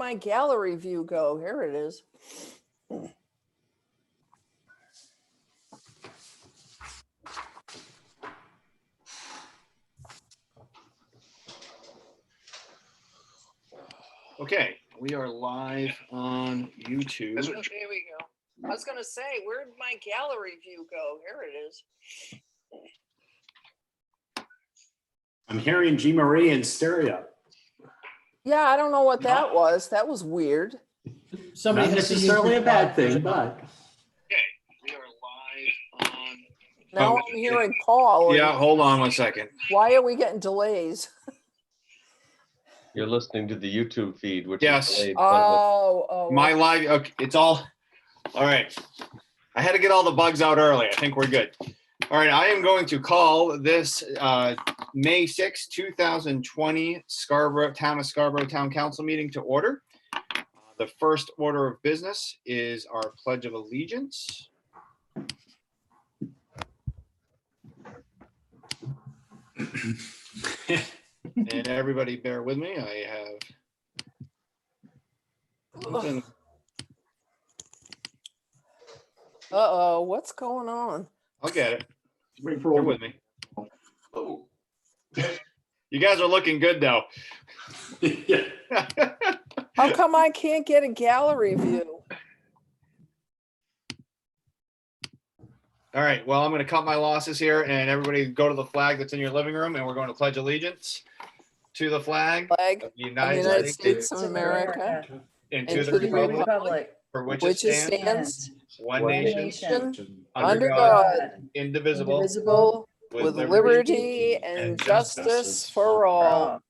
my gallery view go? Here it is. Okay, we are live on YouTube. Oh, there we go. I was gonna say, where'd my gallery view go? Here it is. I'm hearing G. Marie in stereo. Yeah, I don't know what that was. That was weird. Not necessarily a bad thing, but Okay, we are live on. Now I'm hearing Paul. and Yeah, hold on 1 second. Why are we getting delays? You're listening to the YouTube feed, which Yes. is delayed. Oh. My live, okay, it's all right. I had to get all the bugs out early. I think we're good. All right, I am going to call this May 6, 2020 Town of Scarborough Town Council meeting to order. The first order of business is our Pledge of Allegiance. And everybody bear with me. I have. Uh-oh, what's going on? I'll get it. wait Bear for with me. You guys are looking good though. yeah. How come I can't get a gallery view? All right, well, I'm going to cut my losses here and everybody go to the flag that's in your living room and we're going to pledge allegiance to the flag Flag of the of the United United States States of America, and and to the republic Republic, for which which it it stands, stands one one nation, nation, under under God, God, indivisible, indivisible, with liberty and and justice justice for all.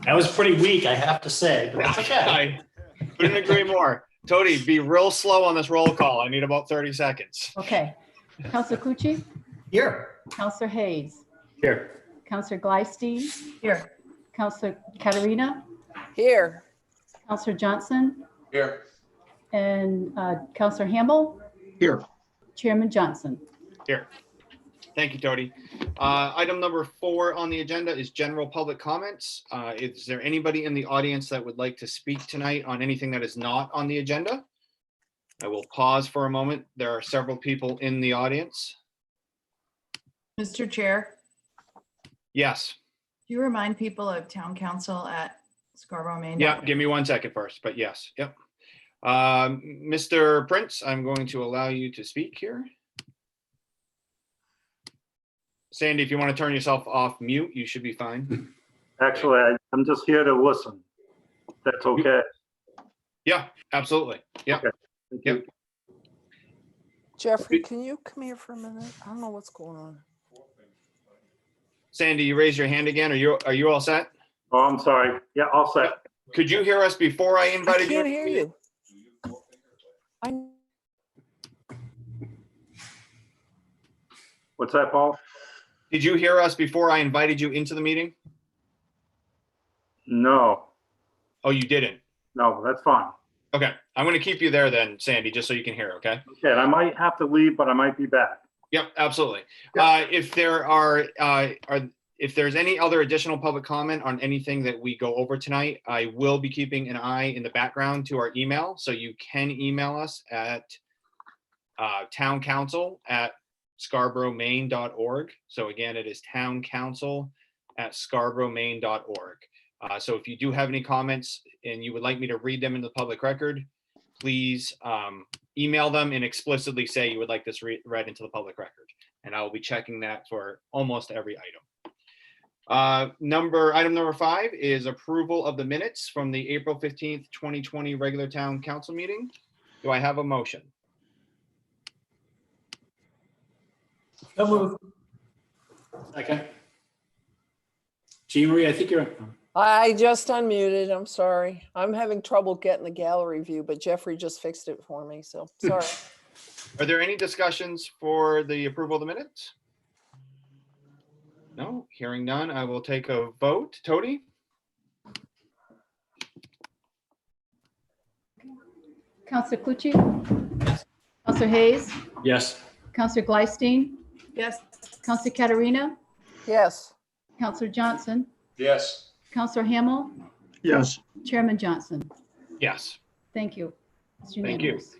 That was pretty weak, I have to say, but that's okay. I couldn't agree more. Tony, be real slow on this roll call. I need about 30 seconds. Okay. Counselor Cucci, Here. Counselor Hayes, Here. Counselor Gleisty. Here. Counselor Katarina, Here, Counselor Johnson, Here. and Counselor Hamel, Here. Chairman Johnson. Here. Thank you, Tony. Item number 4 on the agenda is general public comments. Is there anybody in the audience that would like to speak tonight on anything that is not on the agenda? I will pause for a moment. There are several people in the audience. Mr. Chair, Yes. do you remind people of town council at Scarborough, Maine? Yeah, give me 1 second first, but yes, yep. Mr. Prince, I'm going to allow you to speak here. Sandy, if you want to turn yourself off mute, you should be fine. Actually, I'm just here to listen. That's okay. Yeah, absolutely. Yeah. Okay. Thank you. Yep. Jeffrey, can you come here for a minute? I don't know what's going on. Sandy, you raised your hand again. Are you all set? Oh, I'm sorry. Yeah, all set. Could you hear us before I I invited you? can't hear you. What's that, Paul? Did you hear us before I invited you into the meeting? No, Oh, you didn't? no, that's fine. Okay. I'm going to keep you there then, Sandy, just so you can hear, okay? Okay, and I might have to leave, but I might be back. Yep, absolutely. Yeah. If there's any other additional public comment on anything that we go over tonight, I will be keeping an eye in the background to our email. So you can email us at towncouncil@scarboroughmaine.org. So again, it is towncouncil@scarboroughmaine.org. So if you do have any comments and you would like me to read them into the public record, please email them and explicitly say you would like this read into the public record. And I will be checking that for almost every item. Item number 5 is approval of the minutes from the April 15th, 2020 regular town council meeting. Do I have a motion? So move. Second. G. Marie, I think you're. I just unmuted. I'm sorry. I'm having trouble getting the gallery view, but Jeffrey just fixed it for me. So sorry. Are there any discussions for the approval of the minutes? No, hearing none, I will take a vote. Tony? Counselor Cucci, Counselor Hayes, Yes. Counselor Gleisty, Yes, Counselor Katarina, Yes. Counselor Johnson, Yes. Counselor Hamel, Yes. Chairman Johnson. Yes. Thank you. It's Thank you. unanimous.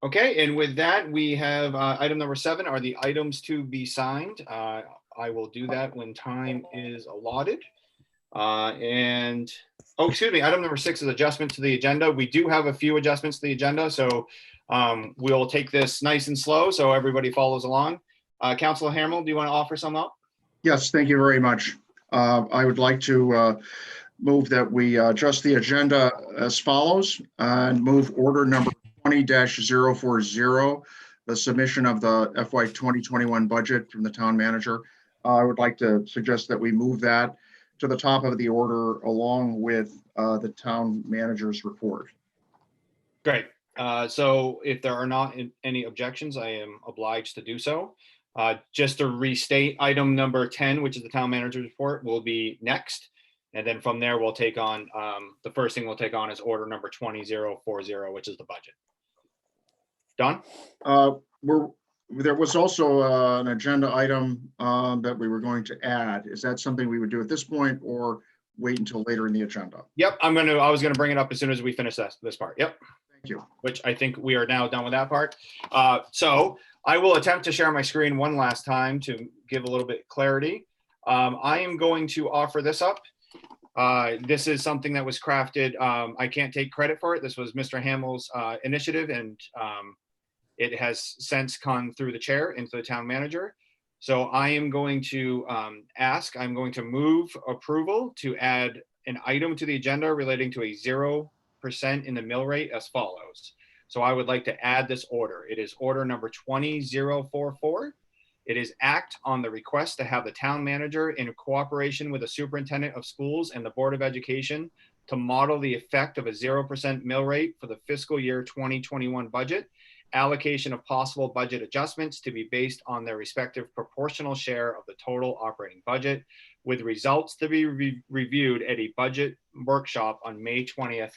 Okay, and with that, we have item number 7 are the items to be signed. I will do that when time is allotted. Excuse me, item number 6 is adjustment to the agenda. We do have a few adjustments to the agenda, so we'll take this nice and slow so everybody follows along. Councilor Hamel, do you want to offer some up? Yes, thank you very much. I would like to move that we adjust the agenda as follows and move order number 20-040, the submission of the FY 2021 budget from the town manager. I would like to suggest that we move that to the top of the order along with the town manager's report. Great. So if there are not any objections, I am obliged to do so. Just to restate, item number 10, which is the town manager's report, will be next. And then from there, we'll take on, the first thing we'll take on is order number 20-040, which is the budget. Don? There was also an agenda item that we were going to add. Is that something we would do at this point or wait until later in the agenda? Yep, I was gonna bring it up as soon as we finish this part. Yep. Thank you. Which I think we are now done with that part. So I will attempt to share my screen one last time to give a little bit clarity. I am going to offer this up. This is something that was crafted. I can't take credit for it. This was Mr. Hamel's initiative, and it has since gone through the chair into the town manager. So I am going to I'm going to move approval to add an item to the agenda relating to a 0% in the mill rate as follows. So I would like to add this order. It is order number 20-044. It is act on the request to have the town manager in cooperation with the superintendent of schools and the Board of Education to model the effect of a 0% mill rate for the fiscal year 2021 budget, allocation of possible budget adjustments to be based on their respective proportional share of the total operating budget, with results to be reviewed at a budget workshop on May 20th,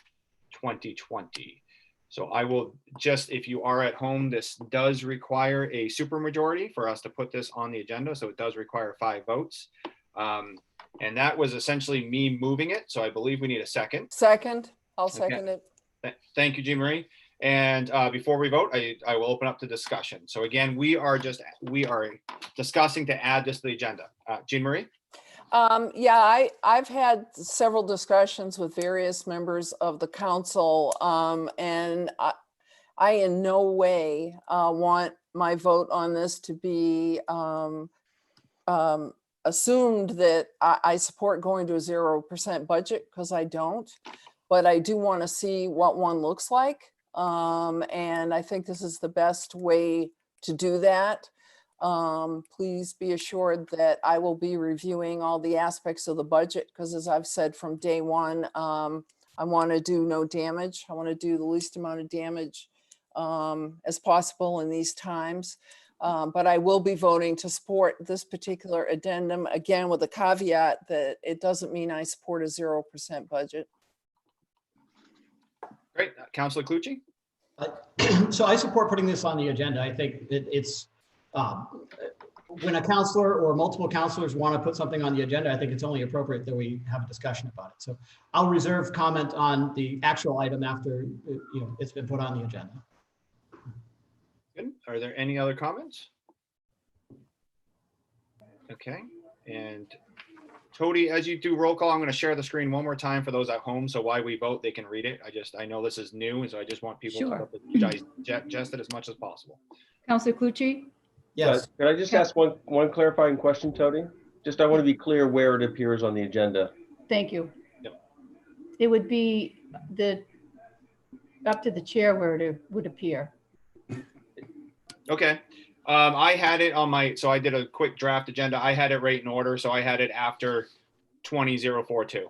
2020. So I will just, if you are at home, this does require a supermajority for us to put this on the agenda. So it does require 5 votes. And that was essentially me moving it. So I believe we need a second. Second, I'll second it. Thank you, Jean Marie. And before we vote, I will open up the discussion. So again, we are discussing to add this to the agenda. Jean Marie? Yeah, I've had several discussions with various members of the council, and I in no way want my vote on this to be assumed that I support going to a 0% budget, because I don't, but I do want to see what one looks like. And I think this is the best way to do that. Please be assured that I will be reviewing all the aspects of the budget, because as I've said from day one, I want to do no damage. I want to do the least amount of damage as possible in these times. But I will be voting to support this particular addendum, again, with a caveat that it doesn't mean I support a 0% budget. Great. Councilor Clucci? So I support putting this on the agenda. I think that it's, when a counselor or multiple counselors want to put something on the agenda, I think it's only appropriate that we have a discussion about it. So I'll reserve comment on the actual item after it's been put on the agenda. Good. Are there any other comments? Okay. And Tody, as you do roll call, I'm going to share the screen one more time for those at home. So while we vote, they can read it. I know this is new, and so I just want people Sure. to digest it as much as possible. Councilor Clucci? Yes. Can I just ask one clarifying question, Tony? Just, I want to be clear where it appears on the agenda. Thank you. Yep. It would be up to the chair where it would appear. Okay. I had it on so I did a quick draft agenda. I had it right in order. So I had it after 20-042.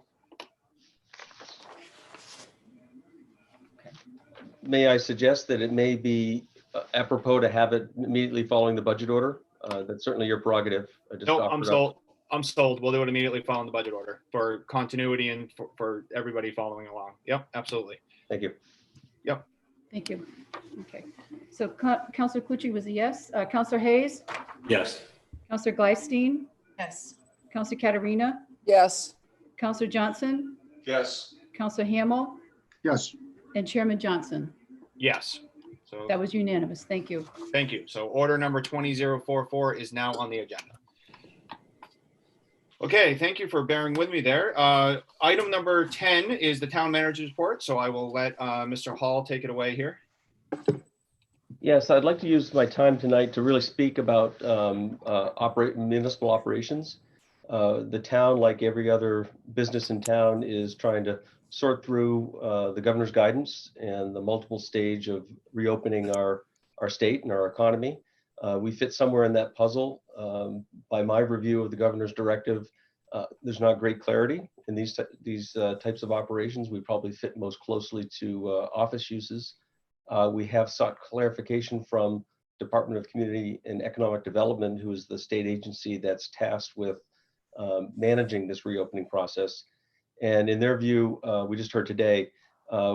May I suggest that it may be apropos to have it immediately following the budget order? That's certainly your prerogative. No, I'm sold. I'm sold. We'll do it immediately following the budget order for continuity and for everybody following along. Yep, absolutely. Thank you. Yep. Thank you. Okay. So Councilor Clucci was a yes. Councilor Hayes? Yes. Councilor Gleifstein? Yes. Councilor Katarina? Yes, Councilor Johnson? Yes. Counselor Hamel, Yes. and Chairman Johnson. Yes. So That was unanimous. Thank you. thank you. So order number 20044 is now on the agenda. Okay, thank you for bearing with me there. Item number 10 is the town manager's report. So I will let Mr. Hall take it away here. Yes, I'd like to use my time tonight to really speak about municipal operations. The town, like every other business in town, is trying to sort through the governor's guidance and the multiple stage of reopening our state and our economy. We fit somewhere in that puzzle. By my review of the governor's directive, there's not great clarity in these types of operations. We probably fit most closely to office uses. We have sought clarification from Department of Community and Economic Development, who is the state agency that's tasked with managing this reopening process. And in their view, we just heard today,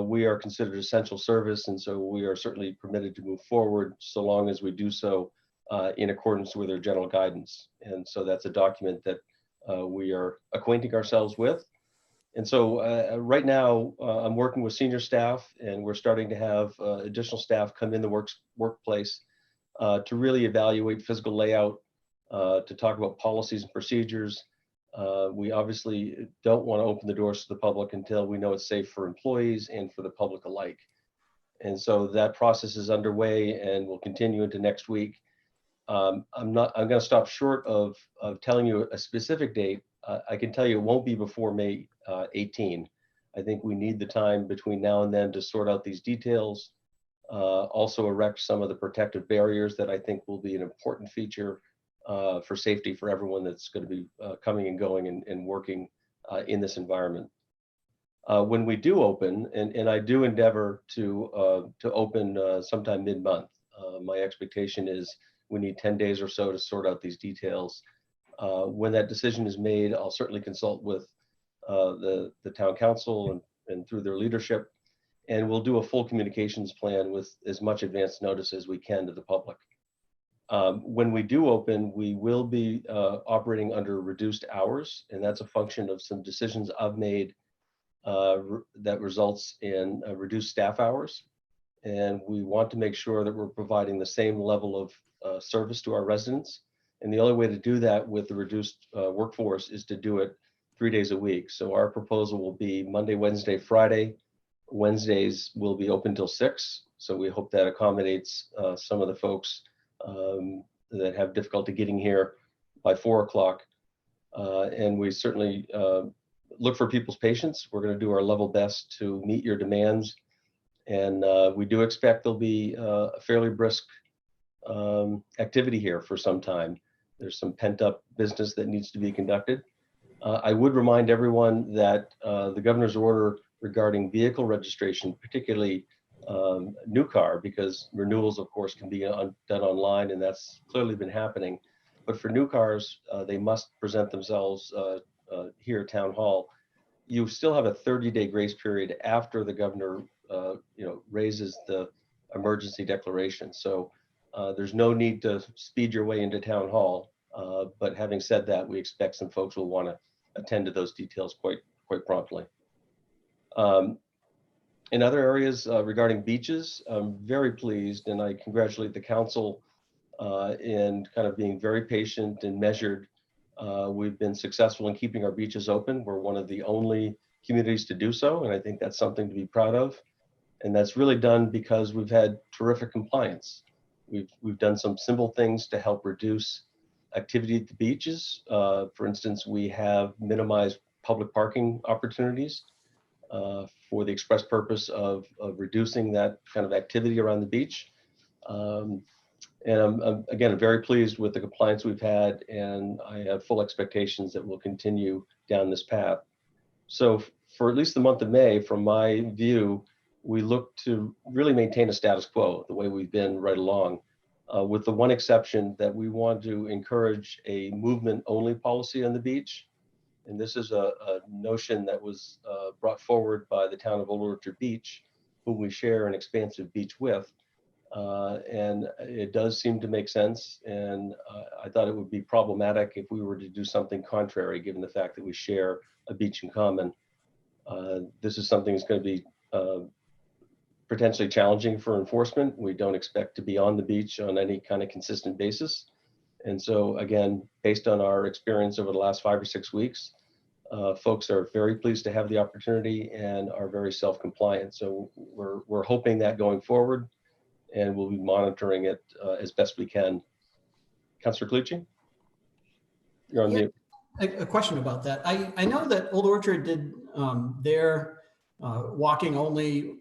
we are considered essential service, and so we are certainly permitted to move forward so long as we do so in accordance with their general guidance. And so that's a document that we are acquainting ourselves with. And so right now, I'm working with senior staff, and we're starting to have additional staff come in the workplace to really evaluate physical layout, to talk about policies and procedures. We obviously don't want to open the doors to the public until we know it's safe for employees and for the public alike. And so that process is underway and will continue into next week. I'm going to stop short of telling you a specific date. I can tell you it won't be before May 18. I think we need the time between now and then to sort out these details, also erect some of the protective barriers that I think will be an important feature for safety for everyone that's going to be coming and going and working in this environment. When we do open, and I do endeavor to open sometime mid-month, my expectation is we need 10 days or so to sort out these details. When that decision is made, I'll certainly consult with the town council and through their leadership, and we'll do a full communications plan with as much advance notice as we can to the public. When we do open, we will be operating under reduced hours, and that's a function of some decisions I've made that results in reduced staff hours. And we want to make sure that we're providing the same level of service to our residents. And the only way to do that with the reduced workforce is to do it 3 days a week. So our proposal will be Monday, Wednesday, Friday. Wednesdays will be open till 6. So we hope that accommodates some of the folks that have difficulty getting here by 4 o'clock. And we certainly look for people's patience. We're going to do our level best to meet your demands. And we do expect there'll be a fairly brisk activity here for some time. There's some pent up business that needs to be conducted. I would remind everyone that the governor's order regarding vehicle registration, particularly new car, because renewals, of course, can be done online, and that's clearly been happening. But for new cars, they must present themselves here at Town Hall. You still have a 30-day grace period after the governor raises the emergency declaration. So there's no need to speed your way into Town Hall. But having said that, we expect some folks will want to attend to those details quite promptly. In other areas regarding beaches, I'm very pleased, and I congratulate the council in kind of being very patient and measured. We've been successful in keeping our beaches open. We're one of the only communities to do so, and I think that's something to be proud of. And that's really done because we've had terrific compliance. We've done some simple things to help reduce activity at the beaches. For instance, we have minimized public parking opportunities for the express purpose of reducing that kind of activity around the beach. And I'm again, very pleased with the compliance we've had, and I have full expectations that we'll continue down this path. So for at least the month of May, from my view, we look to really maintain a status quo the way we've been right along, with the one exception that we want to encourage a movement-only policy on the beach. And this is a notion that was brought forward by the town of Old Orchard Beach, whom we share an expansive beach with. And it does seem to make sense. And I thought it would be problematic if we were to do something contrary, given the fact that we share a beach in common. This is something that's going to be potentially challenging for enforcement. We don't expect to be on the beach on any kind of consistent basis. And so again, based on our experience over the last 5 or 6 weeks, folks are very pleased to have the opportunity and are very self-compliant. So we're hoping that going forward, and we'll be monitoring it as best we can. Councillor Clucci? You're on Yeah. mute. A question about that. I know that Old Orchard did their walking only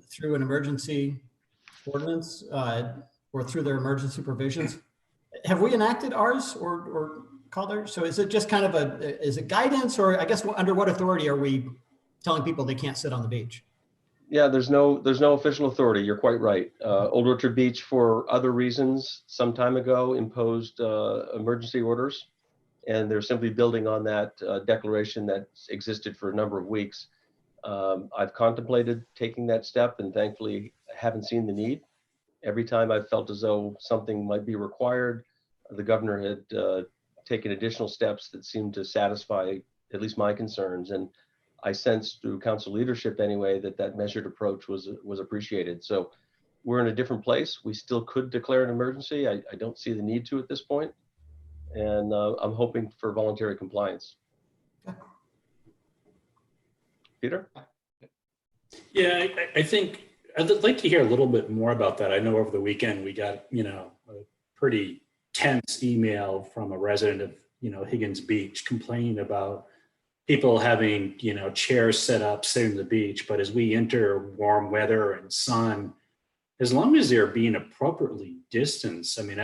through an emergency ordinance or through their emergency provisions. Have we enacted ours or called ours? So is it just kind of is it guidance, or I guess under what authority are we telling people they can't sit on the beach? Yeah, there's no official authority. You're quite right. Old Orchard Beach, for other reasons, some time ago imposed emergency orders, and they're simply building on that declaration that existed for a number of weeks. I've contemplated taking that step, and thankfully haven't seen the need. Every time I've felt as though something might be required, the governor had taken additional steps that seemed to satisfy at least my concerns. And I sensed through council leadership anyway that measured approach was appreciated. So we're in a different place. We still could declare an emergency. I don't see the need to at this point. And I'm hoping for voluntary compliance. Peter? Yeah, I think I'd like to hear a little bit more about that. I know over the weekend we got, a pretty tense email from a resident of, Higgins Beach complaining about people having, chairs set up sitting on the beach. But as we enter warm weather and sun, as long as they're being appropriately distanced, I mean,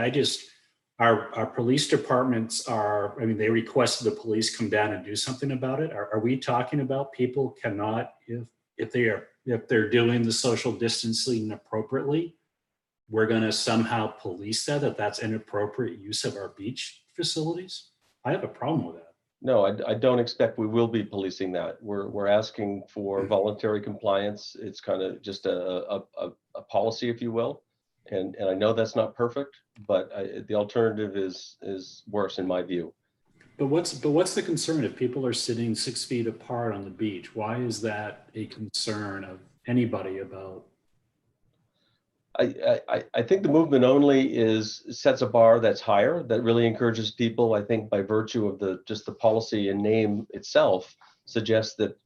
our police departments they requested the police come down and do something about it. Are we talking about people cannot, if they're doing the social distancing appropriately, we're going to somehow police that's inappropriate use of our beach facilities? I have a problem with that. No, I don't expect we will be policing that. We're asking for voluntary compliance. It's kind of just a policy, if you will. And I know that's not perfect, but the alternative is worse in my view. But what's the concern if people are sitting 6 feet apart on the beach? Why is that a concern of anybody about? I think the movement only sets a bar that's higher, that really encourages people, I think, by virtue of just the policy and name itself, suggests that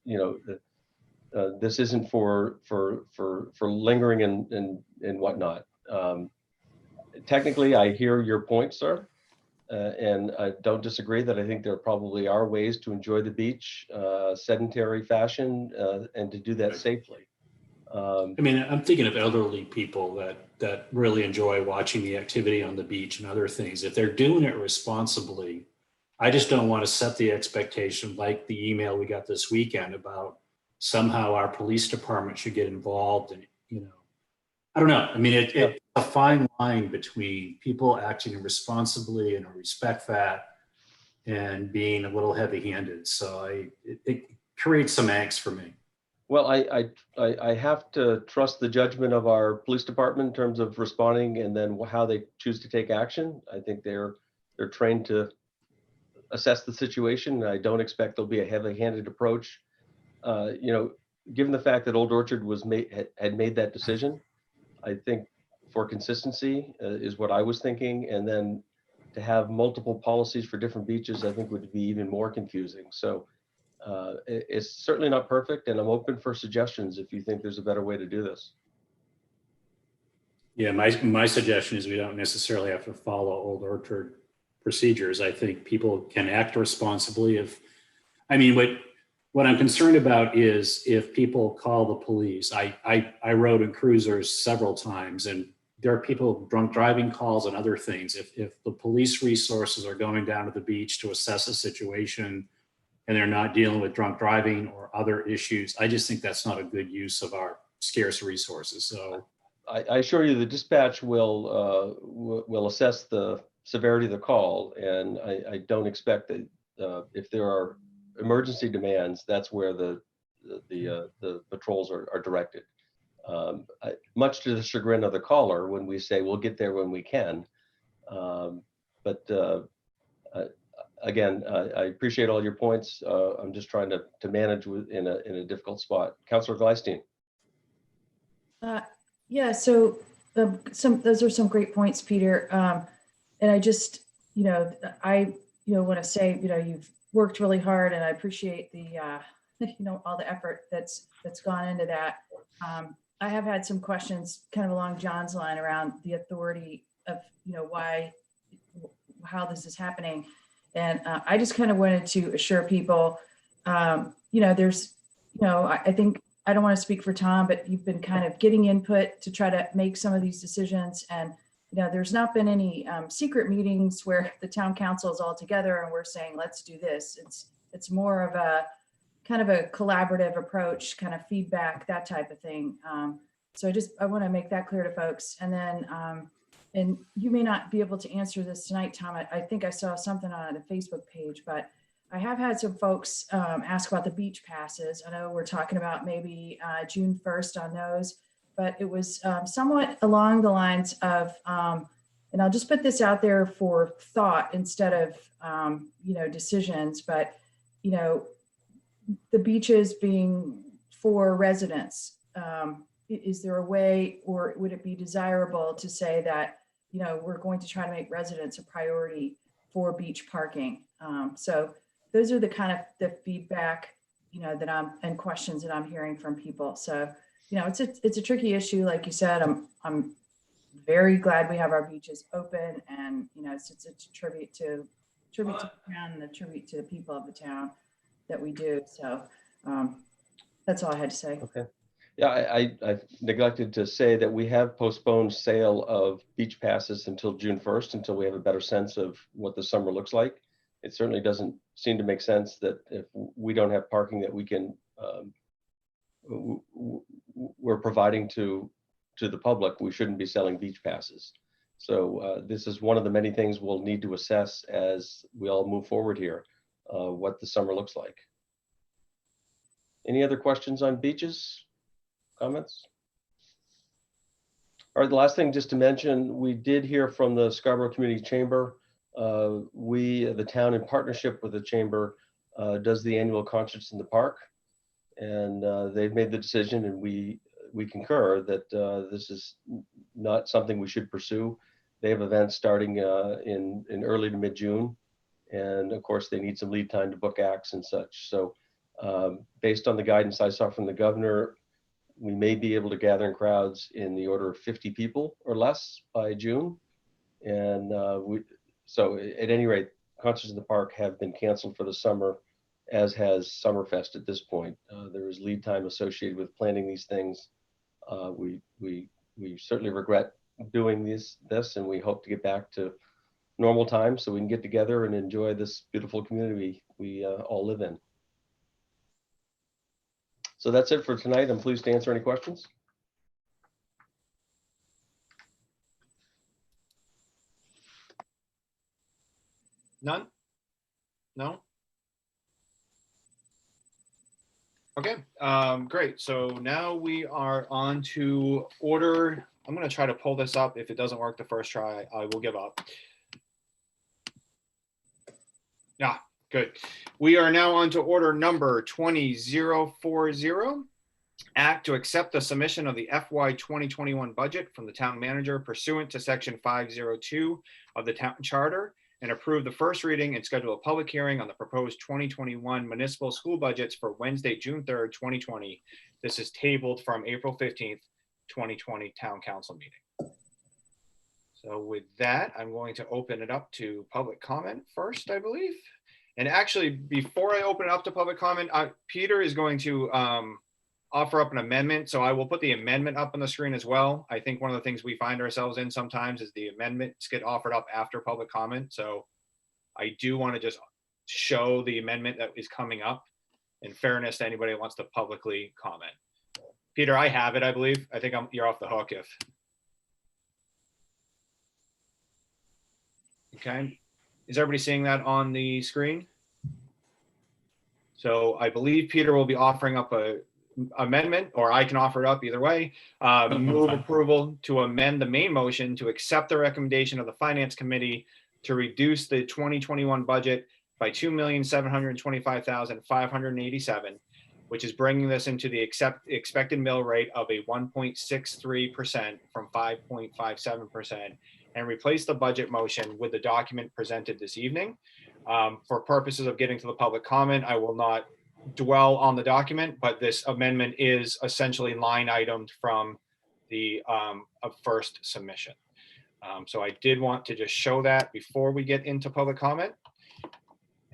this isn't for lingering and whatnot. Technically, I hear your point, sir, and I don't disagree that I think there probably are ways to enjoy the beach, sedentary fashion, and to do that safely. I'm thinking of elderly people that really enjoy watching the activity on the beach and other things. If they're doing it responsibly, I just don't want to set the expectation like the email we got this weekend about somehow our police department should get involved. And, I don't know. I mean, it's a fine line between people acting responsibly and respect that and being a little heavy-handed. So it creates some angst for me. Well, I have to trust the judgment of our police department in terms of responding and then how they choose to take action. I think they're trained to assess the situation. And I don't expect there'll be a heavy-handed approach. Given the fact that Old Orchard had made that decision, I think for consistency is what I was thinking. And then to have multiple policies for different beaches, I think would be even more confusing. So it's certainly not perfect, and I'm open for suggestions if you think there's a better way to do this. Yeah, my suggestion is we don't necessarily have to follow Old Orchard procedures. I think people can act responsibly what I'm concerned about is if people call the police. I rode in cruisers several times, and there are people drunk driving calls and other things. If the police resources are going down to the beach to assess a situation and they're not dealing with drunk driving or other issues, I just think that's not a good use of our scarce resources. So I assure you the dispatch will assess the severity of the call, and I don't expect that if there are emergency demands, that's where the patrols are directed. Much to the chagrin of the caller when we say we'll get there when we can. But again, I appreciate all your points. I'm just trying to manage in a difficult spot. Councillor Gleisten. Yeah, so those are some great points, Peter. And I just, want to say, you've worked really hard, and I appreciate the, all the effort that's gone into that. I have had some questions kind of along John's line around the authority of, how this is happening. And I just kind of wanted to assure people, there's, I think, I don't want to speak for Tom, but you've been kind of getting input to try to make some of these decisions. And, there's not been any secret meetings where the town council is all together and we're saying, let's do this. It's more of a kind of a collaborative approach, kind of feedback, that type of thing. So I want to make that clear to folks. And then, and you may not be able to answer this tonight, Tom. I think I saw something on the Facebook page, but I have had some folks ask about the beach passes. I know we're talking about maybe June 1st on those, but it was somewhat along the lines of, and I'll just put this out there for thought instead of, decisions, but, the beaches being for residents. Is there a way, or would it be desirable to say that, we're going to try to make residents a priority for beach parking? So those are the kind of the feedback, that and questions that I'm hearing from people. So, it's a tricky issue. Like you said, I'm very glad we have our beaches open, and, it's a tribute to the town and a tribute to the people of the town that we do. So that's all I had to say. Okay. Yeah, I neglected to say that we have postponed sale of beach passes until June 1st, until we have a better sense of what the summer looks like. It certainly doesn't seem to make sense that if we don't have parking that we can, we're providing to the public, we shouldn't be selling beach passes. So this is one of the many things we'll need to assess as we all move forward here, what the summer looks like. Any other questions on beaches? Comments? All right, the last thing just to mention, we did hear from the Scarborough Community Chamber. The town, in partnership with the chamber, does the annual concerts in the park, and they've made the decision, and we concur that this is not something we should pursue. They have events starting in early to mid-June, and of course they need some lead time to book acts and such. So based on the guidance I saw from the governor, we may be able to gather in crowds in the order of 50 people or less by June. And so at any rate, concerts in the park have been canceled for the summer, as has Summerfest at this point. There is lead time associated with planning these things. We certainly regret doing this, and we hope to get back to normal time so we can get together and enjoy this beautiful community we all live in. So that's it for tonight. I'm pleased to answer any questions. None? No? Okay, great. So now we are on to order. I'm going to try to pull this up. If it doesn't work the first try, I will give up. Yeah, good. We are now on to order number 20040. Act to accept the submission of the FY 2021 budget from the town manager pursuant to section 502 of the town charter, and approve the first reading and schedule a public hearing on the proposed 2021 municipal school budgets for Wednesday, June 3rd, 2020. This is tabled from April 15th, 2020 town council meeting. So with that, I'm going to open it up to public comment first, I believe. And actually, before I open it up to public comment, Peter is going to offer up an amendment. So I will put the amendment up on the screen as well. I think one of the things we find ourselves in sometimes is the amendments get offered up after public comment. So I do want to just show the amendment that is coming up, in fairness to anybody who wants to publicly comment. Peter, I have it, I believe. I think you're off the hook if. Okay. Is everybody seeing that on the screen? So I believe Peter will be offering up a amendment, or I can offer it up either way. Move approval to amend the main motion to accept the recommendation of the Finance Committee to reduce the 2021 budget by 2,725,587, which is bringing this into the expected mill rate of a 1.63% from 5.57%, and replace the budget motion with the document presented this evening. For purposes of getting to the public comment, I will not dwell on the document, but this amendment is essentially line itemed from the first submission. So I did want to just show that before we get into public comment.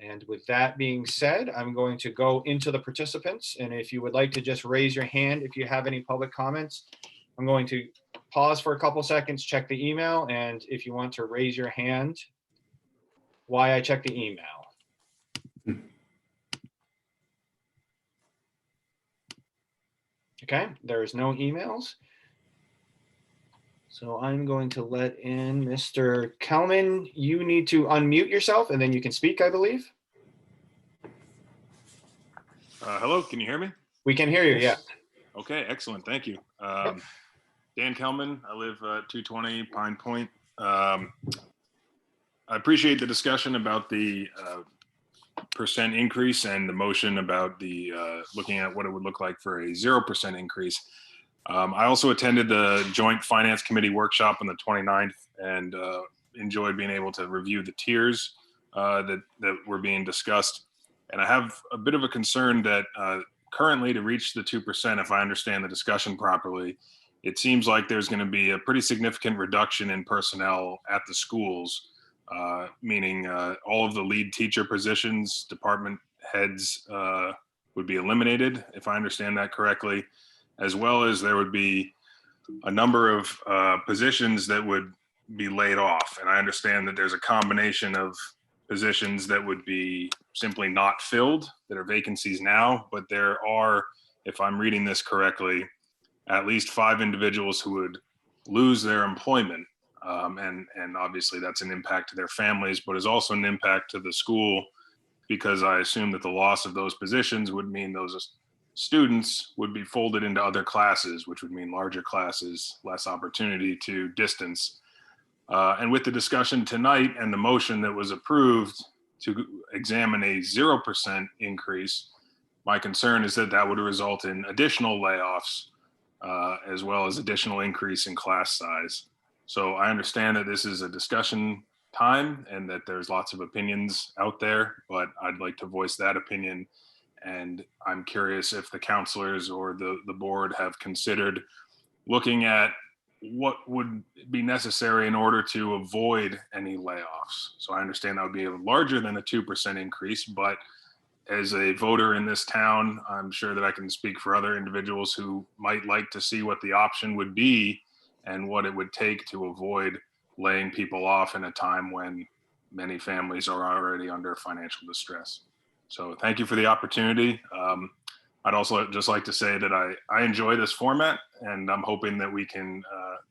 And with that being said, I'm going to go into the participants. And if you would like to just raise your hand if you have any public comments, I'm going to pause for a couple seconds, check the email. And if you want to raise your hand, why I check the email. Okay, there's no emails. So I'm going to let in Mr. Kelman. You need to unmute yourself and then you can speak, I believe. Hello, can you hear me? We can hear you, yeah. Okay, excellent, thank you. Dan Kelman, I live at 220 Pine Point. I appreciate the discussion about the percent increase and the motion about the looking at what it would look like for a 0% increase. I also attended the Joint Finance Committee workshop on the 29th and enjoyed being able to review the tiers that were being discussed. And I have a bit of a concern that currently to reach the 2%, if I understand the discussion properly, it seems like there's going to be a pretty significant reduction in personnel at the schools, meaning all of the lead teacher positions, department heads would be eliminated, if I understand that correctly, as well as there would be a number of positions that would be laid off. And I understand that there's a combination of positions that would be simply not filled, that are vacancies now, but there are, if I'm reading this correctly, at least 5 individuals who would lose their employment. And obviously that's an impact to their families, but is also an impact to the school, because I assume that the loss of those positions would mean those students would be folded into other classes, which would mean larger classes, less opportunity to distance. And with the discussion tonight and the motion that was approved to examine a 0% increase, my concern is that that would result in additional layoffs as well as additional increase in class size. So I understand that this is a discussion time and that there's lots of opinions out there, but I'd like to voice that opinion. And I'm curious if the counselors or the board have considered looking at what would be necessary in order to avoid any layoffs. So I understand that would be larger than a 2% increase, but as a voter in this town, I'm sure that I can speak for other individuals who might like to see what the option would be and what it would take to avoid laying people off in a time when many families are already under financial distress. So thank you for the opportunity. I'd also just like to say that I enjoy this format, and I'm hoping that we can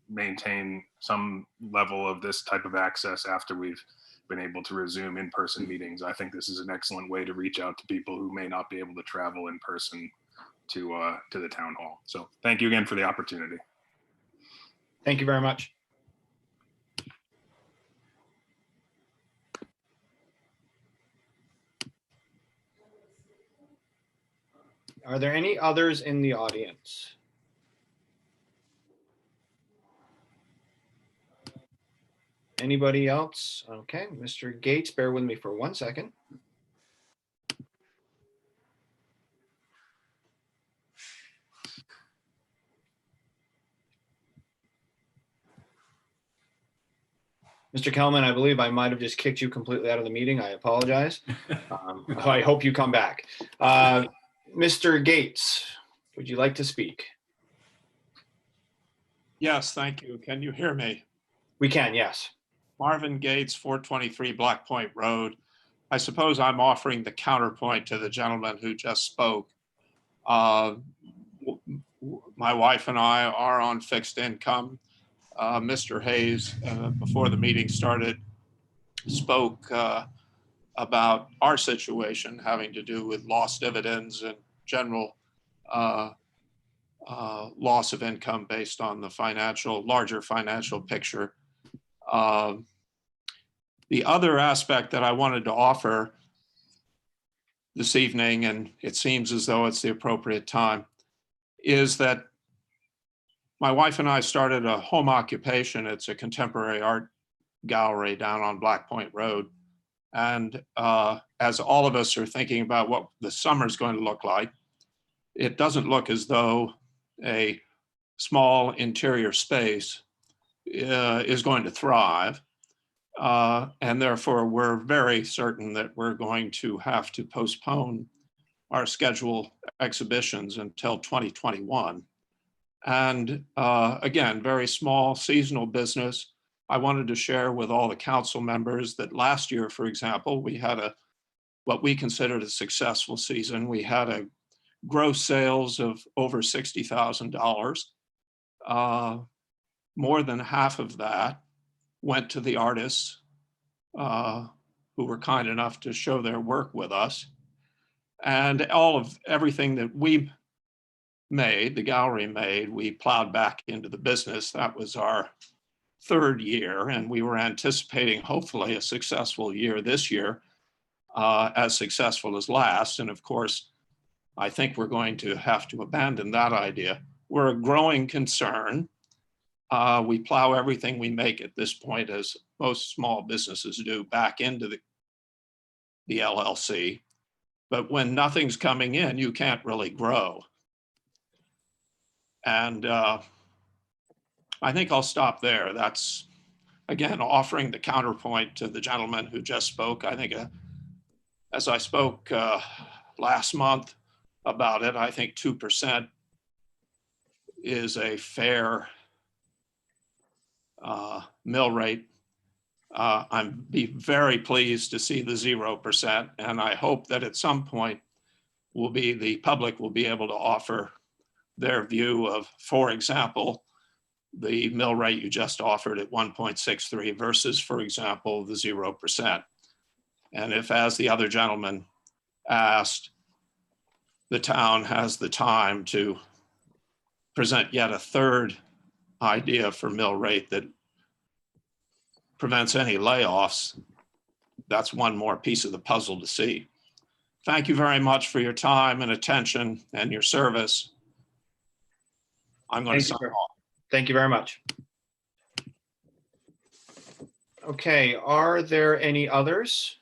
maintain some level of this type of access after we've been able to resume in-person meetings. I think this is an excellent way to reach out to people who may not be able to travel in person to the town hall. So thank you again for the opportunity. Thank you very much. Are there any others in the audience? Anybody else? Okay, Mr. Gates, bear with me for 1 second. Mr. Kelman, I believe I might have just kicked you completely out of the meeting. I apologize. I hope you come back. Mr. Gates, would you like to speak? Yes, thank you. Can you hear me? We can, yes. Marvin Gates, 423 Black Point Road. I suppose I'm offering the counterpoint to the gentleman who just spoke. My wife and I are on fixed income. Mr. Hayes, before the meeting started, spoke about our situation having to do with lost dividends and general loss of income based on the larger financial picture. The other aspect that I wanted to offer this evening, and it seems as though it's the appropriate time, is that my wife and I started a home occupation. It's a contemporary art gallery down on Black Point Road. And as all of us are thinking about what the summer is going to look like, it doesn't look as though a small interior space is going to thrive. And therefore, we're very certain that we're going to have to postpone our scheduled exhibitions until 2021. And again, very small seasonal business. I wanted to share with all the council members that last year, for example, we had what we considered a successful season. We had a gross sales of over $60,000. More than half of that went to the artists who were kind enough to show their work with us. And everything that we made, the gallery made, we plowed back into the business. That was our third year, and we were anticipating hopefully a successful year this year, as successful as last. And of course, I think we're going to have to abandon that idea. We're a growing concern. We plow everything we make at this point, as most small businesses do, back into the LLC. But when nothing's coming in, you can't really grow. And I think I'll stop there. That's, again, offering the counterpoint to the gentleman who just spoke. I think as I spoke last month about it, I think 2% is a fair mill rate. I'd be very pleased to see the 0%. And I hope that at some point the public will be able to offer their view of, for example, the mill rate you just offered at 1.63 versus, for example, the 0%. And if, as the other gentleman asked, the town has the time to present yet a third idea for mill rate that prevents any layoffs, that's one more piece of the puzzle to see. Thank you very much for your time and attention and your service. I'm going to sign off. Thank you very much. Okay, are there any others?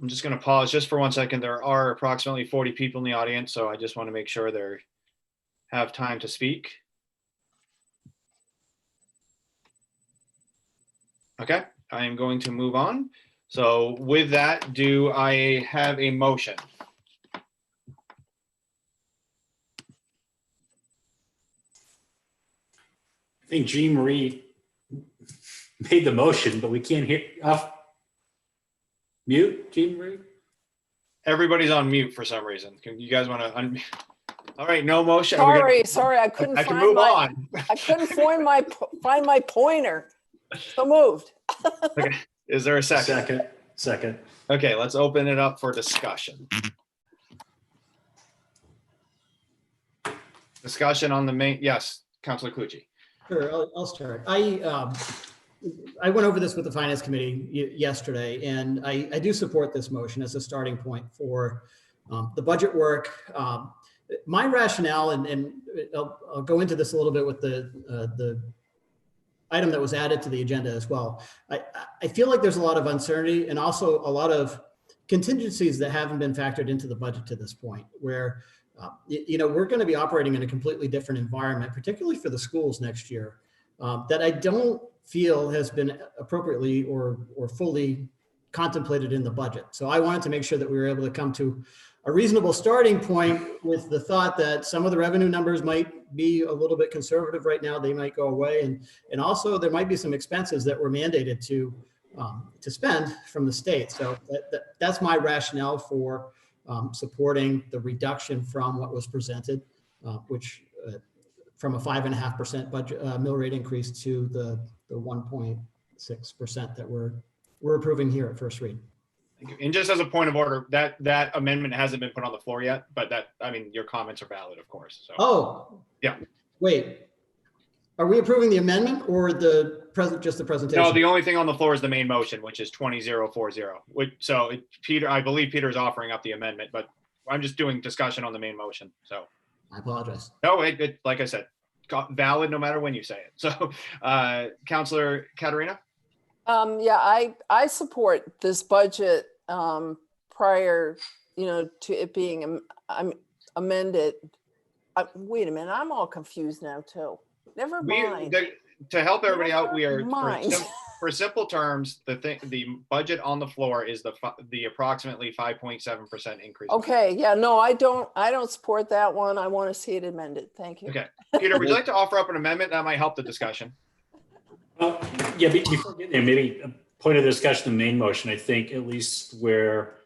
I'm just going to pause just for 1 second. There are approximately 40 people in the audience, so I just want to make sure they have time to speak. Okay, I am going to move on. So with that, do I have a motion? I think Jean Marie made the motion, but we can't hear. Mute, Jean Marie? Everybody's on mute for some reason. Can you guys want to unmute? All right, no motion. Sorry, I couldn't I can find move my, on. I couldn't find my pointer. So moved. Okay. Is there a second? Second. Okay, let's open it up for discussion. Discussion on the main, yes, Councilor Clucci. Sure, I'll start. I went over this with the Finance Committee yesterday, and I do support this motion as a starting point for the budget work. My rationale, and I'll go into this a little bit with the item that was added to the agenda as well. I feel like there's a lot of uncertainty and also a lot of contingencies that haven't been factored into the budget to this point, where we're going to be operating in a completely different environment, particularly for the schools next year, that I don't feel has been appropriately or fully contemplated in the budget. So I wanted to make sure that we were able to come to a reasonable starting point with the thought that some of the revenue numbers might be a little bit conservative right now. They might go away. And also there might be some expenses that were mandated to spend from the state. So that's my rationale for supporting the reduction from what was presented, which from a 5.5% budget mill rate increase to the 1.6% that we're approving here at first read. And just as a point of order, that amendment hasn't been put on the floor yet, but your comments are valid, of course. So. Oh, yeah. Wait, Are we approving the amendment or just the presentation? No, the only thing on the floor is the main motion, which is 2040. So Peter, I believe Peter is offering up the amendment, but I'm just doing discussion on the main motion. So I apologize. no, like I said, valid no matter when you say it. So Councilor Katarina? Yeah, I support this budget prior, to it being amended. Wait a minute, I'm all confused now too. Never mind. To help everybody out, we are Mind. for simple terms, the budget on the floor is the approximately 5.7% increase. Okay, yeah, no, I don't support that one. I want to see it amended. Thank you. Okay, Peter, would you like to offer up an amendment that might help the discussion? Yeah, before getting there, maybe a point of discussion, the main motion, I think at least where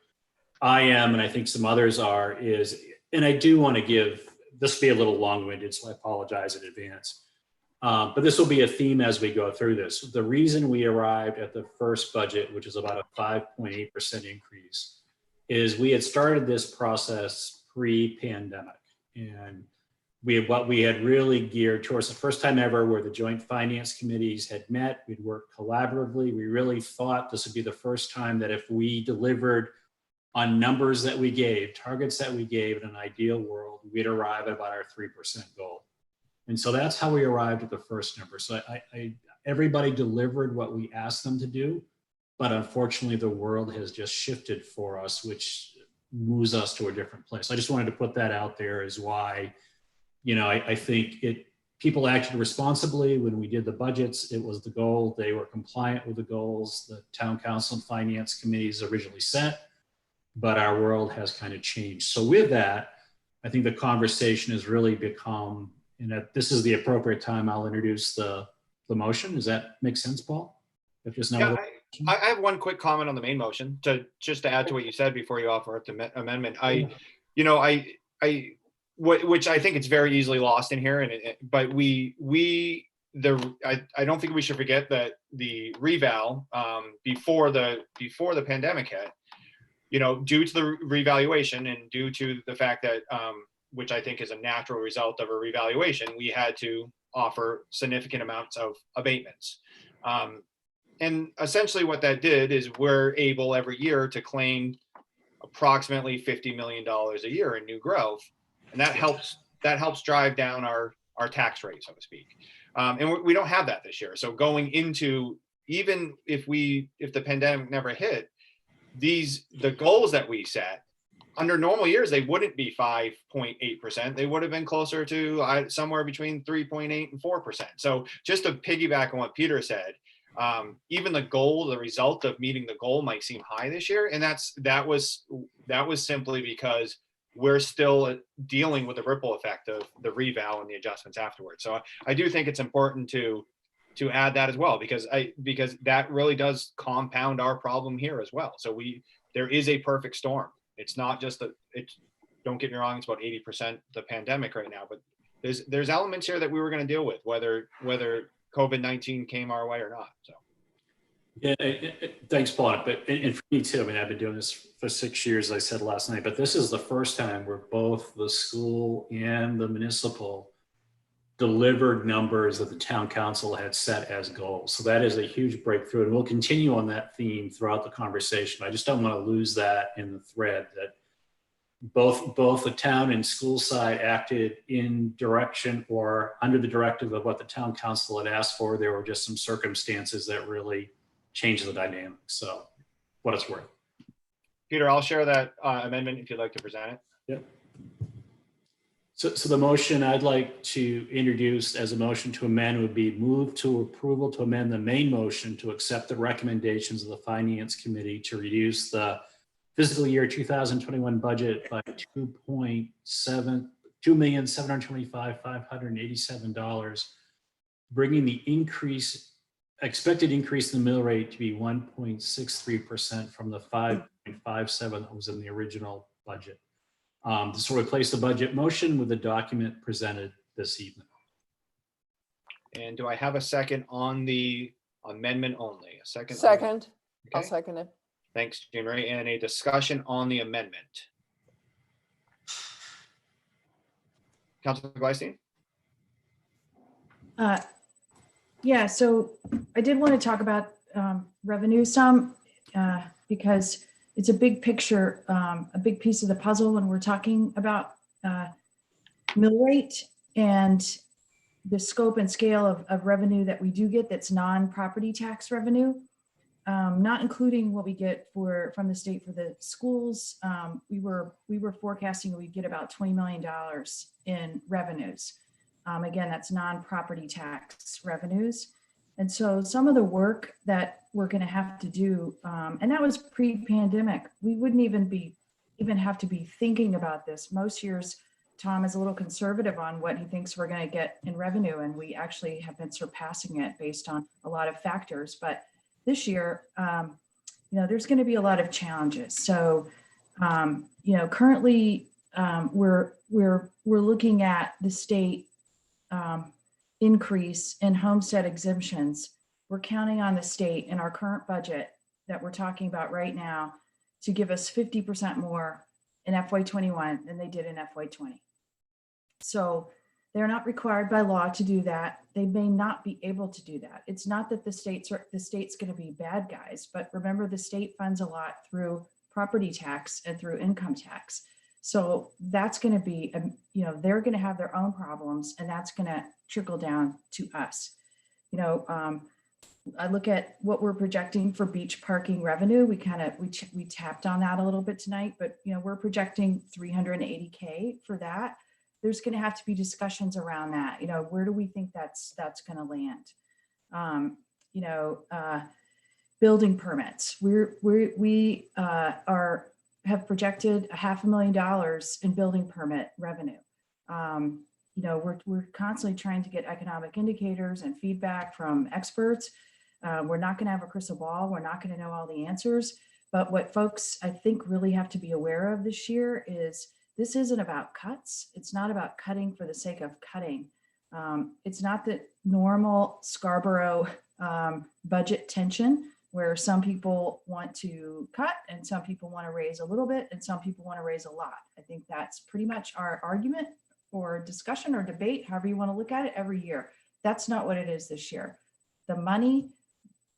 I am, and I think some others are, and I do want to give, this will be a little long-winded, so I apologize in advance. But this will be a theme as we go through this. The reason we arrived at the first budget, which is about a 5.8% increase, is we had started this process pre-pandemic. And what we had really geared towards the first time ever where the joint finance committees had met, we'd worked collaboratively. We really thought this would be the first time that if we delivered on numbers that we gave, targets that we gave in an ideal world, we'd arrive at about our 3% goal. And so that's how we arrived at the first number. So everybody delivered what we asked them to do, but unfortunately the world has just shifted for us, which moves us to a different place. I just wanted to put that out there as why, I think people acted responsibly when we did the budgets. It was the goal. They were compliant with the goals the town council and finance committees originally set, but our world has kind of changed. So with that, I think the conversation has really become, and that this is the appropriate time, I'll introduce the motion. Does that make sense, Paul? If there's no other I have one quick comment on the main motion just to add to what you said before you offer up the amendment. Which I think it's very easily lost in here, but I don't think we should forget that the reval before the pandemic hit, due to the revaluation and due to the fact that which I think is a natural result of a revaluation, we had to offer significant amounts of abatements. And essentially what that did is we're able every year to claim approximately $50 million a year in new growth. And that helps drive down our tax rate, so to speak. And we don't have that this year. So going into, even if the pandemic never hit, the goals that we set, under normal years, they wouldn't be 5.8%. They would have been closer to somewhere between 3.8 and 4%. So just to piggyback on what Peter said, even the result of meeting the goal might seem high this year. And that was simply because we're still dealing with the ripple effect of the reval and the adjustments afterwards. So I do think it's important to add that as well, because that really does compound our problem here as well. So there is a perfect storm. It's not just don't get me wrong, it's about 80% the pandemic right now, but there's elements here that we were going to deal with, whether COVID-19 came our way or not. So. Yeah, thanks, Paul. And for me too, I've been doing this for 6 years, as I said last night, but this is the first time where both the school and the municipal delivered numbers that the town council had set as goals. So that is a huge breakthrough, and we'll continue on that theme throughout the conversation. I just don't want to lose that in the thread that both the town and school side acted in direction or under the directive of what the town council had asked for. There were just some circumstances that really changed the dynamic. So what it's worth. Peter, I'll share that amendment if you'd like to present it. Yeah. So the motion I'd like to introduce as a motion to amend would be move to approval to amend the main motion to accept the recommendations of the Finance Committee to reduce the fiscal year 2021 budget by $2,725,587, bringing the expected increase in the mill rate to be 1.63% from the 5.57 that was in the original budget. This will replace the budget motion with the document presented this evening. And do I have a second on the amendment only? A second? Second. Okay. I'll second it. Thanks, Jean Marie. And a discussion on the amendment. Councilor Gleisten? Yeah, so I did want to talk about revenue some because it's a big picture, a big piece of the puzzle when we're talking about mill rate and the scope and scale of revenue that we do get that's non-property tax revenue, not including what we get from the state for the schools. We were forecasting we'd get about $20 million in revenues. Again, that's non-property tax revenues. And so some of the work that we're going to have to do, and that was pre-pandemic, we wouldn't even have to be thinking about this. Most years, Tom is a little conservative on what he thinks we're going to get in revenue, and we actually have been surpassing it based on a lot of factors. But this year, there's going to be a lot of challenges. So, currently we're looking at the state increase in homestead exemptions. We're counting on the state in our current budget that we're talking about right now to give us 50% more in FY21 than they did in FY20. So they're not required by law to do that. They may not be able to do that. It's not that the state's going to be bad guys, but remember the state funds a lot through property tax and through income tax. So that's going to be, they're going to have their own problems, and that's going to trickle down to us. I look at what we're projecting for beach parking revenue. We tapped on that a little bit tonight, but we're projecting $380K for that. There's going to have to be discussions around that. Where do we think that's going to land? Building permits. We have projected $500,000 in building permit revenue. We're constantly trying to get economic indicators and feedback from experts. We're not going to have a crystal ball. We're not going to know all the answers. But what folks, I think, really have to be aware of this year is this isn't about cuts. It's not about cutting for the sake of cutting. It's not the normal Scarborough budget tension where some people want to cut and some people want to raise a little bit and some people want to raise a lot. I think that's pretty much our argument or discussion or debate, however you want to look at it, every year. That's not what it is this year. The money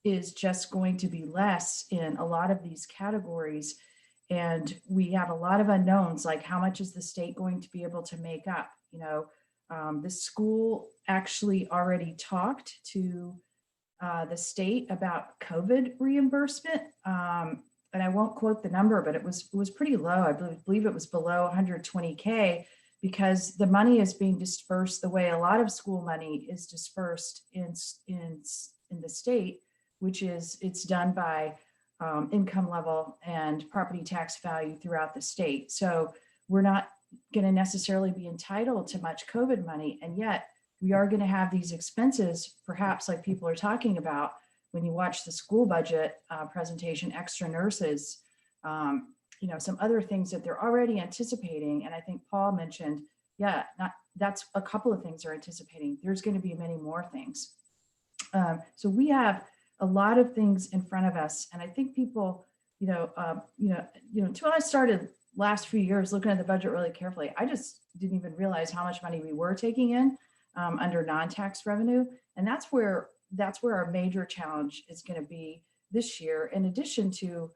is just going to be less in a lot of these categories. And we have a lot of unknowns, like how much is the state going to be able to make up? The school actually already talked to the state about COVID reimbursement. And I won't quote the number, but it was pretty low. I believe it was below 120K because the money is being dispersed the way a lot of school money is dispersed in the state, which is it's done by income level and property tax value throughout the state. So we're not going to necessarily be entitled to much COVID money. And yet we are going to have these expenses, perhaps like people are talking about when you watch the school budget presentation, extra nurses, some other things that they're already anticipating. And I think Paul mentioned, that's a couple of things they're anticipating. There's going to be many more things. So we have a lot of things in front of us. And I think people, until I started last few years looking at the budget really carefully, I just didn't even realize how much money we were taking in under non-tax revenue. And that's where our major challenge is going to be this year. In addition to,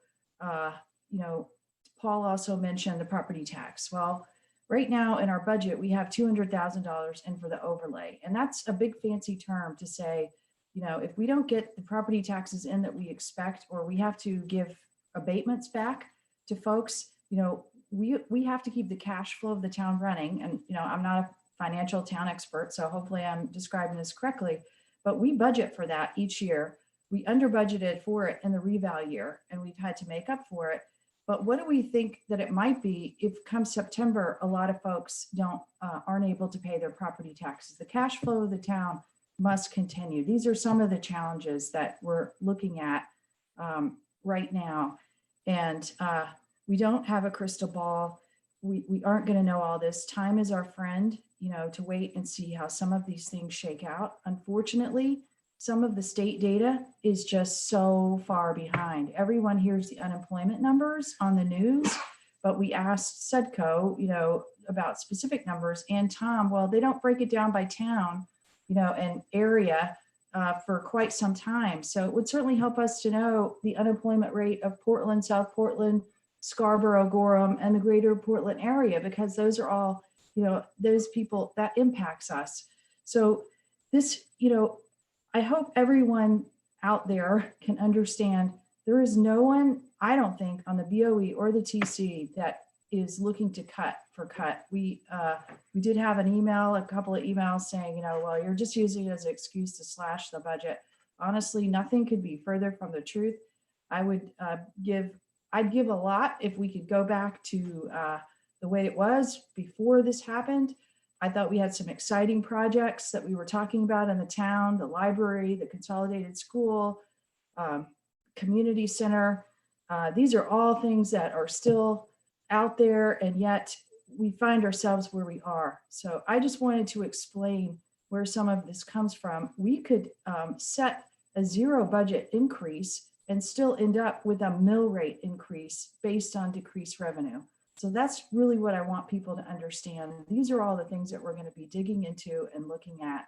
Paul also mentioned the property tax. Well, right now in our budget, we have $200,000 in for the overlay. And that's a big fancy term to say, if we don't get the property taxes in that we expect, or we have to give abatements back to folks, we have to keep the cash flow of the town running. And, I'm not a financial town expert, so hopefully I'm describing this correctly, but we budget for that each year. We under budgeted for it in the reval year, and we've had to make up for it. But what do we think that it might be if come September, a lot of folks aren't able to pay their property taxes? The cash flow of the town must continue. These are some of the challenges that we're looking at right now. And we don't have a crystal ball. We aren't going to know all this. Time is our friend, to wait and see how some of these things shake out. Unfortunately, some of the state data is just so far behind. Everyone hears the unemployment numbers on the news, but we asked SEDCO, about specific numbers, and Tom, well, they don't break it down by town, and area. for quite some time. So it would certainly help us to know the unemployment rate of Portland, South Portland, Scarborough, Gorham, and the greater Portland area, because those are all, those people that impacts us. So this, I hope everyone out there can understand there is no one, I don't think, on the BOE or the TC that is looking to cut. We did have an email, a couple of emails saying, well, you're just using it as an excuse to slash the budget. Honestly, nothing could be further from the truth. I'd give a lot if we could go back to the way it was before this happened. I thought we had some exciting projects that we were talking about in the town, the library, the consolidated school, community center. These are all things that are still out there, and yet we find ourselves where we are. So I just wanted to explain where some of this comes from. We could set a zero budget increase and still end up with a mill rate increase based on decreased revenue. So that's really what I want people to understand. These are all the things that we're going to be digging into and looking at.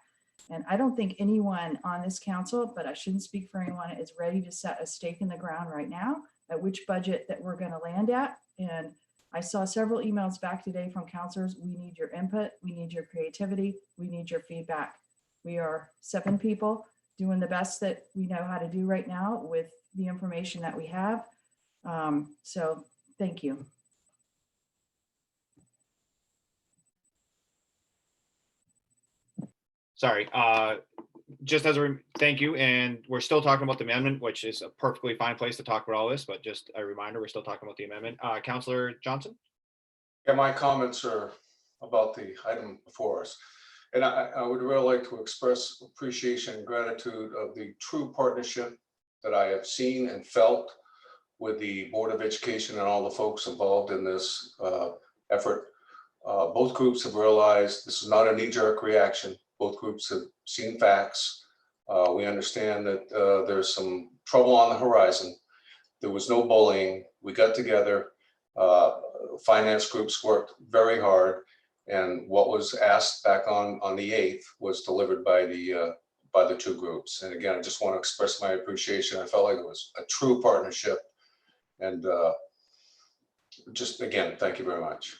And I don't think anyone on this council, but I shouldn't speak for anyone, is ready to set a stake in the ground right now at which budget that we're going to land at. And I saw several emails back today from counselors. We need your input. We need your creativity. We need your feedback. We are 7 people doing the best that we know how to do right now with the information that we have. So thank you. Sorry, just as a thank you, and we're still talking about the amendment, which is a perfectly fine place to talk about all this, but just a reminder, we're still talking about the amendment. Councillor Johnson? Yeah, my comments are about the item before us. And I would really like to express appreciation and gratitude of the true partnership that I have seen and felt with the Board of Education and all the folks involved in this effort. Both groups have realized this is not a knee-jerk reaction. Both groups have seen facts. We understand that there's some trouble on the horizon. There was no bullying. We got together. Finance groups worked very hard, and what was asked back on the 8th was delivered by the 2 groups. And again, I just want to express my appreciation. I felt like it was a true partnership, and just again, thank you very much.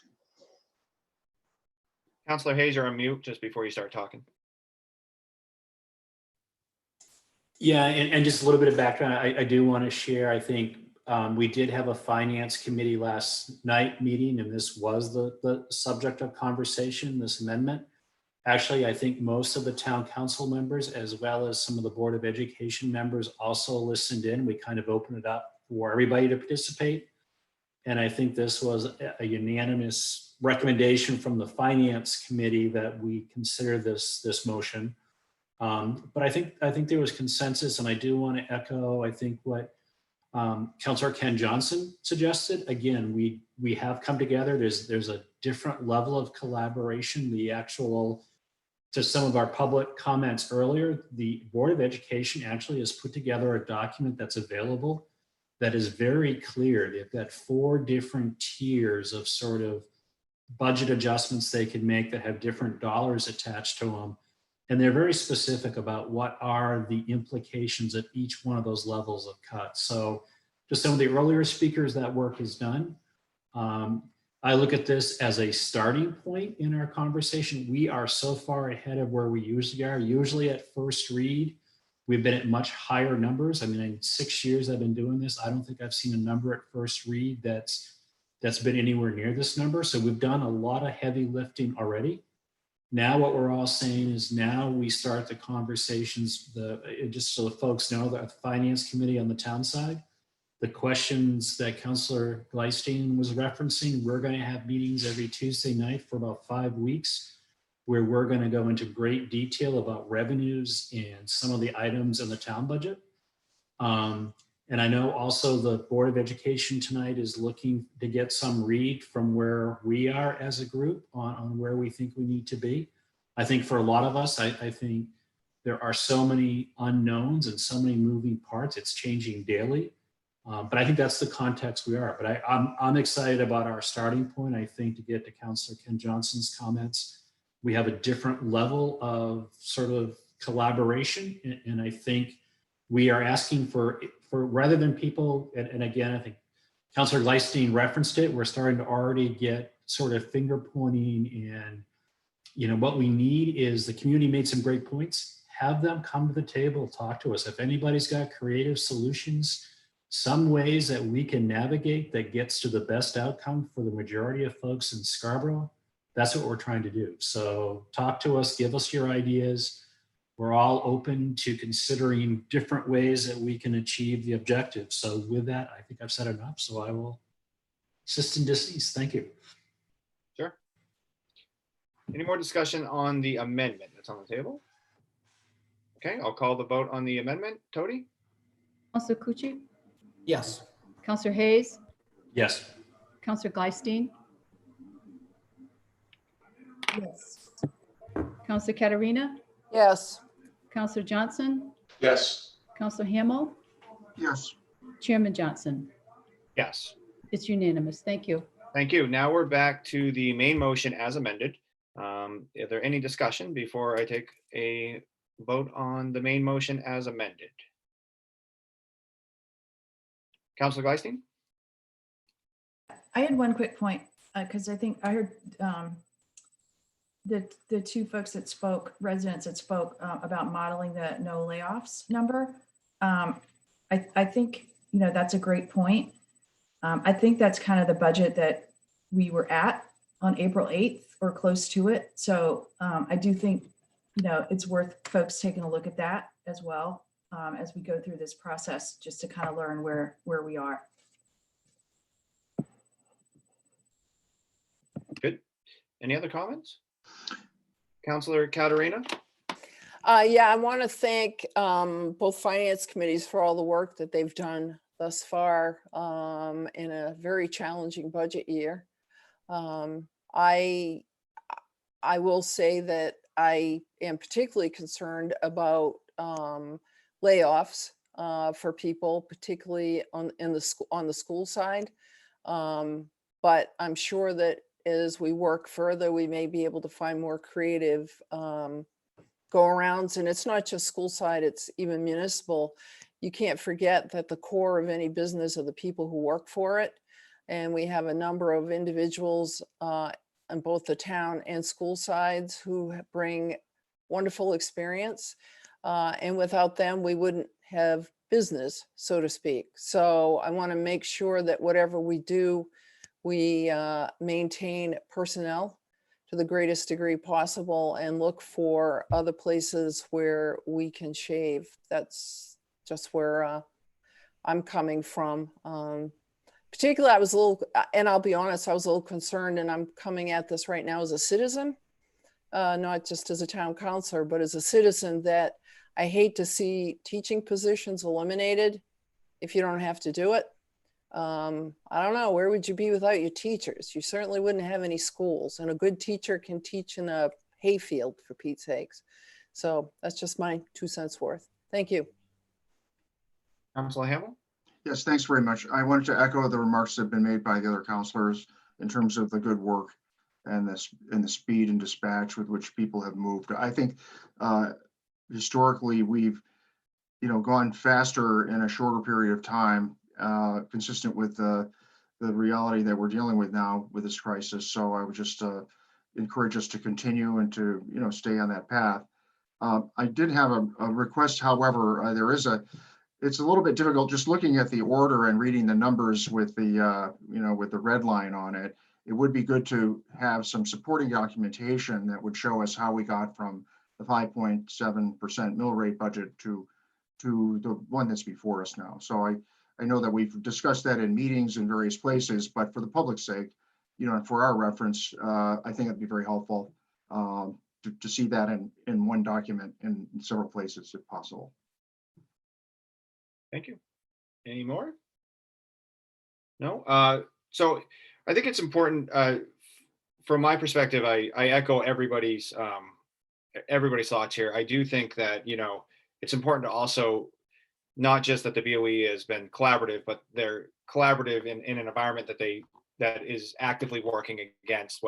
Councillor Hayes, you're on mute just before you start talking. Yeah, and just a little bit of background, I do want to share, I think we did have a finance committee last night meeting, and this was the subject of conversation, this amendment. Actually, I think most of the town council members, as well as some of the Board of Education members, also listened in. We kind of opened it up for everybody to participate. And I think this was a unanimous recommendation from the finance committee that we consider this motion. But I think there was consensus, and I do want to echo, I think, what Councillor Ken Johnson suggested. Again, we have come together. There's a different level of collaboration. To some of our public comments earlier, the Board of Education actually has put together a document that's available that is very clear. They've got 4 different tiers of sort of budget adjustments they can make that have different dollars attached to them. And they're very specific about what are the implications of each one of those levels of cuts. So to some of the earlier speakers, that work is done. I look at this as a starting point in our conversation. We are so far ahead of where we usually are. Usually at first read, we've been at much higher numbers. I mean, in 6 years I've been doing this, I don't think I've seen a number at first read that's been anywhere near this number. So we've done a lot of heavy lifting already. Now what we're all saying is now we start the conversations, just so the folks know, that the finance committee on the town side, the questions that Councillor Gleistein was referencing, we're going to have meetings every Tuesday night for about 5 weeks, where we're going to go into great detail about revenues and some of the items in the town budget. And I know also the Board of Education tonight is looking to get some read from where we are as a group on where we think we need to be. I think for a lot of us, I think there are so many unknowns and so many moving parts. It's changing daily. But I think that's the context we are. But I'm excited about our starting point. I think, to get to Councillor Ken Johnson's comments, we have a different level of sort of collaboration. And I think we are asking for rather than people, and again, I think Councilor Gleisteen referenced it, we're starting to already get sort of finger pointing, and what we need is the community made some great points. Have them come to the table, talk to us. If anybody's got creative solutions, some ways that we can navigate that gets to the best outcome for the majority of folks in Scarborough, that's what we're trying to do. So talk to us, give us your ideas. We're all open to considering different ways that we can achieve the objective. So with that, I think I've said enough. So I will assist and decease. Thank you. Sure. Any more discussion on the amendment that's on the table? Okay, I'll call the vote on the amendment. Tony? Counselor Cucci, Yes. Counselor Hayes, Yes. Counselor Gleisteen, Yes. Counselor Katarina, Yes. Counselor Johnson, Yes. Counselor Hamel, Yes. Chairman Johnson. Yes. It's unanimous. Thank you. Thank you. Now we're back to the main motion as amended. Is there any discussion before I take a vote on the main motion as amended? Councilor Gleisteen? I had one quick point, because I think I heard the two folks that spoke, residents that spoke about modeling the no layoffs number. I think, that's a great point. I think that's kind of the budget that we were at on April 8th or close to it. So I do think, it's worth folks taking a look at that as well as we go through this process, just to kind of learn where we are. Good. Any other comments? Councilor Katarina? Yeah, I want to thank both finance committees for all the work that they've done thus far in a very challenging budget year. I will say that I am particularly concerned about layoffs for people, particularly on the school side. But I'm sure that as we work further, we may be able to find more creative go-arounds. And it's not just school side, it's even municipal. You can't forget that the core of any business are the people who work for it. And we have a number of individuals on both the town and school sides who bring wonderful experience. And without them, we wouldn't have business, so to speak. So I want to make sure that whatever we do, we maintain personnel to the greatest degree possible and look for other places where we can shave. That's just where I'm coming from. Particularly, I was a little, and I'll be honest, I was a little concerned, and I'm coming at this right now as a citizen, not just as a town councilor, but as a citizen, that I hate to see teaching positions eliminated if you don't have to do it. I don't know, where would you be without your teachers? You certainly wouldn't have any schools, and a good teacher can teach in a hayfield, for Pete's sakes. So that's just my 2 cents worth. Thank you. Councilor Hamel? Yes, thanks very much. I wanted to echo the remarks that have been made by the other councilors in terms of the good work and the speed and dispatch with which people have moved. I think historically we've gone faster in a shorter period of time, consistent with the reality that we're dealing with now with this crisis. So I would just encourage us to continue and to stay on that path. I did have a request, however, it's a little bit difficult just looking at the order and reading the numbers with the with the red line on it. It would be good to have some supporting documentation that would show us how we got from the 5.7% mill rate budget to the one that's before us now. So I know that we've discussed that in meetings in various places, but for the public's sake, and for our reference, I think it'd be very helpful to see that in one document in several places if possible. Thank you. Any more? No? So I think it's important, from my perspective, I echo everybody's thoughts here. I do think that, it's important to also, not just that the BOE has been collaborative, but they're collaborative in an environment that they that is actively working against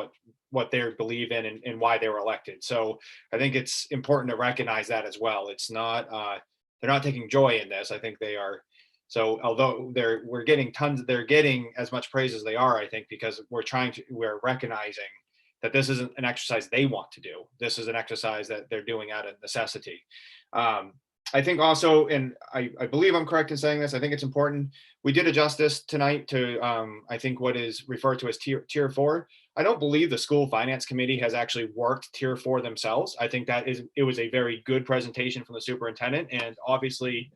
what they believe in and why they were elected. So I think it's important to recognize that as well. It's not, they're not taking joy in this. I think they are. So although they're getting as much praise as they are, I think, because we're recognizing that this isn't an exercise they want to do. This is an exercise that they're doing out of necessity. I think also, and I believe I'm correct in saying this, I think it's important, we did adjust this tonight to, I think what is referred to as tier 4. I don't believe the school finance committee has actually worked tier 4 themselves. I think it was a very good presentation from the superintendent and obviously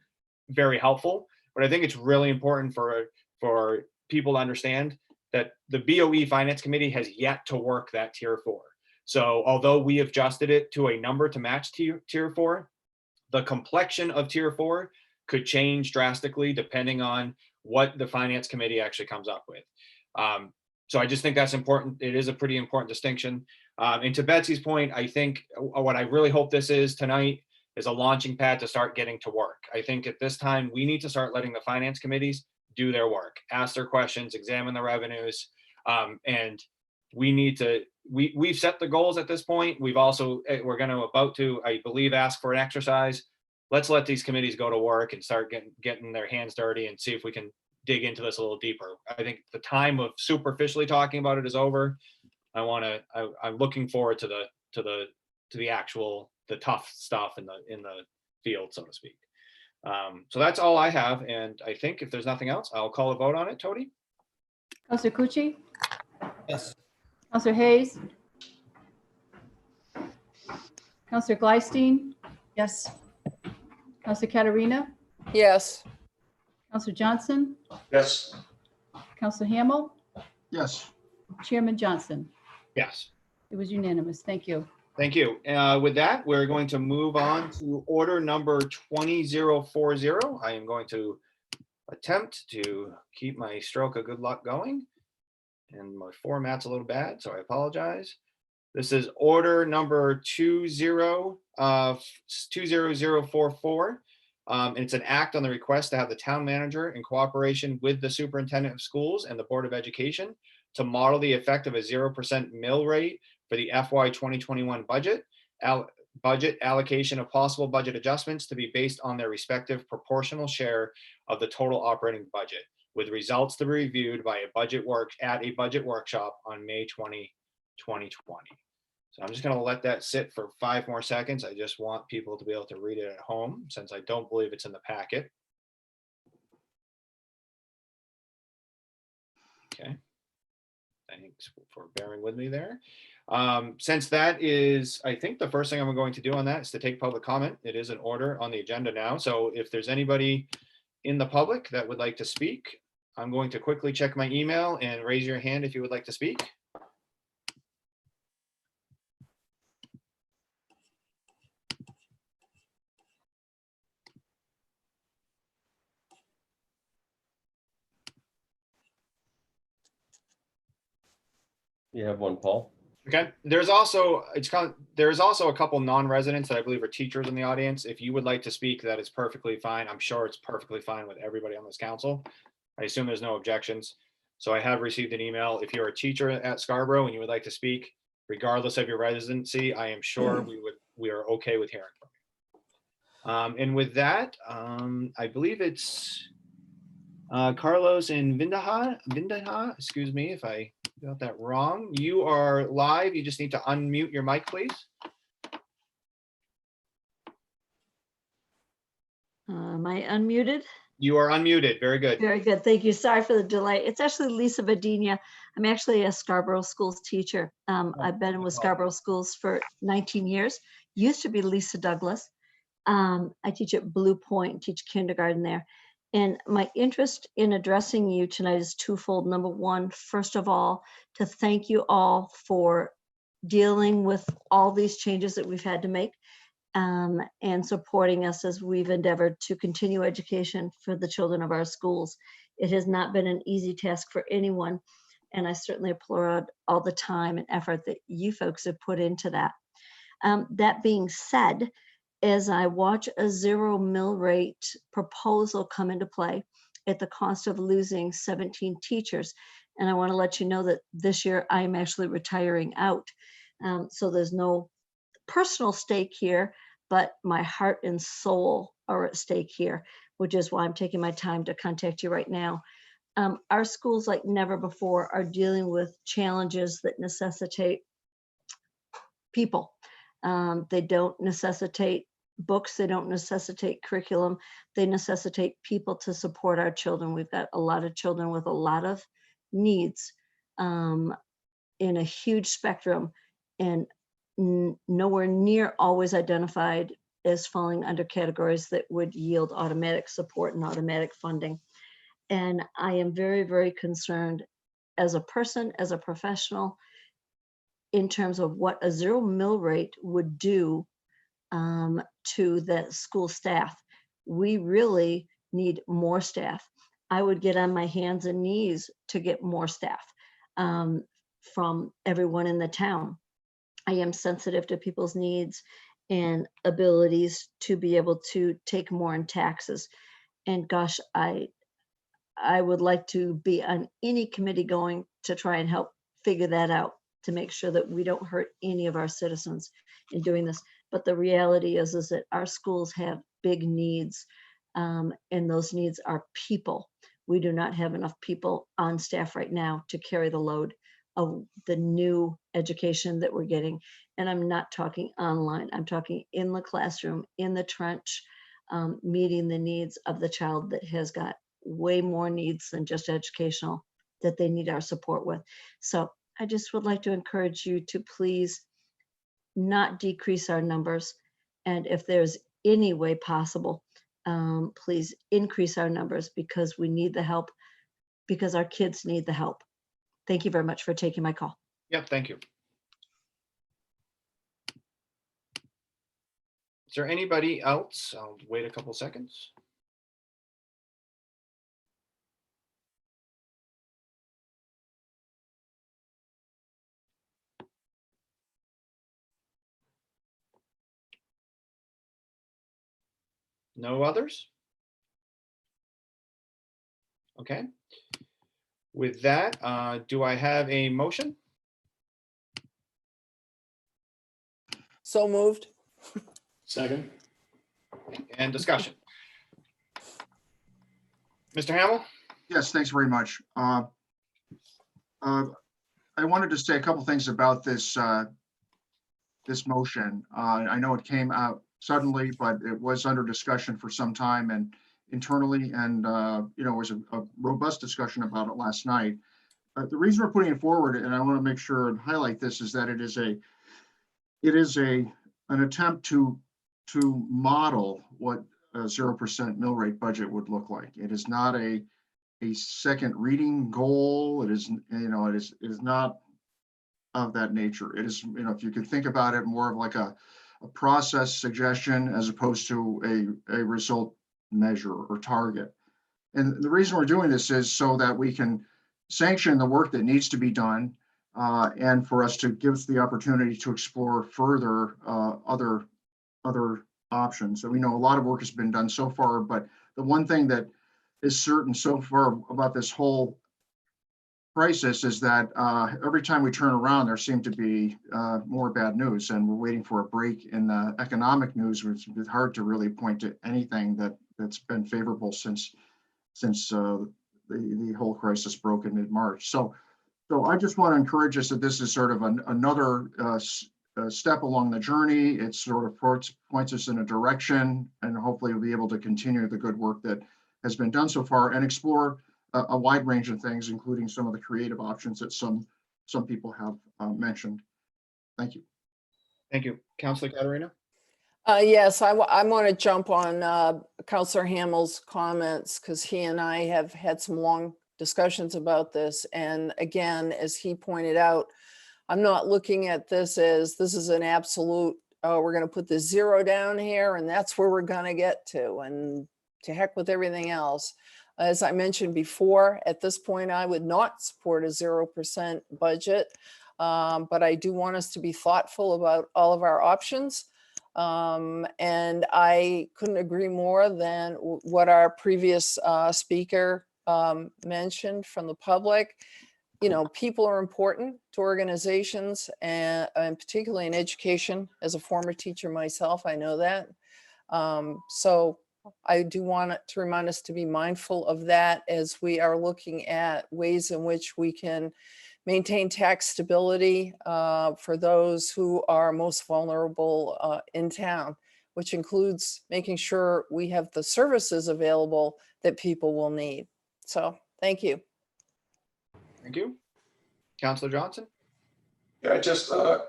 very helpful. But I think it's really important for people to understand that the BOE finance committee has yet to work that tier 4. So although we have adjusted it to a number to match tier 4, the complexion of tier 4 could change drastically depending on what the finance committee actually comes up with. So I just think that's important. It is a pretty important distinction. And to Betsy's point, I think what I really hope this is tonight is a launching pad to start getting to work. I think at this time, we need to start letting the finance committees do their work, ask their questions, examine the revenues. And we need to, we've set the goals at this point. We're about to, I believe, ask for an exercise. Let's let these committees go to work and start getting their hands dirty and see if we can dig into this a little deeper. I think the time of superficially talking about it is over. I'm looking forward to the actual, the tough stuff in the field, so to speak. So that's all I have. And I think if there's nothing else, I'll call a vote on it. Tony? Counselor Cucci? Yes. Counselor Hayes? Counselor Glystein? Yes. Counselor Katarina? Yes. Counselor Johnson? Yes. Counselor Hamel? Yes. Chairman Johnson? Yes. It was unanimous. Thank you. Thank you. With that, we're going to move on to order number 20040. I am going to attempt to keep my stroke of good luck going. And my format's a little bad, so I apologize. This is order number 20044. And it's an act on the request to have the town manager in cooperation with the superintendent of schools and the Board of Education to model the effect of a 0% mill rate for the FY 2021 budget allocation of possible budget adjustments to be based on their respective proportional share of the total operating budget, with results to be reviewed by a budget workshop on May 20, 2020. So I'm just going to let that sit for 5 more seconds. I just want people to be able to read it at home since I don't believe it's in the packet. Okay. Thanks for bearing with me there. Since that is, I think the first thing I'm going to do on that is to take public comment. It is an order on the agenda now. So if there's anybody in the public that would like to speak, I'm going to quickly check my email and raise your hand if you would like to speak. You have one, Paul. Okay. There's also a couple non-residents that I believe are teachers in the audience. If you would like to speak, that is perfectly fine. I'm sure it's perfectly fine with everybody on this council. I assume there's no objections. So I have received an email. If you're a teacher at Scarborough and you would like to speak, regardless of your residency, I am sure we are okay with hearing from you. And with that, I believe it's Carlos and Vindaha, excuse me if I got that wrong. You are live. You just need to unmute your mic, please. Am I unmuted? You are unmuted. Very good. Very good. Thank you. Sorry for the delay. It's actually Lisa Badina. I'm actually a Scarborough Schools teacher. I've been with Scarborough Schools for 19 years. Used to be Lisa Douglas. I teach at Blue Point, teach kindergarten there. And my interest in addressing you tonight is twofold. Number one, first of all, to thank you all for dealing with all these changes that we've had to make and supporting us as we've endeavored to continue education for the children of our schools. It has not been an easy task for anyone, and I certainly applaud all the time and effort that you folks have put into that. That being said, as I watch a 0 mill rate proposal come into play at the cost of losing 17 teachers, And I want to let you know that this year I'm actually retiring out. So there's no personal stake here, but my heart and soul are at stake here, which is why I'm taking my time to contact you right now. Our schools, like never before, are dealing with challenges that necessitate people. They don't necessitate books, they don't necessitate curriculum, they necessitate people to support our children. We've got a lot of children with a lot of needs in a huge spectrum, and nowhere near always identified as falling under categories that would yield automatic support and automatic funding. And I am very, very concerned as a person, as a professional, in terms of what a zero mill rate would do to the school staff. We really need more staff. I would get on my hands and knees to get more staff from everyone in the town. I am sensitive to people's needs and abilities to be able to take more in taxes. And gosh, I would like to be on any committee going to try and help figure that out, to make sure that we don't hurt any of our citizens in doing this. But the reality is that our schools have big needs, and those needs are people. We do not have enough people on staff right now to carry the load of the new education that we're getting. And I'm not talking online, I'm talking in the classroom, in the trench, meeting the needs of the child that has got way more needs than just educational, that they need our support with. So I just would like to encourage you to please not decrease our numbers. And if there's any way possible, please increase our numbers, because we need the help, because our kids need the help. Thank you very much for taking my call. Yep, thank you. Is there anybody else? I'll wait a couple seconds. No others? Okay. With that, do I have a motion? So moved. Second. And discussion. Mr. Hamel? Yes, thanks very much. I wanted to say a couple things about this this motion. I know it came out suddenly, but it was under discussion for some time and internally, and you know, it was a robust discussion about it last night. The reason we're putting it forward, and I want to make sure and highlight this, is that it is an attempt to model what a 0% mill rate budget would look like. It is not a second reading goal. It is, you know, it is not of that nature. It is, you know, if you could think about it more of like a process suggestion as opposed to a result measure or target. And the reason we're doing this is so that we can sanction the work that needs to be done, and for us to give us the opportunity to explore further other options. So we know a lot of work has been done so far, but the one thing that is certain so far about this whole crisis is that every time we turn around, there seemed to be more bad news, and we're waiting for a break in the economic news, which is hard to really point to anything that's been favorable since the whole crisis broke in mid-March. So I just want to encourage us that this is sort of another step along the journey. It sort of points us in a direction, and hopefully we'll be able to continue the good work that has been done so far and explore a wide range of things, including some of the creative options that some people have mentioned. Thank you. Thank you. Councilor Caterina? Yes, I want to jump on Councilor Hamel's comments, because he and I have had some long discussions about this. And again, as he pointed out, I'm not looking at this as this is an absolute, oh, we're going to put the zero down here and that's where we're going to get to, and to heck with everything else. As I mentioned before, at this point, I would not support a 0% budget, but I do want us to be thoughtful about all of our options. And I couldn't agree more than what our previous speaker mentioned from the public. you know, people are important to organizations and particularly in education. As a former teacher myself, I know that. So I do want to remind us to be mindful of that as we are looking at ways in which we can maintain tax stability for those who are most vulnerable in town, which includes making sure we have the services available that people will need. So thank you. Thank you. Counselor Johnson? Yeah, I just, I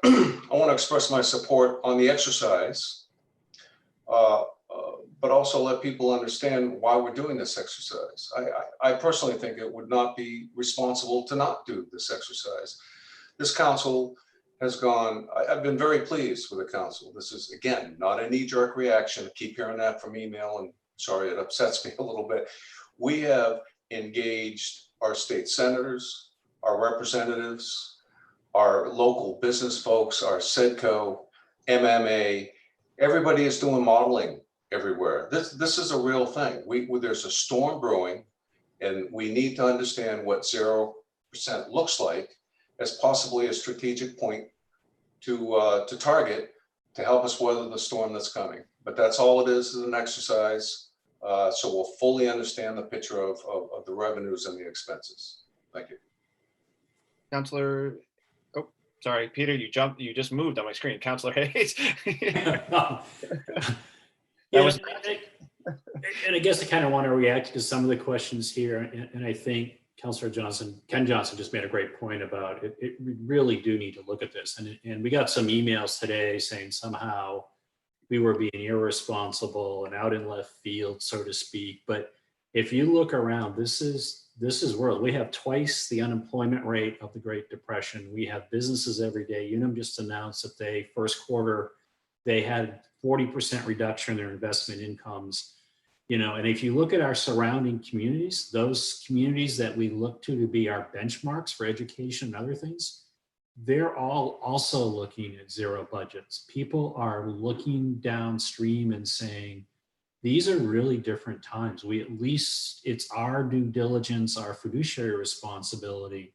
want to express my support on the exercise, but also let people understand why we're doing this exercise. I personally think it would not be responsible to not do this exercise. This council has gone, I've been very pleased with the council. This is, again, not a knee-jerk reaction. I keep hearing that from email, and sorry, it upsets me a little bit. We have engaged our state senators, our representatives, our local business folks, our SEDCO, MMA, everybody is doing modeling everywhere. This is a real thing. There's a storm brewing, and we need to understand what 0% looks like as possibly a strategic point to target to help us weather the storm that's coming. But that's all it is an exercise. So we'll fully understand the picture of the revenues and the expenses. Thank you. Counselor, oh, sorry, Peter, you just moved on my screen. Counselor Hayes. Yeah, and I guess I kind of want to react to some of the questions here. And I think Counselor Ken Johnson just made a great point about it. We really do need to look at this. And we got some emails today saying somehow we were being irresponsible and out in left field, so to speak. But if you look around, this is world. We have twice the unemployment rate of the Great Depression. We have businesses every day. Unum just announced that first quarter, they had 40% reduction in their investment incomes. You know, and if you look at our surrounding communities, those communities that we look to be our benchmarks for education and other things, they're all also looking at zero budgets. People are looking downstream and saying, these are really different times. It's our due diligence, our fiduciary responsibility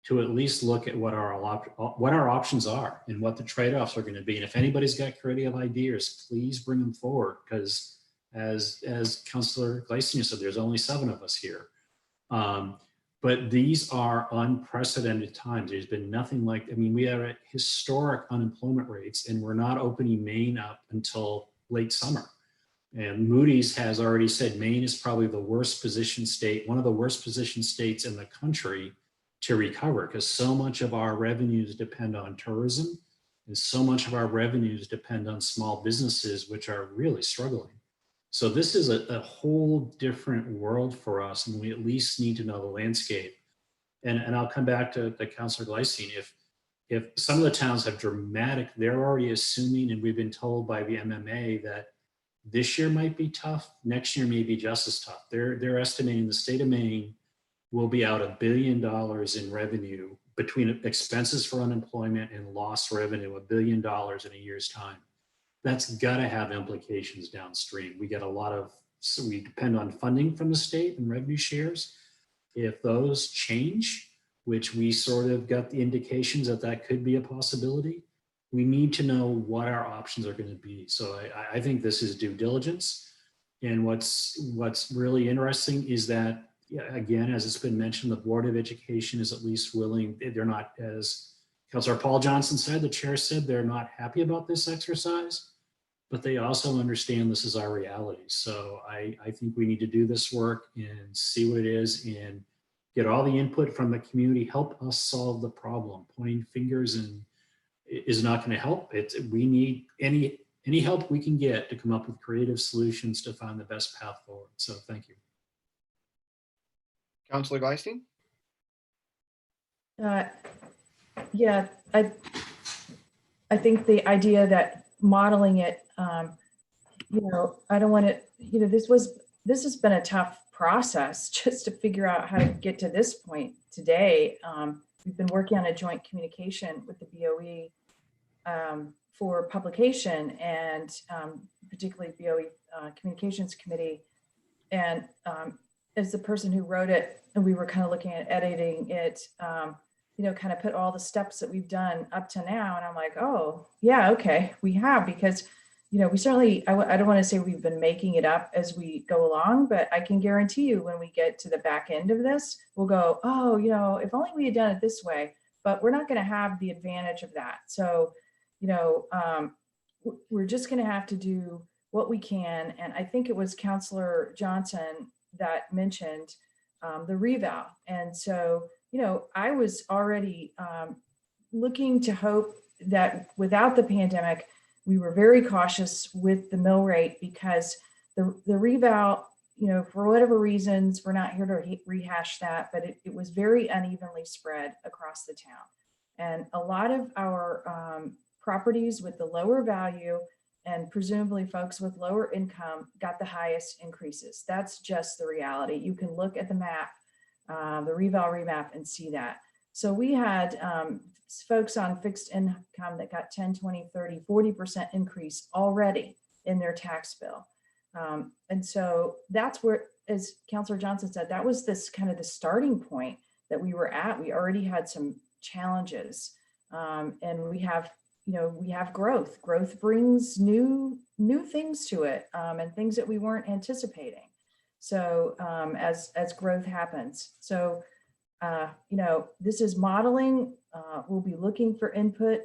to at least look at what our options are and what the trade-offs are going to be. And if anybody's got creative ideas, please bring them forward, because as Councillor Gleisinger said, there's only 7 of us here. But these are unprecedented times. There's been nothing like, we are at historic unemployment rates, and we're not opening Maine up until late summer. And Moody's has already said Maine is probably the worst positioned state, one of the worst positioned states in the country to recover, because so much of our revenues depend on tourism, and so much of our revenues depend on small businesses, which are really struggling. So this is a whole different world for us, and we at least need to know the landscape. And I'll come back to Councillor Gleisinger. If some of the towns have they're already assuming, and we've been told by the MMA that this year might be tough, next year may be just as tough. They're estimating the state of Maine will be out $1 billion in revenue between expenses for unemployment and lost revenue, $1 billion in a year's time. That's got to have implications downstream. We get we depend on funding from the state and revenue shares. If those change, which we sort of got the indications that could be a possibility, we need to know what our options are going to be. So I think this is due diligence. And what's really interesting is that, again, as it's been mentioned, the Board of Education is at least willing. They're not, as Councillor Paul Johnson said, the chair said, they're not happy about this exercise, but they also understand this is our reality. So I think we need to do this work and see what it is and get all the input from the community, help us solve the problem. Pointing fingers is not going to help. We need any help we can get to come up with creative solutions to find the best path forward. So thank you. Councillor Gleisinger? Yeah, I think the idea that modeling it, I don't want to, this has been a tough process just to figure out how to get to this point today. We've been working on a joint communication with the BOE for publication, and particularly BOE Communications Committee. And as the person who wrote it, and we were kind of looking at editing it, kind of put all the steps that we've done up to now. And I'm like, oh, yeah, okay, we have, because, we certainly, I don't want to say we've been making it up as we go along, but I can guarantee you when we get to the back end of this, we'll go, oh, if only we had done it this way, but we're not going to have the advantage of that. So, we're just going to have to do what we can. And I think it was Counselor Johnson that mentioned the reval. And so, I was already looking to hope that without the pandemic, we were very cautious with the mill rate, because the reval, for whatever reasons, we're not here to rehash that, but it was very unevenly spread across the town. And a lot of our properties with the lower value and presumably folks with lower income got the highest increases. That's just the reality. You can look at the map, the reval remap, and see that. So we had folks on fixed income that got 10, 20, 30, 40% increase already in their tax bill. And so that's where, as Councilor Johnson said, that was this kind of the starting point that we were at. We already had some challenges, and we have growth. Growth brings new things to it, and things that we weren't anticipating. So as growth happens, so this is modeling. We'll be looking for input,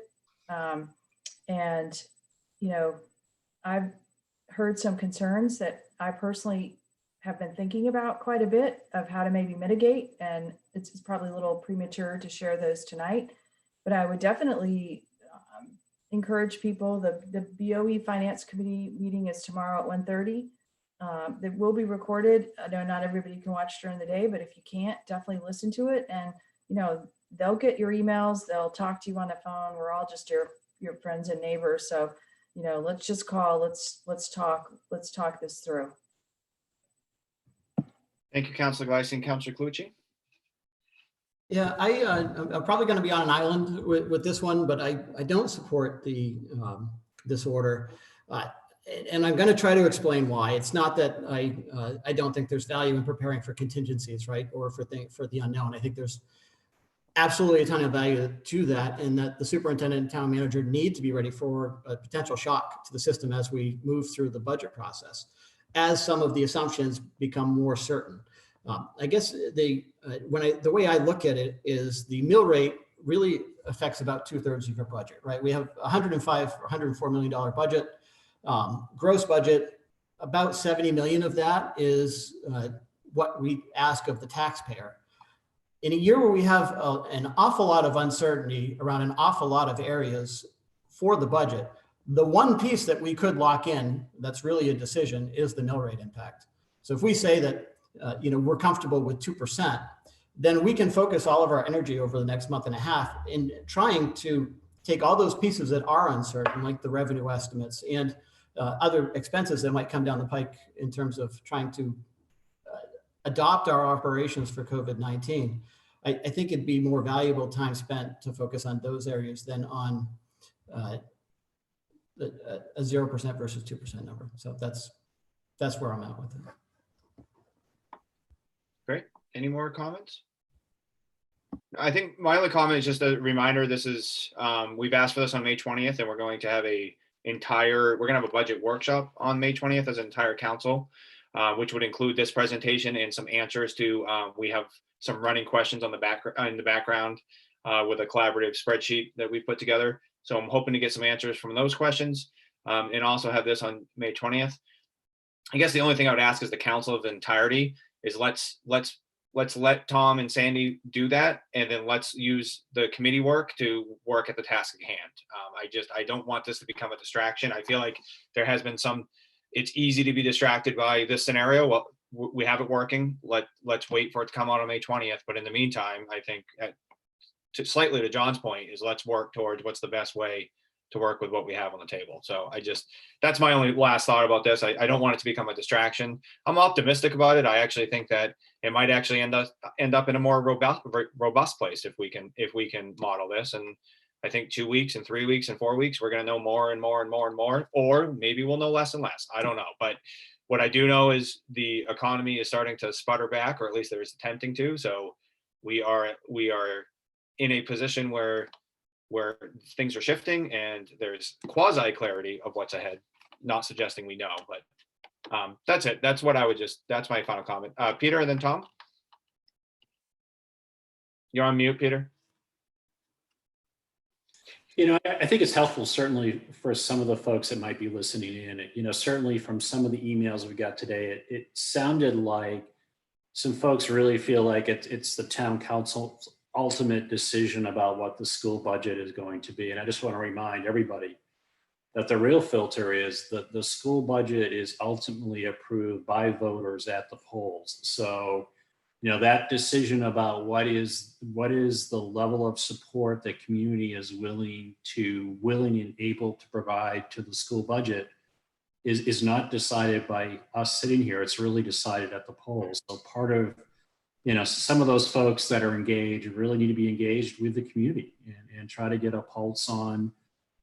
and I've heard some concerns that I personally have been thinking about quite a bit of how to maybe mitigate, and it's probably a little premature to share those tonight, but I would definitely encourage people. The BOE Finance Committee meeting is tomorrow at 1:30. That will be recorded. I know not everybody can watch during the day, but if you can't, definitely listen to it. And they'll get your emails. They'll talk to you on the phone. We're all just your friends and neighbors. So let's just call. Let's talk. Let's talk this through. Thank you, Councilor Gleason. Councilor Clucci. Yeah, I'm probably going to be on an island with this one, but I don't support this order. And I'm going to try to explain why. It's not that I don't think there's value in preparing for contingencies, right? Or for the unknown. I think there's absolutely a ton of value to that, and that the superintendent and town manager need to be ready for a potential shock to the system as we move through the budget process, as some of the assumptions become more certain. I guess the way I look at it is the mill rate really affects about 2/3 of your budget, right? We have $104 million budget. Gross budget, about 70 million of that is what we ask of the taxpayer. In a year where we have an awful lot of uncertainty around an awful lot of areas for the budget, the one piece that we could lock in that's really a decision is the mill rate impact. So if we say that we're comfortable with 2%, then we can focus all of our energy over the next month and a half in trying to take all those pieces that are uncertain, like the revenue estimates and other expenses that might come down the pike in terms of trying to adopt our operations for COVID-19. I think it'd be more valuable time spent to focus on those areas than on a 0% versus 2% number. So that's where I'm at with it. Great. Any more comments? I think my only comment is just a reminder. This is, we've asked for this on May 20th, and we're going to have we're going to have a budget workshop on May 20th as an entire council, which would include this presentation and some answers to, we have some running questions in the background with a collaborative spreadsheet that we put together. So I'm hoping to get some answers from those questions, and also have this on May 20th. I guess the only thing I would ask is the council of entirety is let's let Tom and Sandy do that, and then let's use the committee work to work at the task at hand. I don't want this to become a distraction. I feel like there has been it's easy to be distracted by this scenario. Well, we have it working. Let's wait for it to come out on May 20th. But in the meantime, I think slightly to John's point is let's work towards what's the best way to work with what we have on the table. So that's my only last thought about this. I don't want it to become a distraction. I'm optimistic about it. I actually think that it might actually end up in a more robust place if we can model this. And I think 2 weeks and 3 weeks and 4 weeks, we're going to know more and more and more and more, or maybe we'll know less and less. I don't know. But what I do know is the economy is starting to sputter back, or at least there is attempting to. So we are in a position where things are shifting and there's quasi clarity of what's ahead. Not suggesting we know, but that's it. That's what I would that's my final comment. Peter and then Tom. You're on mute, Peter. You know, I think it's helpful certainly for some of the folks that might be listening in. You know, certainly from some of the emails we got today, it sounded like some folks really feel like it's the town council's ultimate decision about what the school budget is going to be. And I just want to remind everybody that the real filter is that the school budget is ultimately approved by voters at the polls. So, you know, that decision about what is the level of support the community is willing and able to provide to the school budget is not decided by us sitting here. It's really decided at the polls. So part of, you know, some of those folks that are engaged really need to be engaged with the community and try to get a pulse on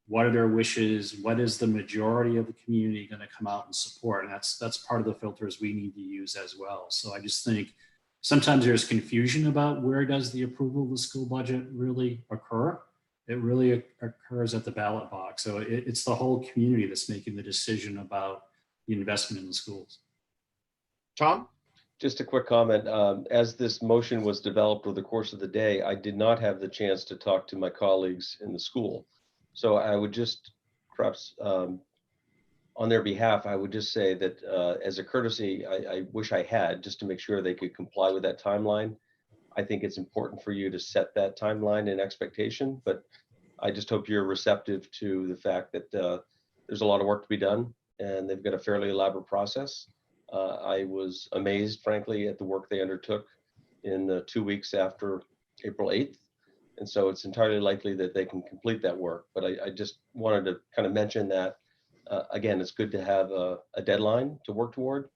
what are their wishes, what is the majority of the community going to come out and support. And that's part of the filters we need to use as well. So I just think sometimes there's confusion about where does the approval of the school budget really occur. It really occurs at the ballot box. So it's the whole community that's making the decision about the investment in the schools. Tom? Just a quick comment. As this motion was developed over the course of the day, I did not have the chance to talk to my colleagues in the school. So I would just perhaps on their behalf, I would just say that as a courtesy, I wish I had, just to make sure they could comply with that timeline. I think it's important for you to set that timeline and expectation, but I just hope you're receptive to the fact that there's a lot of work to be done and they've got a fairly elaborate process. I was amazed, frankly, at the work they undertook in the 2 weeks after April 8th. And so it's entirely likely that they can complete that work. But I just wanted to kind of mention that, again, it's good to have a deadline to work toward,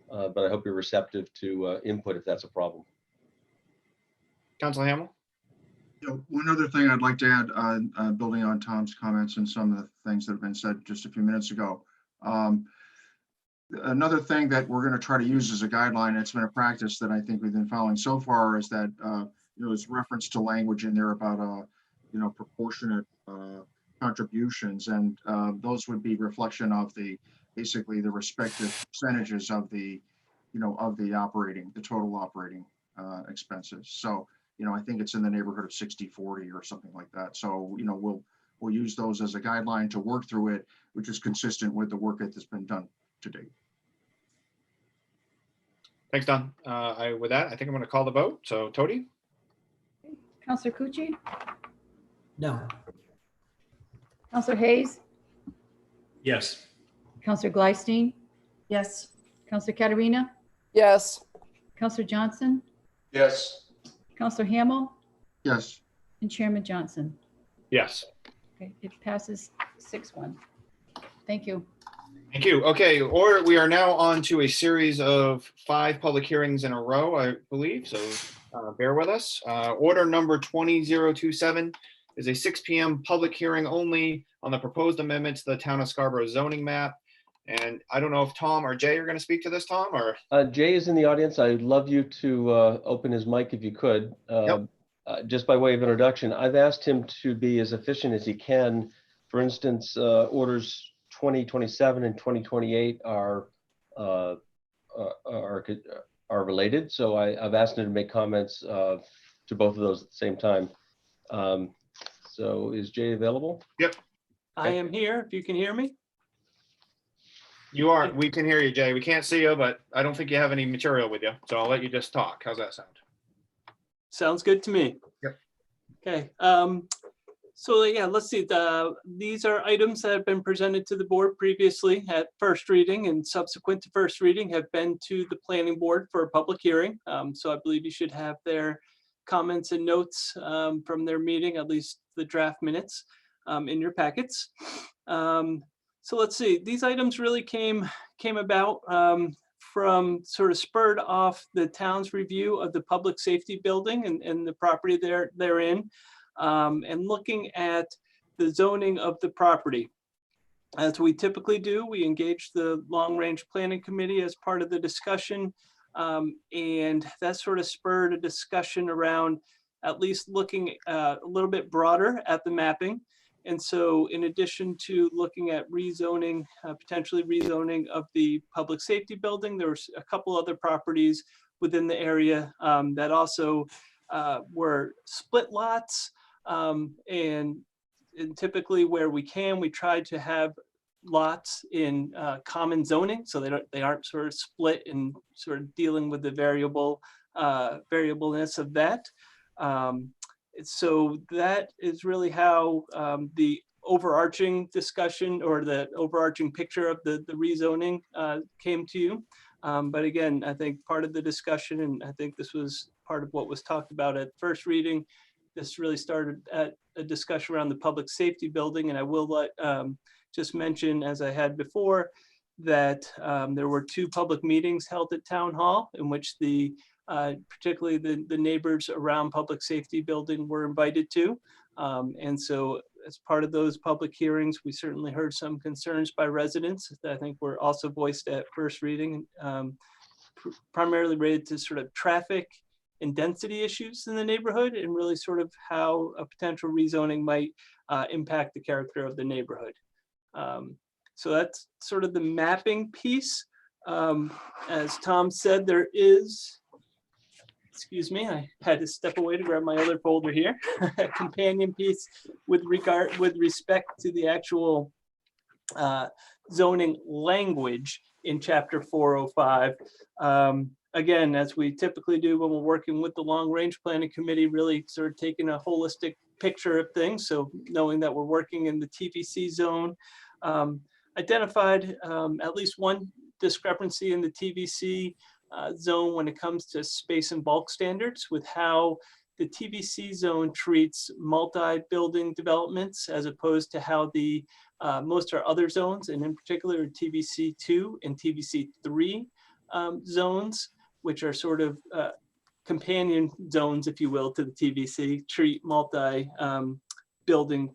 but I hope you're receptive to input if that's a problem. Councilor Hamel? You know, one other thing I'd like to add, building on Tom's comments and some of the things that have been said just a few minutes ago. Another thing that we're going to try to use as a guideline, it's been a practice that I think we've been following so far, is that there's reference to language in there about proportionate contributions, and those would be reflection of basically the respective percentages of the total operating expenses. So I think it's in the neighborhood of 60-40 or something like that. So we'll use those as a guideline to work through it, which is consistent with the work that's been done to date. Thanks, Don. With that, I think I'm going to call the vote. So Tody? Counselor Cucci? No. Counselor Hayes? Yes. Counselor Gleisteen? Yes. Counselor Katarina? Yes. Counselor Johnson? Yes. Counselor Hamel? Yes. And Chairman Johnson? Yes. Okay, it passes 6-1. Thank you. Thank you. Okay, we are now on to a series of 5 public hearings in a row, I believe. So bear with us. Order number 20027 is a 6 p.m. public hearing only on the proposed amendment to the Town of Scarborough zoning map. And I don't know if Tom or Jay are going to speak to this, Tom, or? Jay is in the audience. I'd love you to open his mic if you could. Yep. Just by way of introduction, I've asked him to be as efficient as he can. For instance, orders 2027 and 2028 are related. So I've asked him to make comments to both of those at the same time. So is Jay available? Yep. I am here, if you can hear me. You are. We can hear you, Jay. We can't see you, but I don't think you have any material with you. So I'll let you just talk. How's that sound? Sounds good to me. Yep. Okay. So yeah, let's see. These are items that have been presented to the board previously at first reading, and subsequent to first reading have been to the planning board for a public hearing. So I believe you should have their comments and notes from their meeting, at least the draft minutes, in your packets. So let's see, these items really came about from sort of spurred off the town's review of the public safety building and the property therein, and looking at the zoning of the property. As we typically do, we engage the long-range planning committee as part of the discussion, and that sort of spurred a discussion around at least looking a little bit broader at the mapping. And so in addition to looking at rezoning, potentially rezoning of the public safety building, there was a couple other properties within the area that also were split lots. And typically where we can, we try to have lots in common zoning, so they aren't sort of split and sort of dealing with the variableness of that. So that is really how the overarching discussion or the overarching picture of the rezoning came to you. But again, I think part of the discussion, and I think this was part of what was talked about at first reading, this really started at a discussion around the public safety building. And I will just mention, as I had before, that there were 2 public meetings held at Town Hall in which particularly the neighbors around public safety building were invited to. And so as part of those public hearings, we certainly heard some concerns by residents that I think were also voiced at first reading, primarily related to sort of traffic and density issues in the neighborhood, and really sort of how a potential rezoning might impact the character of the neighborhood. So that's sort of the mapping piece. As Tom said, there is, excuse me, I had to step away to grab my other folder here, a companion piece with respect to the actual zoning language in chapter 405. Again, as we typically do when we're working with the long range planning committee, really sort of taking a holistic picture of things. So knowing that we're working in the TVC zone, identified at least one discrepancy in the TVC zone when it comes to space and bulk standards, with how the TVC zone treats multi-building developments as opposed to how the most our other zones, and in particular TVC2 and TVC3 zones, which are sort of companion zones, if you will, to the TVC, treat multi-building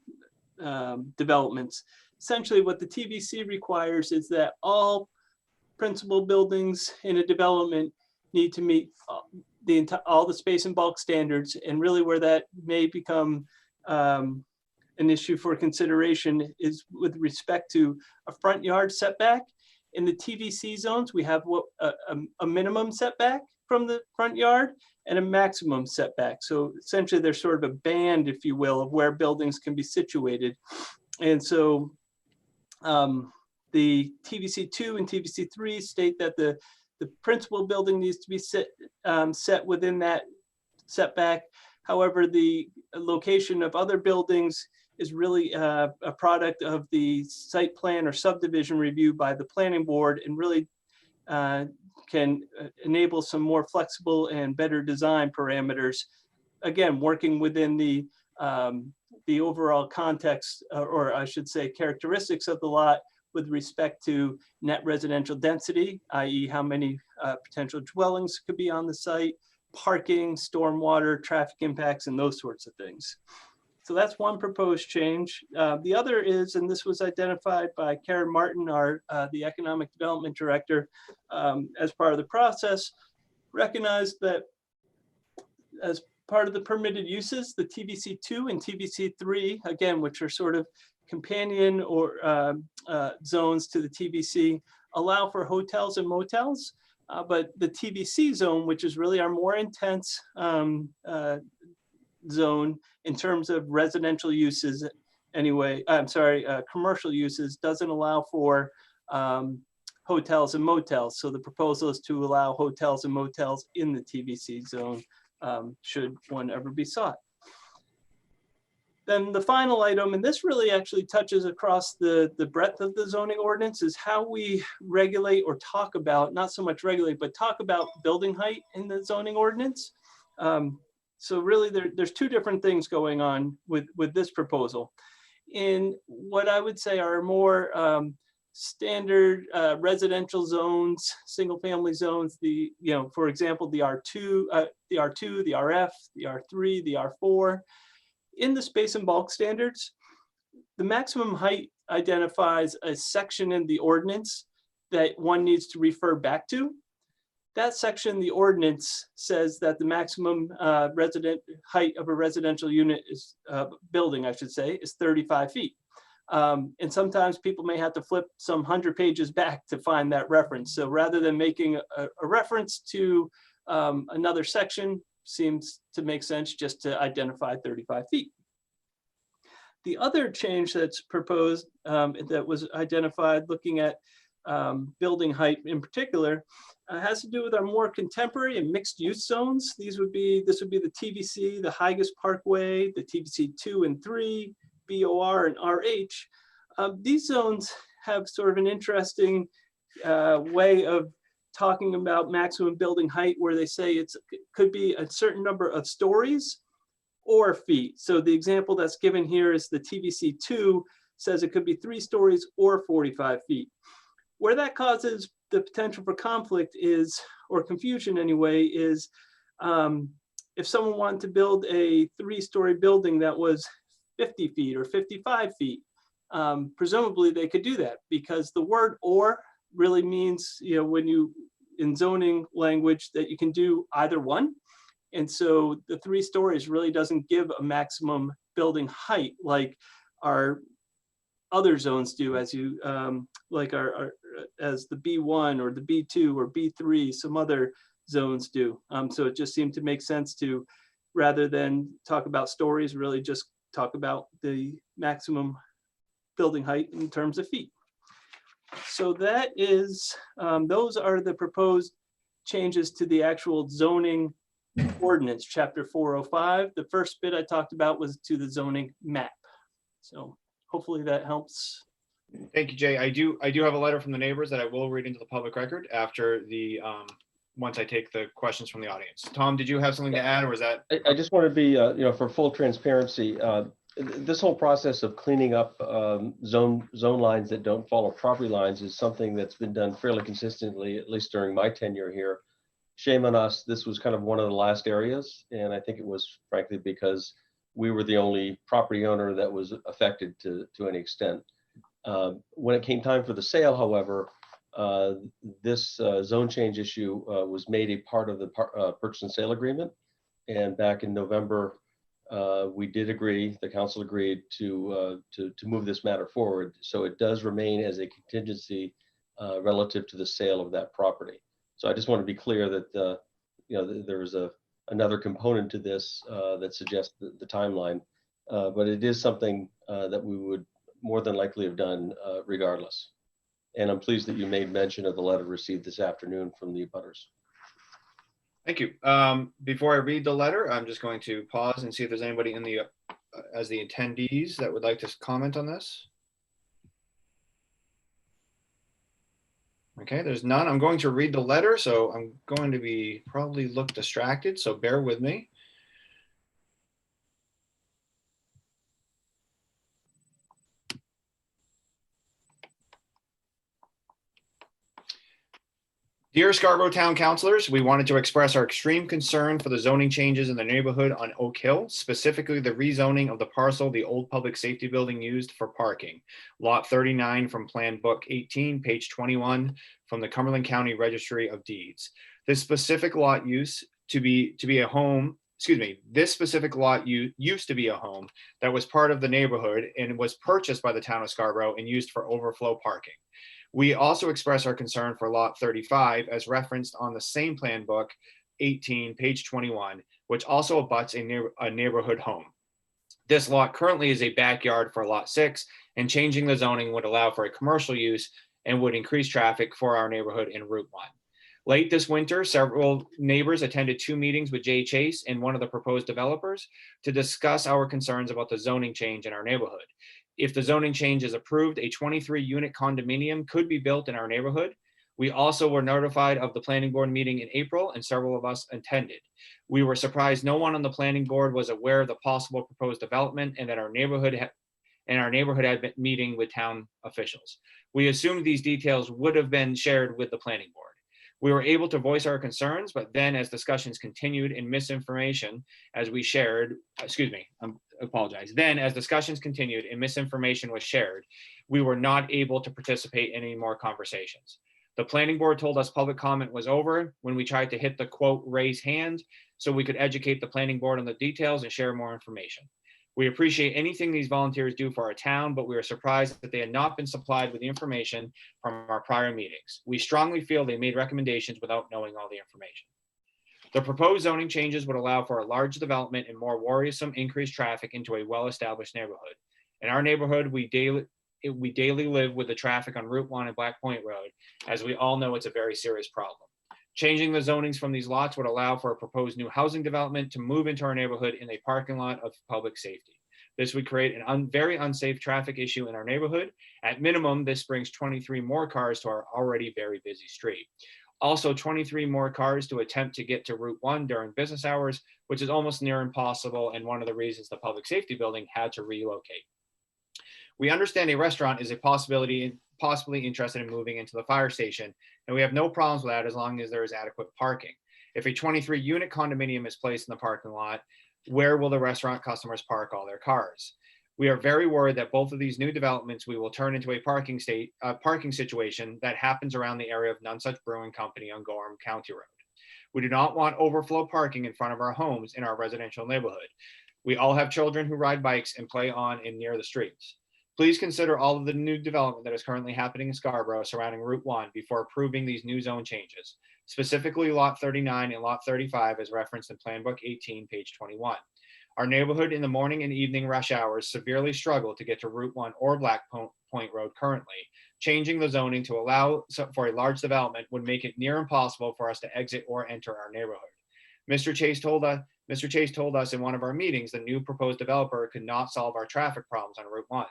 developments. Essentially what the TVC requires is that all principal buildings in a development need to meet all the space and bulk standards, and really where that may become an issue for consideration is with respect to a front yard setback. In the TVC zones, we have a minimum setback from the front yard and a maximum setback. So essentially there's sort of a band, if you will, of where buildings can be situated. And so the TVC2 and TVC3 state that the principal building needs to be set within that setback. However, the location of other buildings is really a product of the site plan or subdivision review by the planning board, and really can enable some more flexible and better design parameters. Again, working within the overall context, or I should say characteristics of the lot with respect to net residential density, i.e. how many potential dwellings could be on the site, parking, stormwater, traffic impacts, and those sorts of things. So that's one proposed change. The other is, and this was identified by Karen Martin, the Economic Development Director, as part of the process, recognized that as part of the permitted uses, the TVC2 and TVC3, again, which are sort of companion or zones to the TVC, allow for hotels and motels, but the TVC zone, which is really our more intense zone in terms of residential uses anyway, commercial uses, doesn't allow for hotels and motels. So the proposal is to allow hotels and motels in the TVC zone, should one ever be sought. Then the final item, and this really actually touches across the breadth of the zoning ordinance, is how we regulate or talk about, not so much regulate, but talk about building height in the zoning ordinance. So really there's 2 different things going on with this proposal. In what I would say are more standard residential zones, single family zones, for example, the R2, the RF, the R3, the R4. In the space and bulk standards, the maximum height identifies a section in the ordinance that one needs to refer back to. that section, the ordinance says that the maximum resident height of a residential unit is, building, I should say, is 35 feet. And sometimes people may have to flip some 100 pages back to find that reference. So rather than making a reference to another section, seems to make sense just to identify 35 feet. The other change that's proposed that was identified looking at building height in particular has to do with our more contemporary and mixed use zones. This would be the TVC, the Higas Parkway, the TVC 2 and 3, BOR and RH. These zones have sort of an interesting way of talking about maximum building height, where they say it could be a certain number of stories or feet. So the example that's given here is the TVC 2 says it could be 3 stories or 45 feet. Where that causes the potential for conflict is, or confusion anyway, is if someone wanted to build a 3-story building that was 50 feet or 55 feet, presumably they could do that, because the word "or" really means, when you, in zoning language, that you can do either one. And so the 3 stories really doesn't give a maximum building height like our other zones do, as you like as the B1 or the B2 or B3, some other zones do. So it just seemed to make sense to, rather than talk about stories, really just talk about the maximum building height in terms of feet. So that is, those are the proposed changes to the actual zoning ordinance, chapter 405. The first bit I talked about was to the zoning map. So hopefully that helps. Thank you, Jay. I do have a letter from the neighbors that I will read into the public record after the, once I take the questions from the audience. Tom, did you have something to add, or was that? I just want to be, for full transparency, this whole process of cleaning up zone lines that don't follow property lines is something that's been done fairly consistently, at least during my tenure here. Shame on us, this was kind of one of the last areas, and I think it was frankly because we were the only property owner that was affected to any extent. When it came time for the sale, however, this zone change issue was made a part of the purchase and sale agreement. And back in November, we did agree, the council agreed to move this matter forward. So it does remain as a contingency relative to the sale of that property. So I just want to be clear that there is another component to this that suggests the timeline, but it is something that we would more than likely have done regardless. And I'm pleased that you made mention of the letter received this afternoon from the abutters. Thank you. Before I read the letter, I'm just going to pause and see if there's anybody in the as the attendees that would like to comment on this. Okay, there's none. I'm going to read the letter, so I'm going to be probably look distracted, so bear with me. Dear Scarborough Town Councilors, we wanted to express our extreme concern for the zoning changes in the neighborhood on Oak Hill, specifically the rezoning of the parcel the old public safety building used for parking. Lot 39 from Plan Book 18, page 21 from the Cumberland County Registry of Deeds. This specific lot used to be a home, this specific lot used to be a home that was part of the neighborhood and was purchased by the town of Scarborough and used for overflow parking. We also express our concern for lot 35 as referenced on the same plan book 18, page 21, which also abuts a neighborhood home. This lot currently is a backyard for lot 6, and changing the zoning would allow for a commercial use and would increase traffic for our neighborhood in Route 1. Late this winter, several neighbors attended 2 meetings with Jay Chase and one of the proposed developers to discuss our concerns about the zoning change in our neighborhood. If the zoning change is approved, a 23-unit condominium could be built in our neighborhood. We also were notified of the planning board meeting in April, and several of us attended. We were surprised no one on the planning board was aware of the possible proposed development and that our neighborhood had been meeting with town officials. We assumed these details would have been shared with the planning board. We were able to voice our concerns, but then as discussions continued and misinformation as we shared, Then as discussions continued and misinformation was shared, we were not able to participate in any more conversations. The planning board told us public comment was over when we tried to hit the quote raise hand so we could educate the planning board on the details and share more information. We appreciate anything these volunteers do for our town, but we are surprised that they had not been supplied with the information from our prior meetings. We strongly feel they made recommendations without knowing all the information. The proposed zoning changes would allow for a large development and more worrisome increased traffic into a well-established neighborhood. In our neighborhood, we daily live with the traffic on Route 1 and Black Point Road. As we all know, it's a very serious problem. Changing the zonings from these lots would allow for a proposed new housing development to move into our neighborhood in a parking lot of public safety. This would create an very unsafe traffic issue in our neighborhood. At minimum, this brings 23 more cars to our already very busy street. Also, 23 more cars to attempt to get to Route 1 during business hours, which is almost near impossible and one of the reasons the public safety building had to relocate. We understand a restaurant is a possibly interested in moving into the fire station, and we have no problems with that as long as there is adequate parking. If a 23-unit condominium is placed in the parking lot, where will the restaurant customers park all their cars? We are very worried that both of these new developments we will turn into a parking situation that happens around the area of Nonesuch Brewing Company on Gorham County Road. We do not want overflow parking in front of our homes in our residential neighborhood. We all have children who ride bikes and play on and near the streets. Please consider all of the new development that is currently happening in Scarborough surrounding Route 1 before approving these new zone changes, specifically Lot 39 and Lot 35 as referenced in Plan Book 18, page 21. Our neighborhood in the morning and evening rush hours severely struggle to get to Route 1 or Black Point Road currently. Changing the zoning to allow for a large development would make it near impossible for us to exit or enter our neighborhood. Mr. Chase told us in one of our meetings the new proposed developer could not solve our traffic problems on Route 1.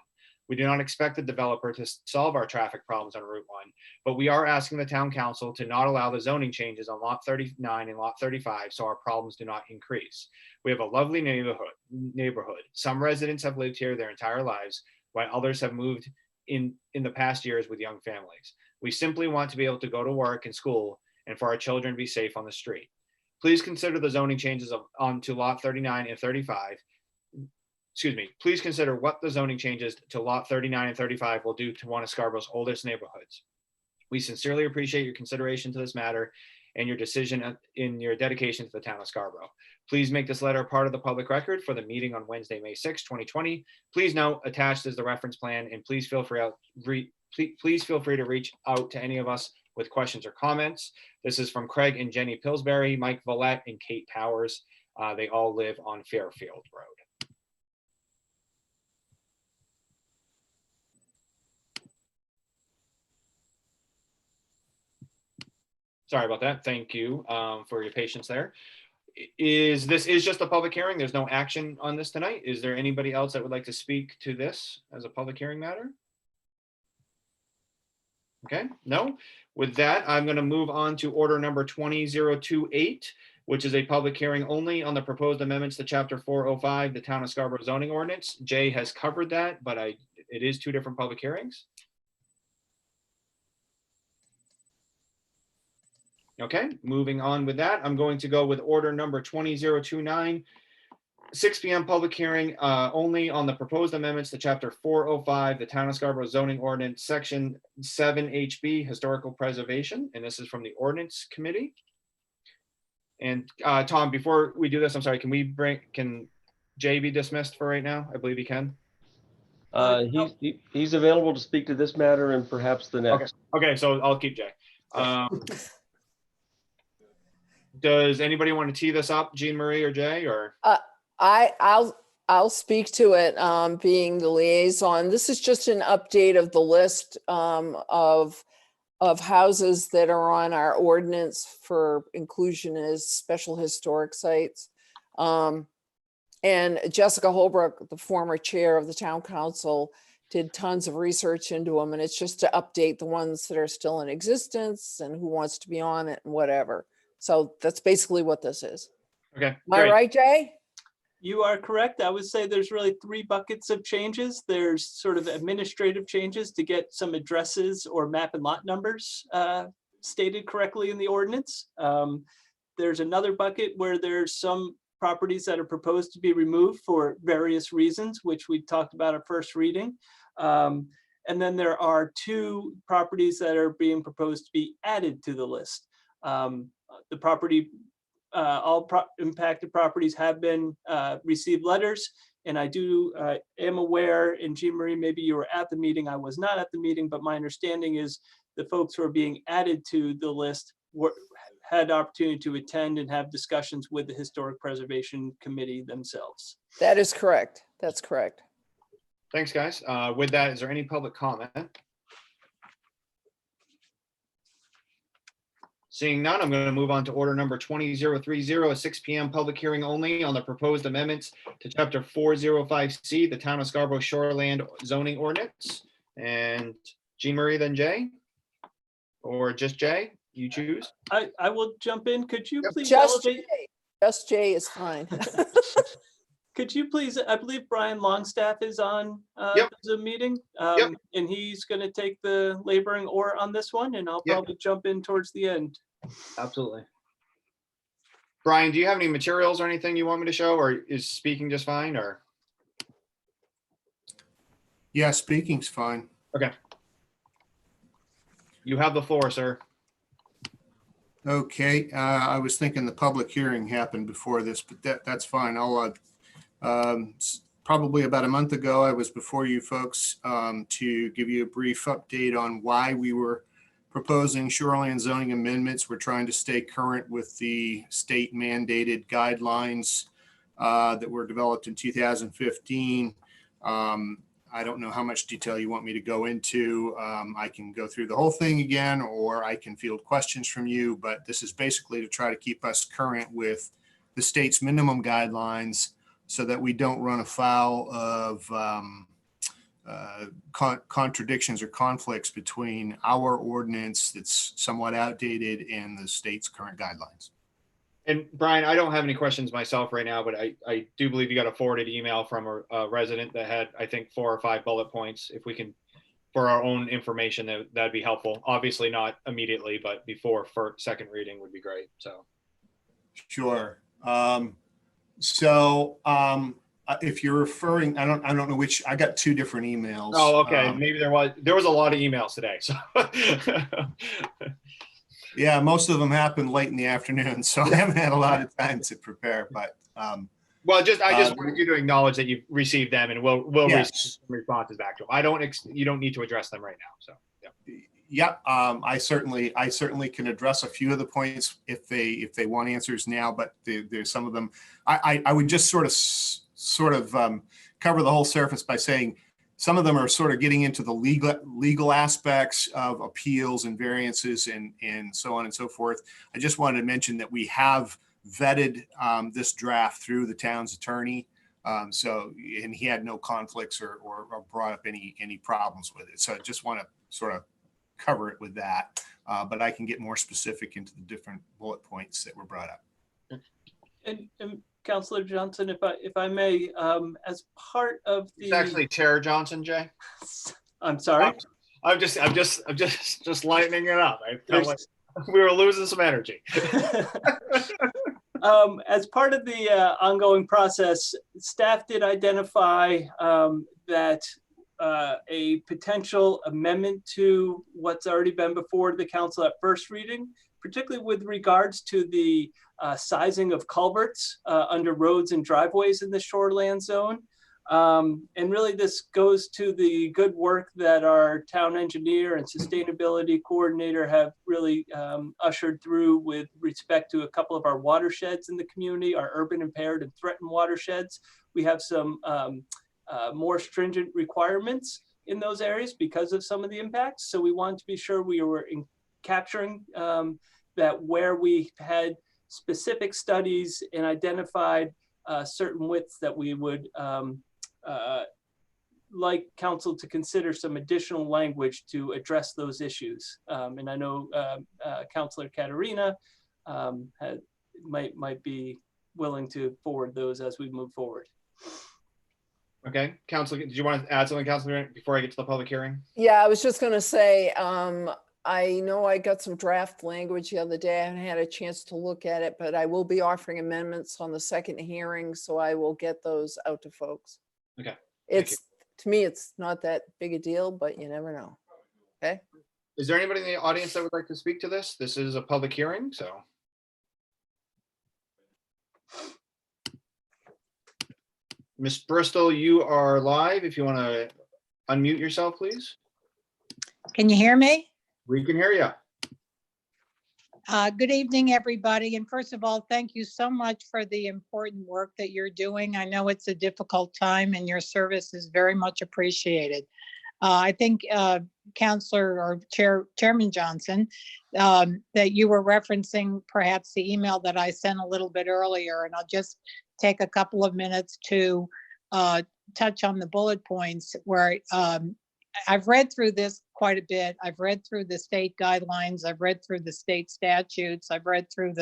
We do not expect the developer to solve our traffic problems on Route 1, but we are asking the town council to not allow the zoning changes on Lot 39 and Lot 35 so our problems do not increase. We have a lovely neighborhood. Some residents have lived here their entire lives, while others have moved in the past years with young families. We simply want to be able to go to work and school and for our children to be safe on the street. Please consider the zoning changes onto Lot 39 and 35. Please consider what the zoning changes to Lot 39 and 35 will do to one of Scarborough's oldest neighborhoods. We sincerely appreciate your consideration to this matter and your decision in your dedication to the town of Scarborough. Please make this letter part of the public record for the meeting on Wednesday, May 6, 2020. Please note attached is the reference plan, and please feel free to reach out to any of us with questions or comments. This is from Craig and Jenny Pillsbury, Mike Vallette, and Kate Powers. They all live on Fairfield Road. Sorry about that. Thank you for your patience there. This is just a public hearing. There's no action on this tonight. Is there anybody else that would like to speak to this as a public hearing matter? Okay, no. With that, I'm going to move on to order number 20028, which is a public hearing only on the proposed amendments to Chapter 405, the Town of Scarborough zoning ordinance. Jay has covered that, but it is two different public hearings. Okay, moving on with that, I'm going to go with order number 20029, 6 p.m. public hearing only on the proposed amendments to Chapter 405, the Town of Scarborough zoning ordinance, Section 7HB, historical preservation, and this is from the Ordinance Committee. And Tom, before we do this, I'm sorry, can Jay be dismissed for right now? I believe he can. He's available to speak to this matter and perhaps the next. Okay, so I'll keep Jay. Does anybody want to tee this up, Jean Marie or Jay, or? I'll speak to it, being the liaison. This is just an update of the list of houses that are on our ordinance for inclusion as special historic sites. And Jessica Holbrook, the former chair of the town council, did tons of research into them, and it's just to update the ones that are still in existence and who wants to be on it and whatever. So that's basically what this is. Okay. Am I right, Jay? You are correct. I would say there's really three buckets of changes. There's sort of administrative changes to get some addresses or map and lot numbers stated correctly in the ordinance. There's another bucket where there's some properties that are proposed to be removed for various reasons, which we talked about at first reading. And then there are 2 properties that are being proposed to be added to the list. The property, impacted properties have been received letters. And I am aware, and Jean Marie, maybe you were at the meeting, I was not at the meeting, but my understanding is the folks who are being added to the list had the opportunity to attend and have discussions with the Historic Preservation Committee themselves. That is correct. That's correct. Thanks, guys. With that, is there any public comment? Seeing none, I'm going to move on to order number 20030, a 6 p.m. public hearing only on the proposed amendments to chapter 405C, the Town of Scarborough Shoreland zoning ordinance. And Jean Marie, then Jay, or just Jay, you choose. I will jump in. Could you please Just elevate? Jay. Just Jay is fine. Could you please, I believe Brian Longstaff is on Yep. the Zoom meeting. Yep. And he's going to take the laboring oar on this one, and I'll Yep. probably jump in towards the end. Absolutely. Brian, do you have any materials or anything you want me to show, or is speaking just fine, or? Yeah, speaking's fine. Okay. You have the floor, sir. Okay, I was thinking the public hearing happened before this, but that's fine. I'll, probably about a month ago, I was before you folks to give you a brief update on why we were proposing shoreline zoning amendments. We're trying to stay current with the state mandated guidelines that were developed in 2015. I don't know how much detail you want me to go into. I can go through the whole thing again, or I can field questions from you, but this is basically to try to keep us current with the state's minimum guidelines so that we don't run afoul of contradictions or conflicts between our ordinance that's somewhat outdated and the state's current guidelines. And Brian, I don't have any questions myself right now, but I do believe you got a forwarded email from a resident that had, I think, 4 or 5 bullet points. If we can, for our own information, that'd be helpful. Obviously not immediately, but before second reading would be great. So. Sure. If you're referring, I don't know which, I got 2 different emails. Oh, okay. Maybe there was a lot of emails today. So. Yeah, most of them happened late in the afternoon, so I haven't had a lot of time to prepare, but. Well, I just wanted you to acknowledge that you've received them, and we'll yes. receive some responses back to them. You don't need to address them right now. So. Yeah. Yeah, I certainly can address a few of the points if they want answers now, but there's some of them. I would just sort of cover the whole surface by saying some of them are sort of getting into the legal aspects of appeals and variances and so on and so forth. I just wanted to mention that we have vetted this draft through the town's attorney. And he had no conflicts or brought up any problems with it. So I just want to sort of cover it with that, but I can get more specific into the different bullet points that were brought up. And Councilor Johnson, if I may, as part of the. It's actually Chair Johnson, Jay. I'm sorry. I'm just lightening it up. We were losing some energy. As part of the ongoing process, staff did identify that a potential amendment to what's already been before the council at first reading, particularly with regards to the sizing of culverts under roads and driveways in the shoreland zone. And really this goes to the good work that our town engineer and sustainability coordinator have really ushered through with respect to a couple of our watersheds in the community, our urban impaired and threatened watersheds. We have some more stringent requirements in those areas because of some of the impacts. So we wanted to be sure we were capturing that where we had specific studies and identified certain widths that we would like council to consider some additional language to address those issues. And I know Councilor Katarina might be willing to forward those as we move forward. Okay, Councilor, did you want to add something, Councilor, before I get to the public hearing? Yeah, I was just going to say, I know I got some draft language the other day. I haven't had a chance to look at it, but I will be offering amendments on the second hearing, so I will get those out to folks. Okay. It's to me, it's not that big a deal, but you never know. Okay. Is there anybody in the audience that would like to speak to this? This is a public hearing, so. Ms. Bristol, you are live. If you want to unmute yourself, please. Can you hear me? We can hear you. Good evening, everybody. And first of all, thank you so much for the important work that you're doing. I know it's a difficult time and your service is very much appreciated. I think Councilor or Chairman Johnson, that you were referencing perhaps the email that I sent a little bit earlier, and I'll just take a couple of minutes to touch on the bullet points where I've read through this quite a bit. I've read through the state guidelines. I've read through the state statutes. I've read through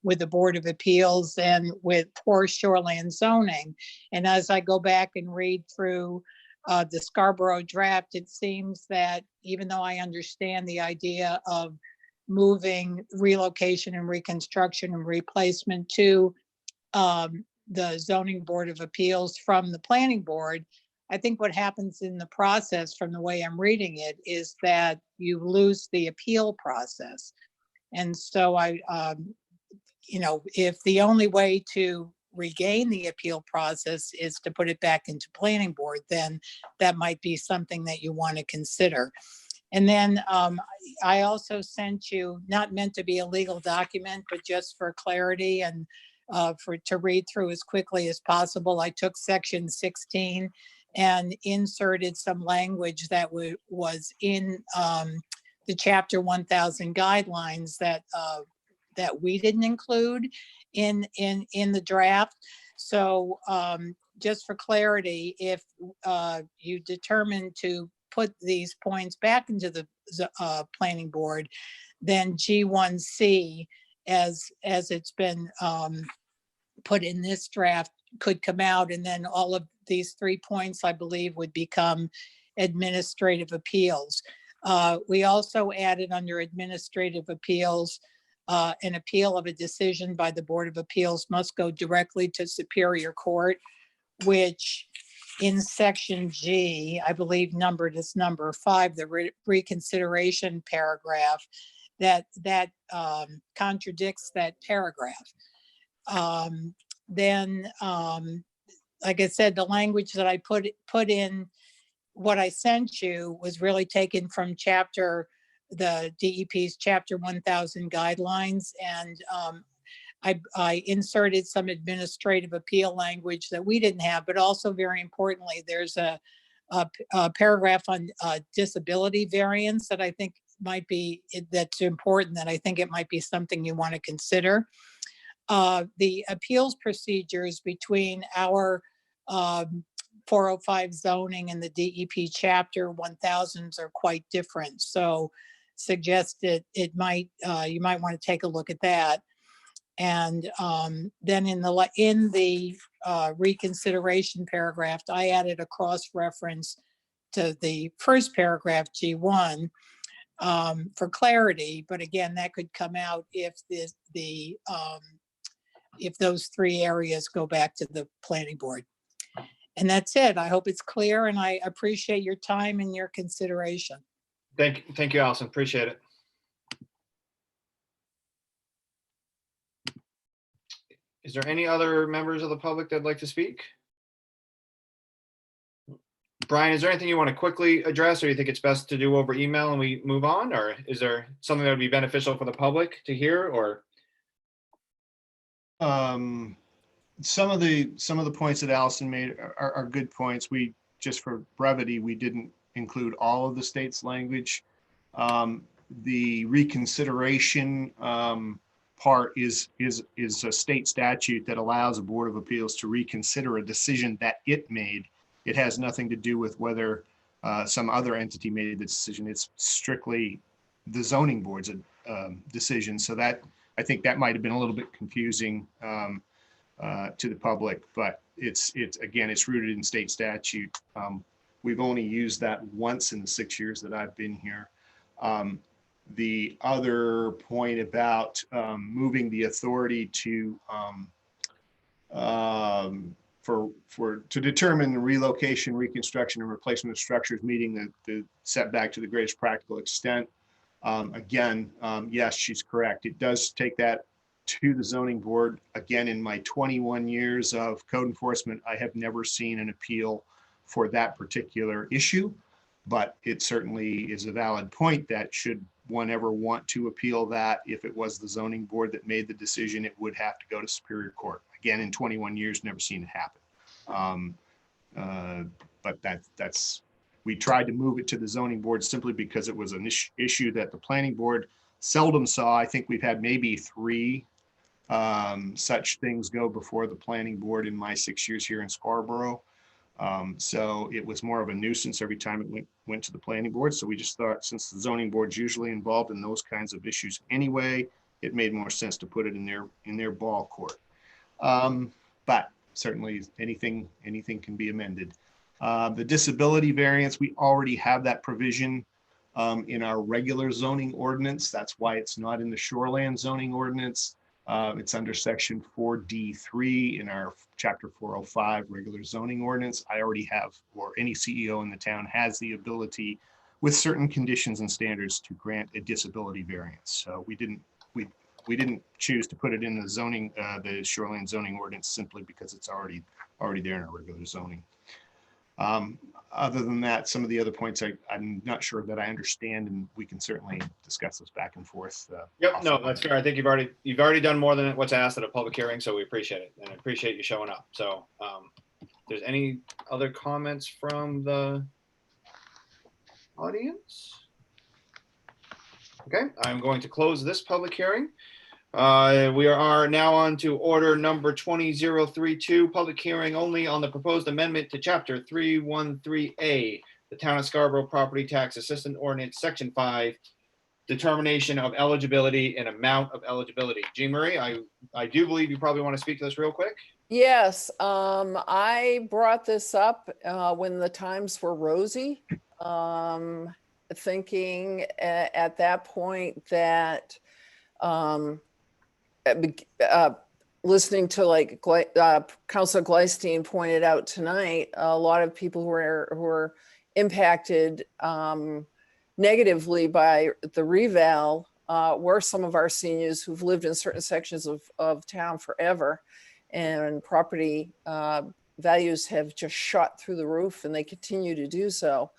with the Board of Appeals and with poor shoreline zoning. And as I go back and read through the Scarborough draft, it seems that even though I understand the idea of moving relocation and reconstruction and replacement to the Zoning Board of Appeals from the Planning Board, I think what happens in the process, from the way I'm reading it, is that you lose the appeal process. And so if the only way to regain the appeal process is to put it back into Planning Board, then that might be something that you want to consider. And then I also sent you, not meant to be a legal document, but just for clarity and to read through as quickly as possible, I took section 16 and inserted some language that was in the chapter 1000 guidelines that we didn't include in the draft. So just for clarity, if you determine to put these points back into the Planning Board, then G1C, as it's been put in this draft, could come out, and then all of these 3 points, I believe, would become administrative appeals. We also added under administrative appeals, an appeal of a decision by the Board of Appeals must go directly to Superior Court, which in section G, I believe numbered as number 5, the reconsideration paragraph, that contradicts that paragraph. Like I said, the language that I put in what I sent you was really taken from the DEP's chapter 1000 guidelines. And I inserted some administrative appeal language that we didn't have, but also very importantly, there's a paragraph on disability variance that I think that's important, that I think it might be something you want to consider. The appeals procedures between our 405 zoning and the DEP chapter 1000s are quite different. So suggested you might want to take a look at that. And then in the reconsideration paragraph, I added a cross-reference to the first paragraph, G1, for clarity. But again, that could come out if if those 3 areas go back to the Planning Board. And that's it. I hope it's clear, and I appreciate your time and your consideration. Thank you, Allison. Appreciate it. Is there any other members of the public that'd like to speak? Brian, is there anything you want to quickly address, or you think it's best to do over email and we move on? Or is there something that would be beneficial for the public to hear? Or some of the points that Allison made are good points. We, just for brevity, we didn't include all of the state's language. The reconsideration part is a state statute that allows a Board of Appeals to reconsider a decision that it made. It has nothing to do with whether some other entity made the decision. It's strictly the zoning board's decision. So that, I think that might have been a little bit confusing to the public, but it's rooted in state statute. We've only used that once in the 6 years that I've been here. The other point about moving the authority to to determine relocation, reconstruction, and replacement of structures meeting the setback to the greatest practical extent. Again, yes, she's correct. It does take that to the zoning board. Again, in my 21 years of code enforcement, I have never seen an appeal for that particular issue, but it certainly is a valid point that should one ever want to appeal that, if it was the zoning board that made the decision, it would have to go to Superior Court. Again, in 21 years, never seen it happen. But we tried to move it to the zoning board simply because it was an issue that the planning board seldom saw. I think we've had maybe 3 such things go before the planning board in my 6 years here in Scarborough. So it was more of a nuisance every time it went to the planning board. So we just thought, since the zoning board's usually involved in those kinds of issues anyway, it made more sense to put it in their ball court. But certainly anything can be amended. The disability variance, we already have that provision in our regular zoning ordinance. That's why it's not in the shoreland zoning ordinance. It's under section 4D3 in our chapter 405 regular zoning ordinance. I already have, or any CEO in the town has the ability with certain conditions and standards to grant a disability variance. So we didn't choose to put it in the zoning, the shoreline zoning ordinance, simply because it's already there in our regular zoning. Other than that, some of the other points I'm not sure that I understand, and we can certainly discuss those back and forth. Yep, no, that's fair. I think you've already done more than what's asked at a public hearing, so we appreciate it, and I appreciate you showing up. So if there's any other comments from the audience? Okay, I'm going to close this public hearing. We are now on to order number 20032, public hearing only on the proposed amendment to chapter 313A, the Town of Scarborough Property Tax Assessment Ordinance, section 5, determination of eligibility and amount of eligibility. Jean Marie, I do believe you probably want to speak to this real quick. Yes, I brought this up when the times were rosy, thinking at that point that listening to like Councilor Gleisteen pointed out tonight, a lot of people who are impacted negatively by the reval were some of our seniors who've lived in certain sections of town forever, and property values have just shot through the roof, and they continue to do so.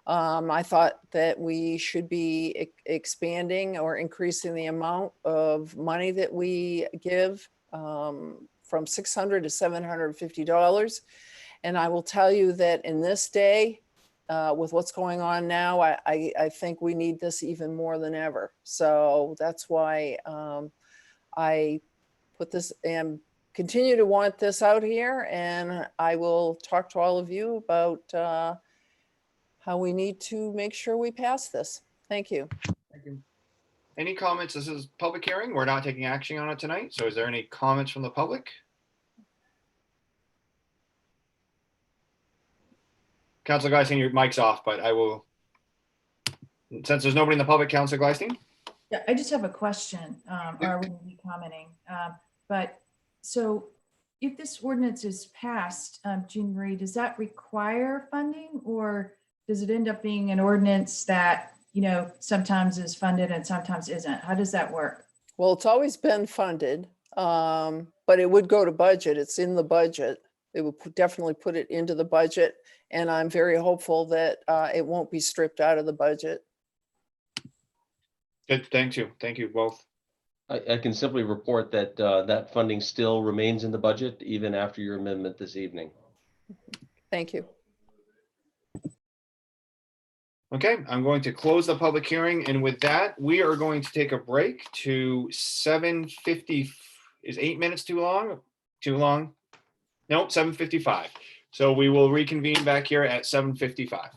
I thought that we should be expanding or increasing the amount of money that we give from $600 to $750. And I will tell you that in this day, with what's going on now, I think we need this even more than ever. So that's why I put this and continue to want this out here. And I will talk to all of you about how we need to make sure we pass this. Thank you. Thank you. Any comments? This is public hearing. We're not taking action on it tonight. So is there any comments from the public? Councilor Gleisteen, your mic's off, but I will, since there's nobody in the public, Councilor Gleisteen? Yeah, I just have a question, or I wouldn't be commenting. But so if this ordinance is passed, Jean Marie, does that require funding, or does it end up being an ordinance that, you know, sometimes is funded and sometimes isn't? How does that work? Well, it's always been funded, but it would go to budget. It's in the budget. It would definitely put it into the budget. And I'm very hopeful that it won't be stripped out of the budget. Good, thank you. Thank you both. I can simply report that that funding still remains in the budget even after your amendment this evening. Thank you. Okay, I'm going to close the public hearing, and with that, we are going to take a break to 7:50. Is 8 minutes too long? Too long? Nope, 7:55. So we will reconvene back here at 7:55.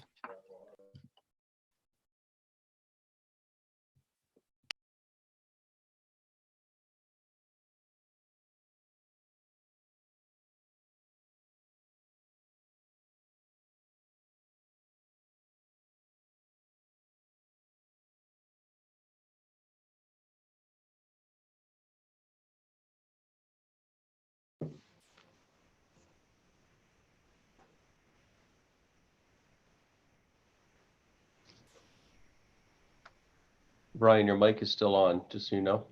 Brian, your mic is still on, just so you know.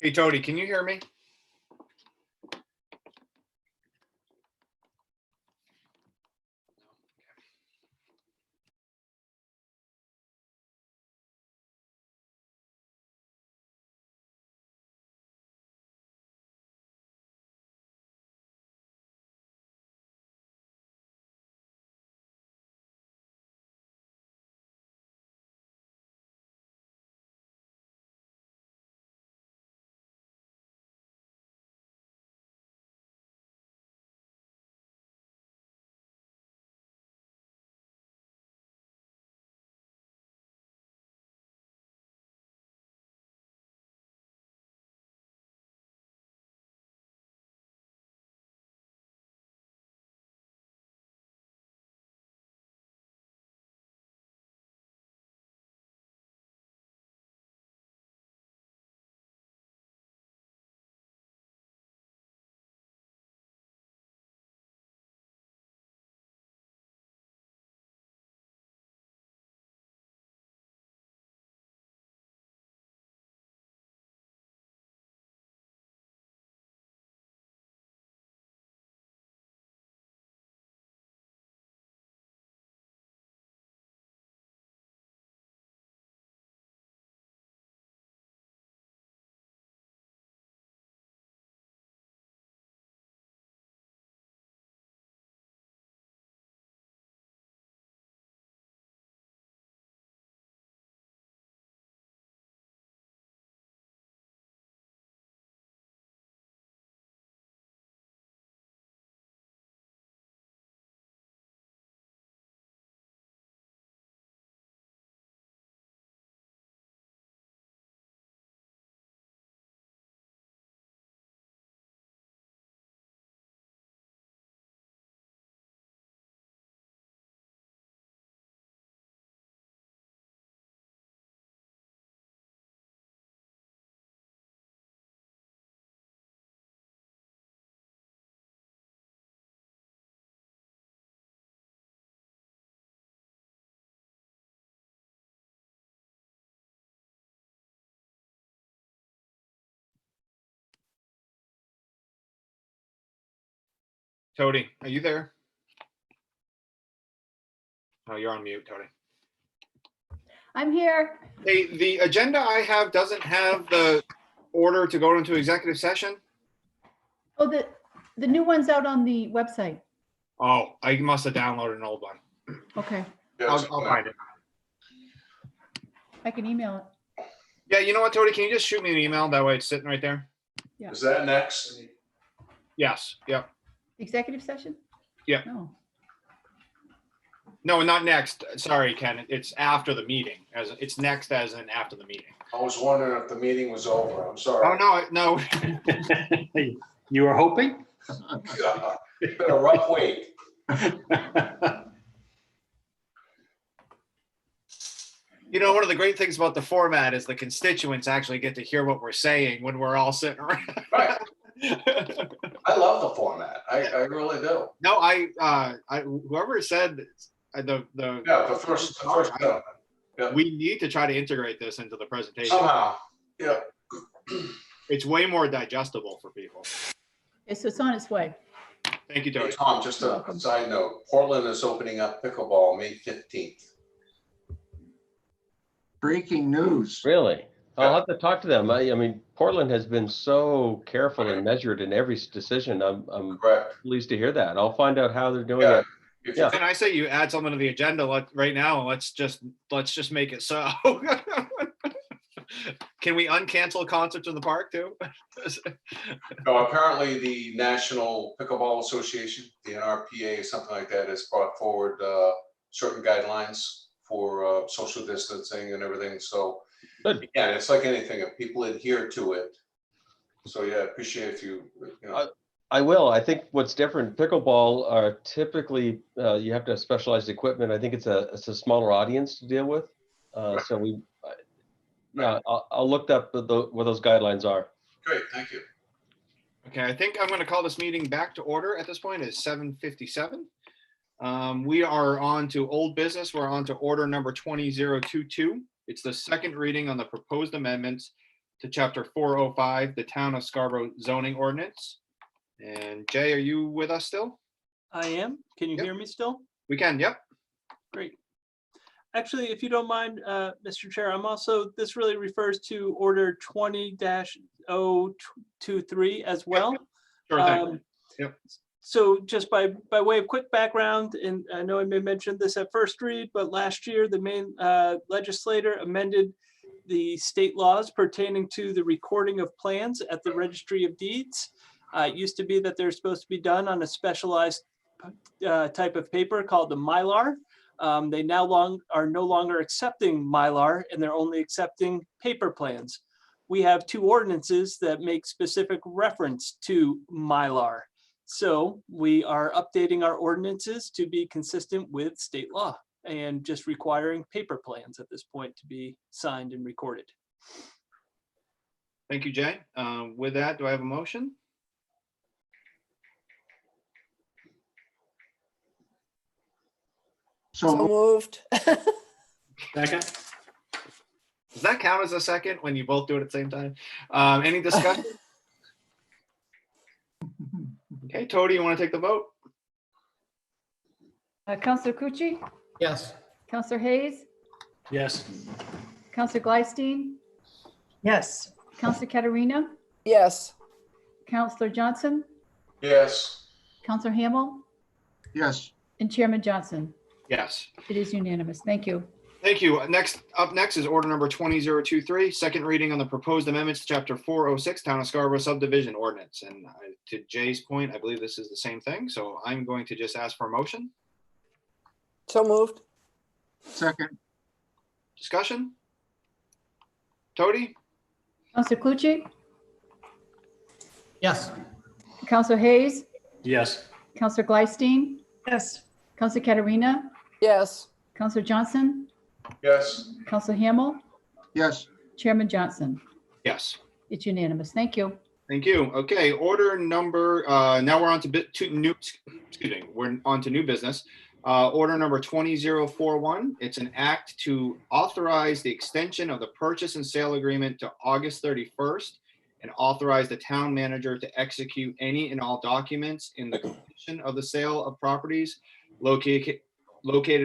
Hey, Tony, can you hear me? Tony, are you there? Oh, you're on mute, Tony. I'm here. Hey, the agenda I have doesn't have the order to go into executive session. Oh, the new one's out on the website. Oh, I must have downloaded an old one. Okay, I'll find it. I can email it. Yeah, you know what, Tony? Can you just shoot me an email? That way it's sitting right there. Yeah. Is that next? Yes. Yep. Executive session? Yeah. No. No, not next. Sorry, Ken. It's after the meeting. It's next as in after the meeting. I was wondering if the meeting was over. I'm sorry. Oh, no. You were hoping? God, it's been a rough week. You know, one of the great things about the format is the constituents actually get to hear what we're saying when we're all sitting around. Right. I love the format. I really do. No, whoever said the first gentleman. Yeah. We need to try to integrate this into the presentation. Somehow. Yeah. It's way more digestible for people. Okay, so it's on its way. Thank you, Hey, Tony. Tom, just a side note, Portland is opening up pickleball May 15th. Breaking news. Really? I'll have to talk to them. I mean, Portland has been so careful and measured in every decision. I'm pleased to hear that. I'll find out how they're doing it. Yeah. And I say you add something to the agenda right now, and let's just make it so. Can we uncancel concerts in the park too? No, apparently the National Pickleball Association, the NRPA, or something like that, has brought forward certain guidelines for social distancing and everything. So yeah, it's like anything, if people adhere to it. So yeah, I appreciate if you know. I will. I think what's different, pickleball are typically, you have to have specialized equipment. I think it's a smaller audience to deal with. So I'll look up what those guidelines are. Great, thank you. Okay, I think I'm going to call this meeting back to order at this point. It's 7:57. We are on to old business. We're on to order number 20022. It's the second reading on the proposed amendments to chapter 405, the Town of Scarborough zoning ordinance. And Jay, are you with us still? I am. Can you hear me still? We can, yep. Great. Actually, if you don't mind, Mr. Chair, this really refers to order 20-023 as well. Sure thing. Yep. So just by way of quick background, and I know I may mention this at first read, but last year the main legislator amended the state laws pertaining to the recording of plans at the Registry of Deeds. It used to be that they're supposed to be done on a specialized type of paper called the Mylar. They now are no longer accepting Mylar, and they're only accepting paper plans. We have two ordinances that make specific reference to Mylar. So we are updating our ordinances to be consistent with state law and just requiring paper plans at this point to be signed and recorded. Thank you, Jay. With that, do I have a motion? So moved. Second. Does that count as a second when you both do it at the same time? Any discussion? Okay, Tony, you want to take the vote? Counselor Cucci? Yes. Counselor Hayes? Yes. Counselor Glystein? Yes. Counselor Katerina? Yes. Counselor Johnson? Yes. Counselor Hamel? Yes. And Chairman Johnson? Yes. It is unanimous. Thank you. Thank you. Up next is order number 20023, second reading on the proposed amendments to chapter 406, Town of Scarborough subdivision ordinance. And to Jay's point, I believe this is the same thing. So I'm going to just ask for a motion. So moved. Second. Discussion? Tony? Counselor Clucci? Yes. Counselor Hayes? Yes. Counselor Glystein? Yes. Counselor Katerina? Yes. Counselor Johnson? Yes. Counselor Hamel? Yes. Chairman Johnson? Yes. It's unanimous. Thank you. Thank you. Okay, order number, now we're on to we're on to new business. Order number 20041. It's an act to authorize the extension of the purchase and sale agreement to August 31st and authorize the town manager to execute any and all documents in the completion of the sale of properties located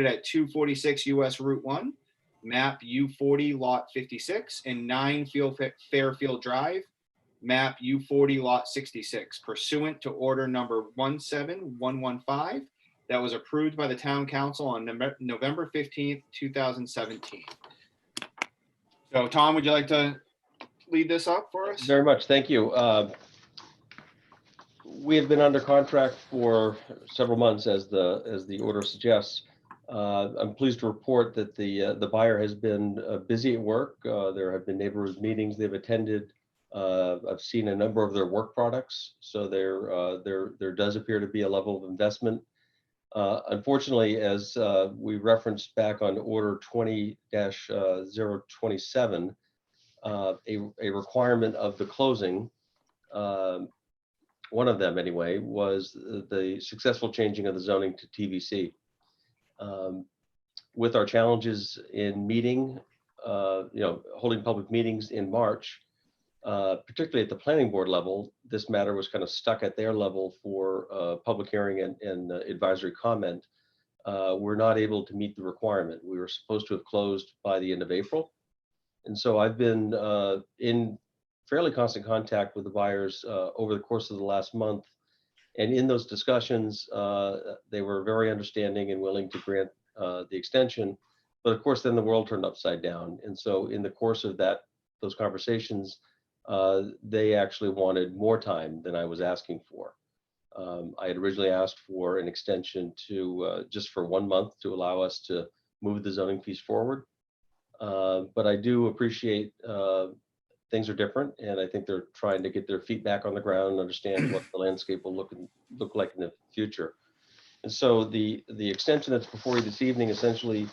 at 246 US Route 1, map U40 lot 56, and 9 Fairfield Drive, map U40 lot 66, pursuant to order number 17115 that was approved by the town council on November 15th, 2017. So Tom, would you like to lead this up for us? Very much, thank you. We have been under contract for several months, as the order suggests. I'm pleased to report that the buyer has been busy at work. There have been neighborhood meetings they've attended. I've seen a number of their work products, so there does appear to be a level of investment. Unfortunately, as we referenced back on order 20-027, a requirement of the closing, one of them anyway, was the successful changing of the zoning to TVC. With our challenges in meeting, holding public meetings in March, particularly at the planning board level, this matter was kind of stuck at their level for public hearing and advisory comment. We're not able to meet the requirement. We were supposed to have closed by the end of April. And so I've been in fairly constant contact with the buyers over the course of the last month. And in those discussions, they were very understanding and willing to grant the extension. But of course, then the world turned upside down. And so in the course of those conversations, they actually wanted more time than I was asking for. I had originally asked for an extension to just for 1 month to allow us to move the zoning piece forward. But I do appreciate things are different, and I think they're trying to get their feet back on the ground and understand what the landscape will look like in the future. And so the extension that's before you this evening essentially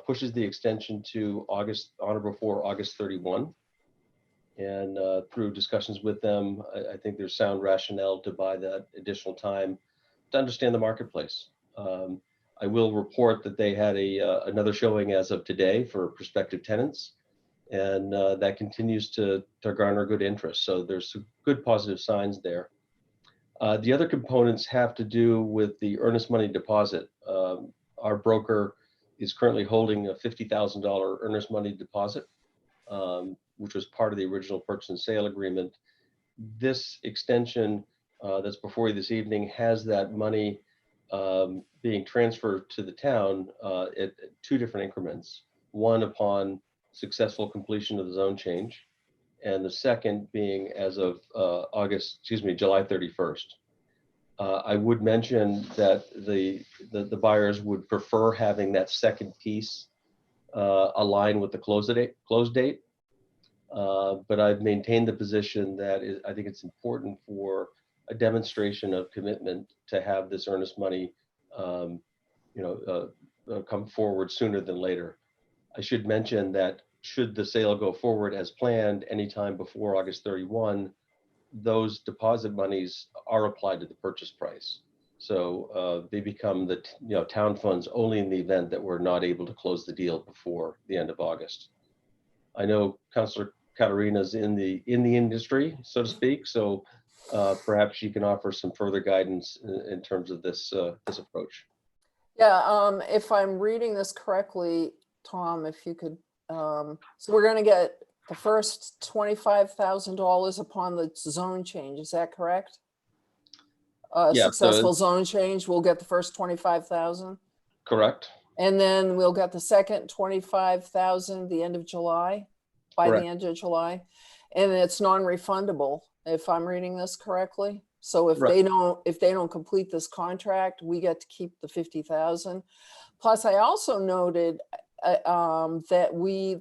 pushes the extension to on or before August 31. And through discussions with them, I think there's sound rationale to buy that additional time to understand the marketplace. I will report that they had another showing as of today for prospective tenants, and that continues to garner good interest. So there's some good positive signs there. The other components have to do with the earnest money deposit. Our broker is currently holding a $50,000 earnest money deposit, which was part of the original purchase and sale agreement. This extension that's before you this evening has that money being transferred to the town at 2 different increments. One upon successful completion of the zone change, and the second being as of July 31st. I would mention that the buyers would prefer having that second piece align with the close date. But I've maintained the position that I think it's important for a demonstration of commitment to have this earnest money come forward sooner than later. I should mention that should the sale go forward as planned anytime before August 31, those deposit monies are applied to the purchase price. So they become the town funds only in the event that we're not able to close the deal before the end of August. I know Councilor Caterina's in the industry, so to speak, so perhaps she can offer some further guidance in terms of this approach. Yeah, if I'm reading this correctly, Tom, if you could, so we're going to get the first $25,000 upon the zone change. Is that correct? Yeah, successful zone change, we'll get the first 25,000. Correct. And then we'll get the second 25,000 the end of July, by Correct. the end of July. And it's non-refundable, if I'm reading this correctly. So if Right. they don't complete this contract, we get to keep the 50,000. Plus, I also noted that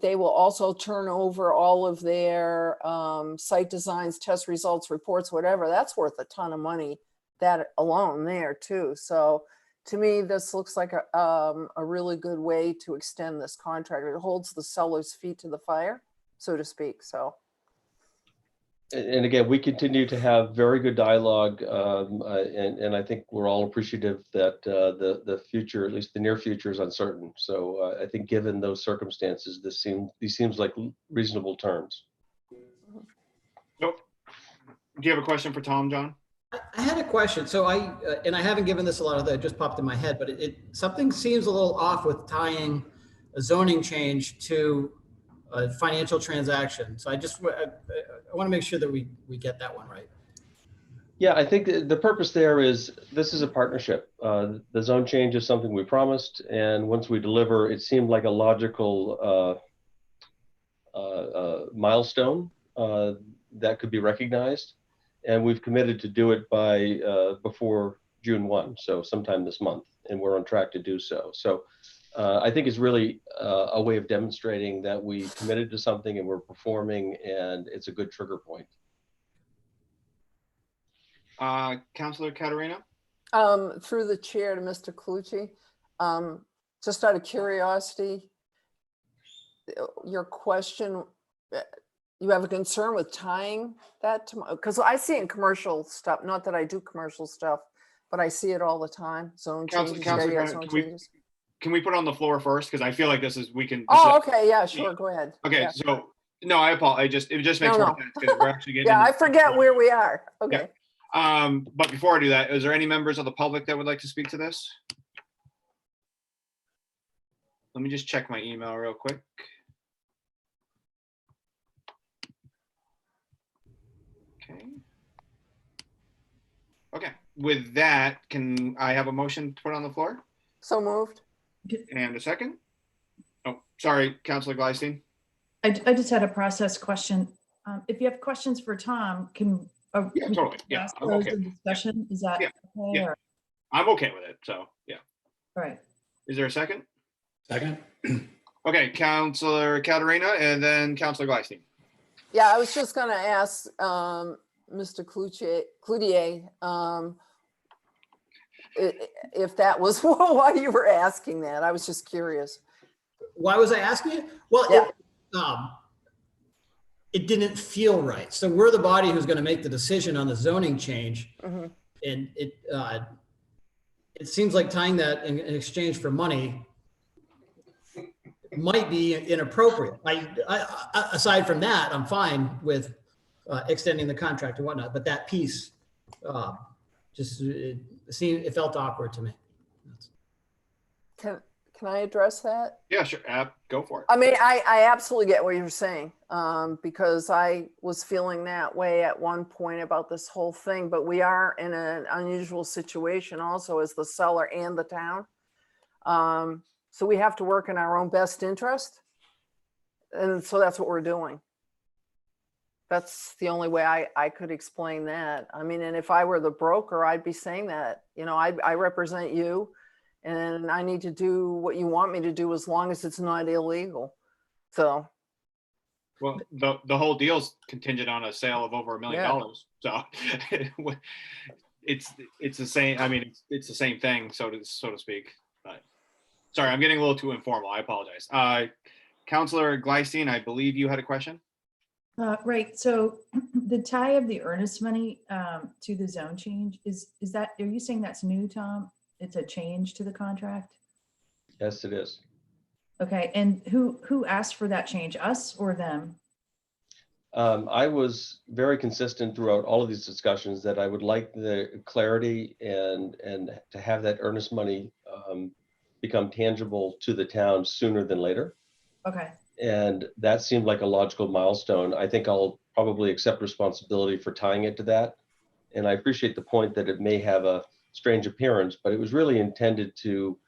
they will also turn over all of their site designs, test results, reports, whatever. That's worth a ton of money, that alone there too. So to me, this looks like a really good way to extend this contract. It holds the seller's feet to the fire, so to speak. So. And again, we continue to have very good dialogue, and I think we're all appreciative that the future, at least the near future, is uncertain. So I think given these circumstances, these seems like reasonable terms. Nope. Do you have a question for Tom, John? I had a question. So and I haven't given this a lot of thought, it just popped in my head, but something seems a little off with tying a zoning change to a financial transaction. So I want to make sure that we get that one right. Yeah, I think the purpose there is, this is a partnership. The zone change is something we promised, and once we deliver, it seemed like a logical milestone that could be recognized. And we've committed to do it by before June 1, so sometime this month, and we're on track to do so. So I think it's really a way of demonstrating that we committed to something and we're performing, and it's a good trigger point. Councilor Caterina? Through the chair to Mr. Colucci, just out of curiosity, your question, you have a concern with tying that to, because I see in commercial stuff, not that I do commercial stuff, but I see it all the time. Zone changes, area zone changes. Can we put it on the floor first? Because I feel like this is, we can. Oh, okay, yeah, sure, go ahead. Okay, Yeah. so, no, I apologize. It just makes more sense because we're actually getting. Yeah, I forget where we are. Okay. But before I do that, is there any members of the public that would like to speak to this? Let me just check my email real quick. Okay. Okay, with that, can I have a motion to put on the floor? So moved. And a second? Oh, sorry, Councilor Gleisteen. I just had a process question. If you have questions for Tom, can yeah, totally. Yeah, ask I'm those okay. in discussion? Is that okay? Yeah. Or- I'm okay with it. So, yeah. All right. Is there a second? Second. Okay, Councilor Caterina and then Councilor Gleisteen. Yeah, I was just gonna ask Mr. Cloutier, if that was why you were asking that. I was just curious. Why was I asking it? Well, it didn't feel right. So we're the body who's going to make the decision on the zoning change. Mhm. And it seems like tying that in exchange for money might be inappropriate. Aside from that, I'm fine with extending the contract and whatnot, but that piece it felt awkward to me. Can I address that? Yeah, sure. Go for it. I mean, I absolutely get what you're saying, because I was feeling that way at one point about this whole thing, but we are in an unusual situation also as the seller and the town. So we have to work in our own best interest. And so that's what we're doing. That's the only way I could explain that. I mean, and if I were the broker, I'd be saying that, you know, I represent you and I need to do what you want me to do as long as it's not illegal. So. Well, the whole deal's contingent on a sale of over $1 million. So it's the same. I mean, it's the same thing, so to speak. But sorry, I'm getting a little too informal. I apologize. Councilor Gleisteen, I believe you had a question. Right. So the tie of the earnest money to the zone change is that, are you saying that's new, Tom? It's a change to the contract? Yes, it is. Okay. And who asked for that change, us or them? I was very consistent throughout all of these discussions that I would like the clarity and to have that earnest money become tangible to the town sooner than later. Okay. And that seemed like a logical milestone. I think I'll probably accept responsibility for tying it to that. And I appreciate the point that it may have a strange appearance, but it was really intended to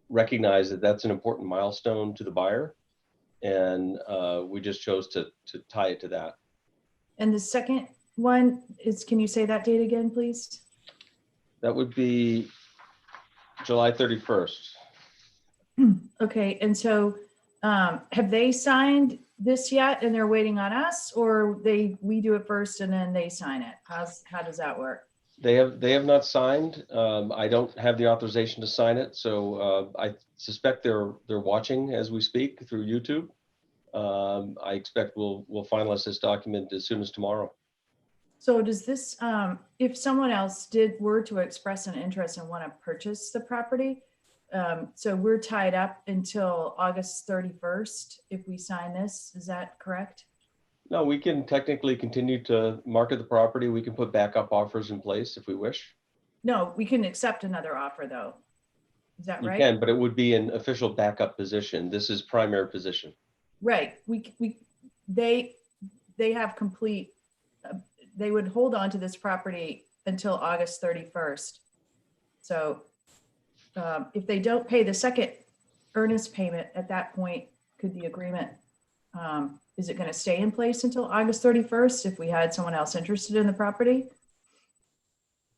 recognize that that's an important milestone to the buyer. And we just chose to tie it to that. And the second one is, can you say that date again, please? That would be July 31st. Okay. And so have they signed this yet and they're waiting on us, or we do it first and then they sign it? How does that work? They have not signed. I don't have the authorization to sign it, so I suspect they're watching as we speak through YouTube. I expect we'll finalize this document as soon as tomorrow. So does this, if someone else were to express an interest and want to purchase the property, so we're tied up until August 31st if we sign this, is that correct? No, we can technically continue to market the property. We can put backup offers in place if we wish. No, we can accept another offer though. Is that You right? can, but it would be an official backup position. This is primary position. Right. They have complete, they would hold on to this property until August 31st. So if they don't pay the second earnest payment at that point, could the agreement, is it going to stay in place until August 31st if we had someone else interested in the property?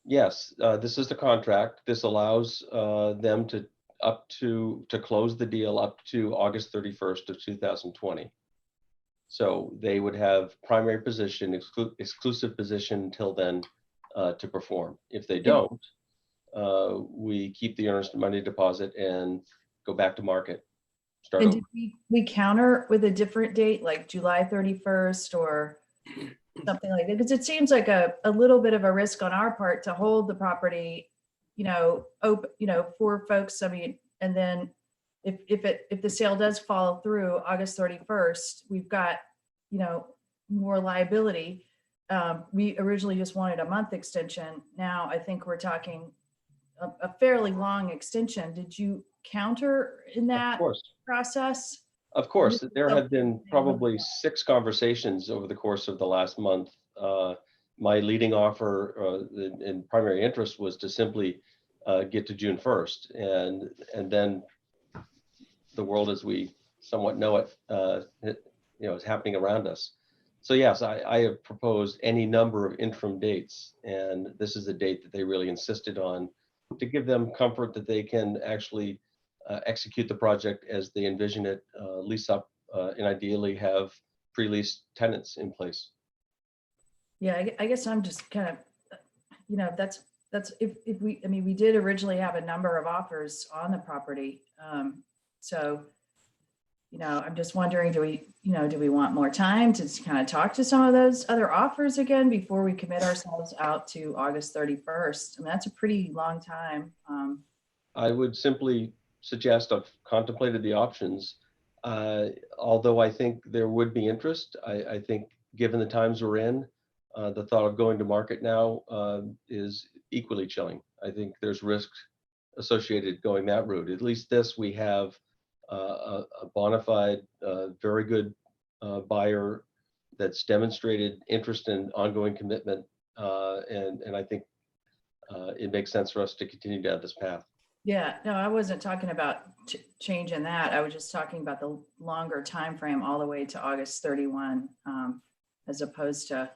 Yes, this is the contract. This allows them to close the deal up to August 31st of 2020. So they would have primary position, exclusive position until then to perform. If they don't, we keep the earnest money deposit and go back to market. Start And over. did we counter with a different date, like July 31st or something like that? Because it seems like a little bit of a risk on our part to hold the property, open, for folks. I mean, and then if the sale does follow through August 31st, we've got, more liability. We originally just wanted a month extension. Now I think we're talking a fairly long extension. Did you counter in that process? Of course, there have been probably 6 conversations over the course of the last month. My leading offer in primary interest was to simply get to June 1st, and then the world as we somewhat know it, is happening around us. So yes, I have proposed any number of interim dates, and this is the date that they really insisted on to give them comfort that they can actually execute the project as they envision it, lease up, and ideally have pre-leased tenants in place. Yeah, I guess I'm just kind of, that's if we did originally have a number of offers on the property. So, I'm just wondering, do we want more time to kind of talk to some of those other offers again before we commit ourselves out to August 31st? I mean, that's a pretty long time. I would simply suggest, I've contemplated the options. Although I think there would be interest, I think given the times we're in, the thought of going to market now is equally chilling. I think there's risk associated going that route. At least this, we have a bona fide, very good buyer that's demonstrated interest and ongoing commitment. And I think it makes sense for us to continue down this path. Yeah, no, I wasn't talking about changing that. I was just talking about the longer time frame all the way to August 31, as opposed to,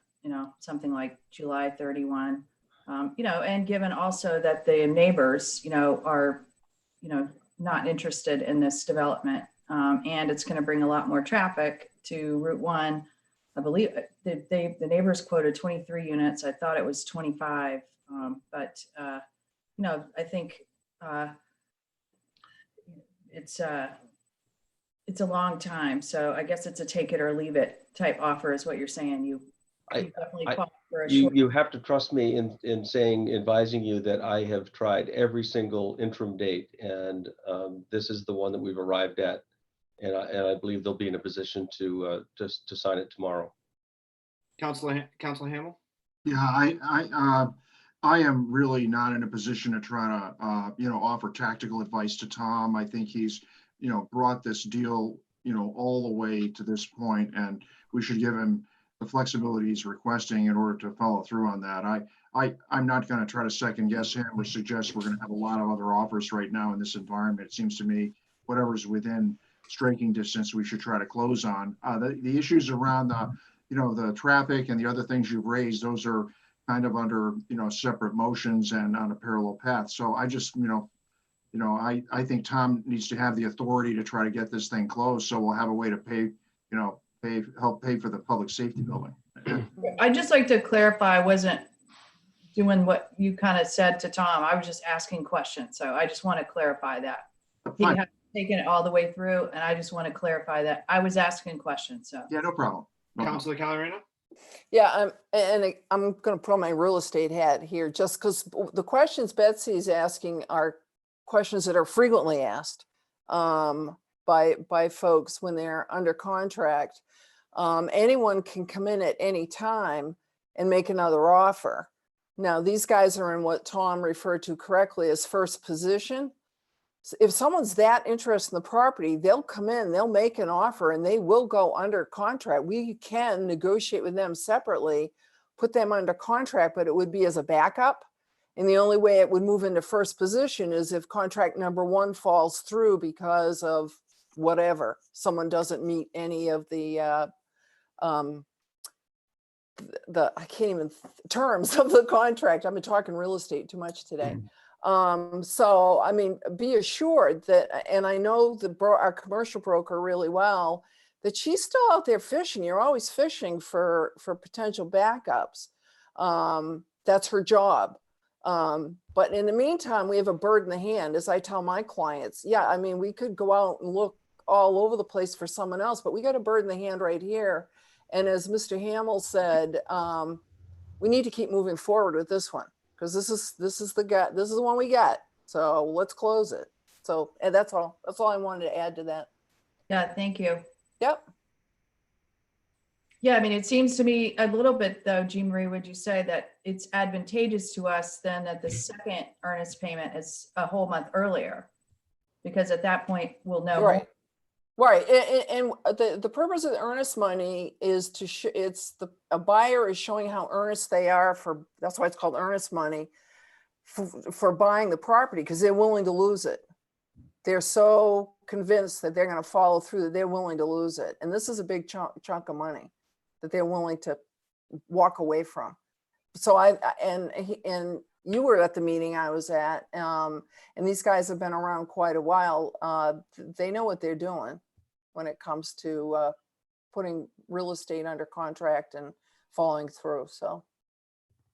something like July 31. And given also that the neighbors, are, not interested in this development, and it's going to bring a lot more traffic to Route 1. I believe the neighbors quoted 23 units. I thought it was 25, but I think it's a long time. So I guess it's a take it or leave it type offer is what you're saying. You definitely call for a short. You have to trust me in advising you that I have tried every single interim date, and this is the one that we've arrived at, and I believe they'll be in a position to sign it tomorrow. Councilor Hamel? Yeah, I am really not in a position to try to, offer tactical advice to Tom. I think he's, brought this deal, all the way to this point, and we should give him the flexibility he's requesting in order to follow through on that. I'm not going to try to second guess him or suggest we're going to have a lot of other offers right now in this environment. It seems to me whatever's within striking distance, we should try to close on. The issues around the traffic and the other things you've raised, those are kind of under, separate motions and on a parallel path. So I just, I think Tom needs to have the authority to try to get this thing closed. So we'll have a way to pay, help pay for the public safety building. I'd just like to clarify, I wasn't doing what you kind of said to Tom. I was just asking questions. So I just want to clarify that. He hasn't taken it all the way through, and I just want to clarify that I was asking questions. So yeah, no problem. Councilor Calarino? Yeah, I'm going to put on my real estate hat here, just because the questions Betsy's asking are questions that are frequently asked by folks when they're under contract. Anyone can come in at any time and make another offer. Now, these guys are in what Tom referred to correctly as first position. If someone's that interested in the property, they'll come in, they'll make an offer, and they will go under contract. We can negotiate with them separately, put them under contract, but it would be as a backup. And the only way it would move into first position is if contract number 1 falls through because of whatever. Someone doesn't meet any of the I can't even terms of the contract. I've been talking real estate too much today. So, I mean, be assured that, and I know our commercial broker really well, that she's still out there fishing. You're always fishing for potential backups. That's her job. But in the meantime, we have a bird in the hand, as I tell my clients. Yeah, I mean, we could go out and look all over the place for someone else, but we got a bird in the hand right here. And as Mr. Hamill said, we need to keep moving forward with this one, because this is the one we got. So let's close it. So, and that's all I wanted to add to that. Yeah, thank you. Yep. Yeah, I mean, it seems to me a little bit though, Jean Marie, would you say that it's advantageous to us then that the second earnest payment is a whole month earlier? Because at that point, we'll know. Right. Right, and the purpose of the earnest money is to a buyer is showing how earnest they are for, that's why it's called earnest money, for buying the property, because they're willing to lose it. They're so convinced that they're going to follow through that they're willing to lose it, and this is a big chunk of money that they're willing to walk away from. So and you were at the meeting I was at, and these guys have been around quite a while. They know what they're doing when it comes to putting real estate under contract and following through. So,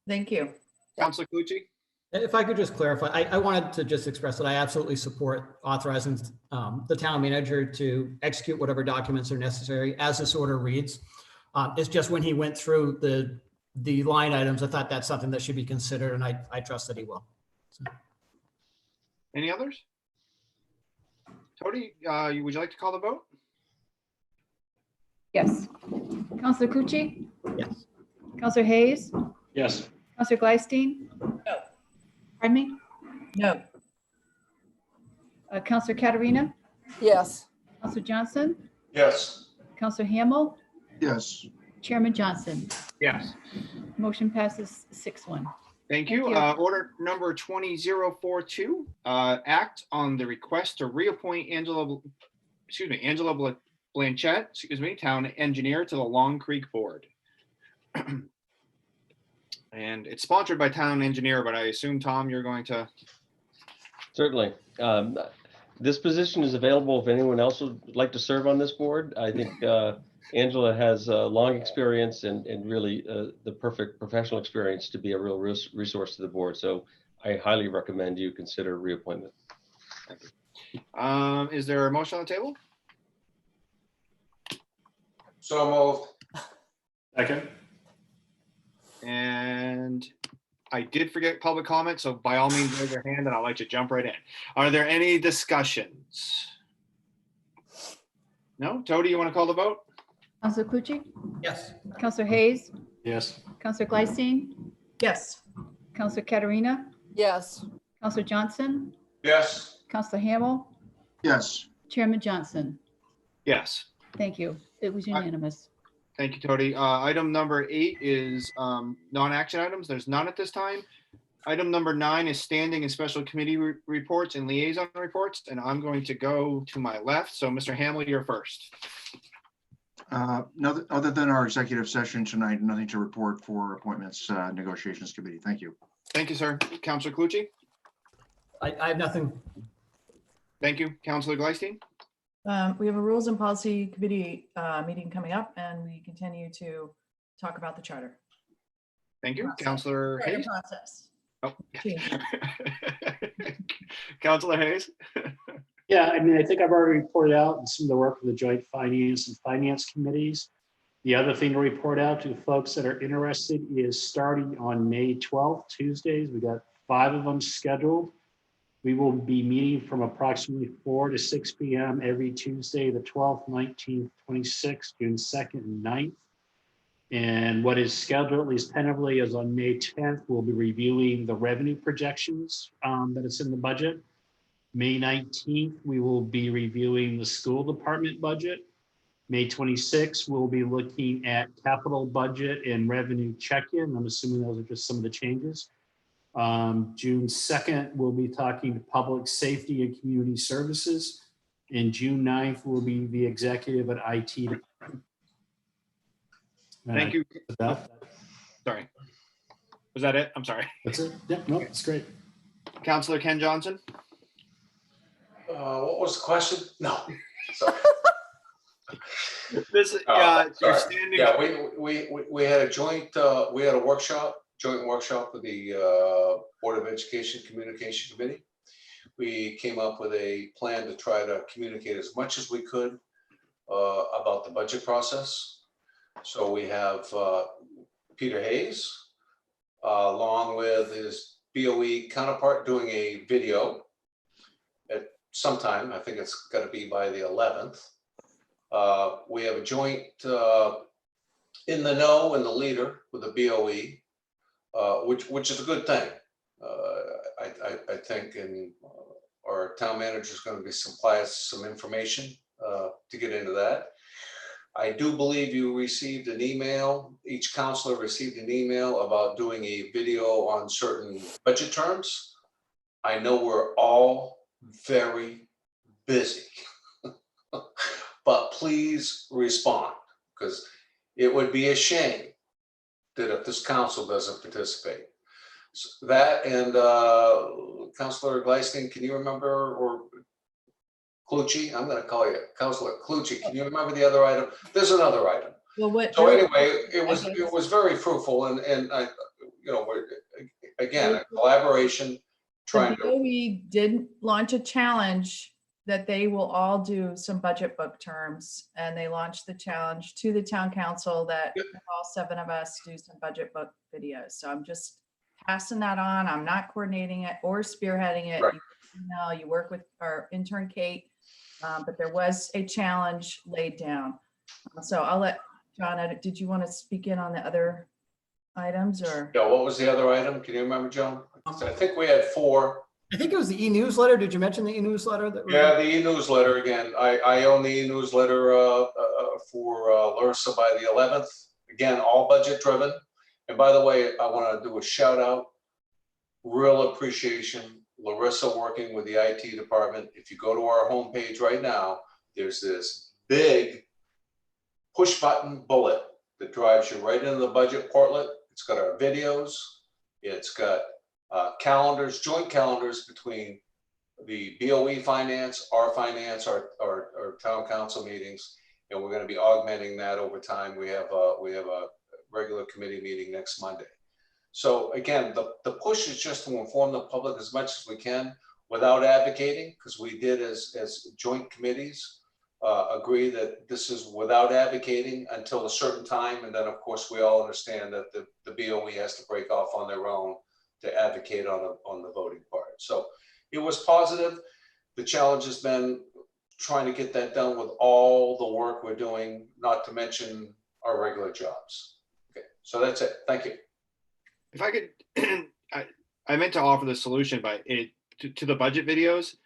thank you. Councilor Clucci? If I could just clarify, I wanted to just express that I absolutely support authorizing the town manager to execute whatever documents are necessary as this order reads. It's just when he went through the line items, I thought that's something that should be considered, and I trust that he will. So. Any others? Tony, would you like to call the vote? Yes. Counselor Cucci? Yes. Counselor Hayes? Yes. Counselor Gleisteen? No. Pardon me? No. Counselor Katarina? yes. Counselor Johnson? Yes. Counselor Hamel? Yes. Chairman Johnson? Yes. Motion passes 6-1. Thank you. Order number 20042, act on the request to reappoint Angela Blanchette, town engineer to the Long Creek Board. And it's sponsored by town engineer, but I assume, Tom, you're going to. Certainly. This position is available if anyone else would like to serve on this board. I think Angela has long experience and really the perfect professional experience to be a real resource to the board. So I highly recommend you consider reappointment. Thank you. Is there a motion on the table? So moved. Second. And I did forget public comment, so by all means, raise your hand and I'll let you jump right in. Are there any discussions? No? Tony, you want to call the vote? Counselor Clucci? Yes. Counselor Hayes? Yes. Counselor Gleisteen? Yes. Counselor Katarina? Yes. Counselor Johnson? Yes. Counselor Hamel? Yes. Chairman Johnson? Yes. Thank you. It was unanimous. Thank you, Tony. Item number 8 is non-action items. There's none at this time. Item number 9 is standing and special committee reports and liaison reports, and I'm going to go to my left. So Mr. Hamel, you're first. Other than our executive session tonight, nothing to report for appointments, negotiations committee. Thank you. Thank you, sir. Councilor Clucci? I have nothing. Thank you. Councilor Gleisteen? We have a Rules and Policy Committee meeting coming up, and we continue to talk about the charter. Thank you. Councilor Hayes? Process. Oh. Councilor Hayes? Yeah, I mean, I think I've already reported out in some of the work of the joint finance and finance committees. The other thing to report out to folks that are interested is starting on May 12th, Tuesdays. We got 5 of them scheduled. We will be meeting from approximately 4 to 6 p.m. every Tuesday, the 12th, 19th, 26th, June 2nd, and 9th. And what is scheduled, at least tentatively, is on May 10th, we'll be reviewing the revenue projections that is in the budget. May 19th, we will be reviewing the school department budget. May 26th, we'll be looking at capital budget and revenue check-in. I'm assuming those are just some of the changes. June 2nd, we'll be talking to public safety and community services. And June 9th will be the executive at IT department. Thank you. That, Sorry. Was that it? I'm sorry. that's it. Yeah, no, it's great. Counselor Ken Johnson? What was the question? No. Sorry. This, Sorry. you're standing. Yeah, we had a joint workshop with the Board of Education Communication Committee. We came up with a plan to try to communicate as much as we could about the budget process. So we have Peter Hayes, along with his BOE counterpart, doing a video at sometime. I think it's got to be by the 11th. We have a joint in the know and the leader with the BOE, which is a good thing. I think, and our town manager is going to be supply us some information to get into that. I do believe you received an email, each counselor received an email about doing a video on certain budget terms. I know we're all very busy, but please respond, because it would be a shame that if this council doesn't participate. So that and Councilor Gleisning, can you remember, or Clucci, I'm going to call you Councilor Clucci. Can you remember the other item? There's another item. Well, what? So anyway, it was very fruitful, and I, we're again a collaboration trying to. We did launch a challenge that they will all do some budget book terms, and they launched the challenge to the town council that all 7 of us do some budget book videos. So I'm just passing that on. I'm not coordinating it or spearheading it. Right. You work with our intern Kate, but there was a challenge laid down. So I'll let John, did you want to speak in on the other items, or? Yeah, what was the other item? Can you remember, Joan? I think we had 4. I think it was the e-newsletter. Did you mention the e-newsletter? Yeah, the e-newsletter again. I own the e-newsletter for Larissa by the 11th. Again, all budget driven. And by the way, I want to do a shout out. Real appreciation. Larissa working with the IT department. If you go to our homepage right now, there's this big push button bullet that drives you right into the budget portlet. It's got our videos. It's got calendars, joint calendars between the BOE finance, our town council meetings, and we're going to be augmenting that over time. We have a regular committee meeting next Monday. So again, the push is just to inform the public as much as we can without advocating, because we did as joint committees agree that this is without advocating until a certain time, and then of course we all understand that the BOE has to break off on their own to advocate on the voting part. So it was positive. The challenge has been trying to get that done with all the work we're doing, not to mention our regular jobs. Okay, so that's it. Thank you. If I could, I meant to offer the solution, but to the budget videos,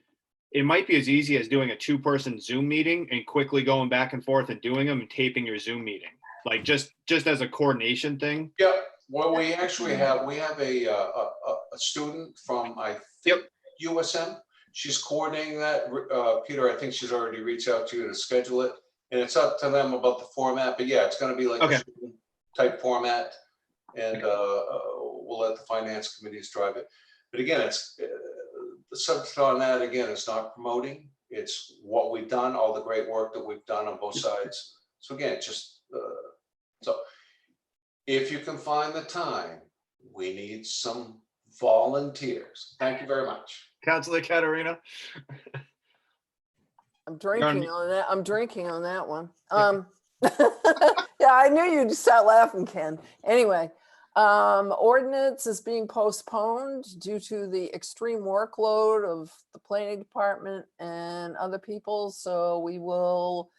it might be as easy as doing a 2-person Zoom meeting and quickly going back and forth and doing them and taping your Zoom meeting, like just as a coordination thing. Yeah. Well, we actually have a student from USM. She's coordinating that. Peter, I think she's already reached out to you to schedule it, and it's up to them about the format. But yeah, it's going to be like a Zoom type format, and we'll let the finance committees drive it. But again, it's the subject on that. Again, it's not promoting. It's what we've done, all the great work that we've done on both sides. So again, just so. If you can find the time, we need some volunteers. Thank you very much. Councilor Katarina. I'm drinking on that. I'm drinking on that one. Yeah, I knew you'd start laughing, Ken. Anyway, Ordinance is being postponed due to the extreme workload of the planning department and other people. So we will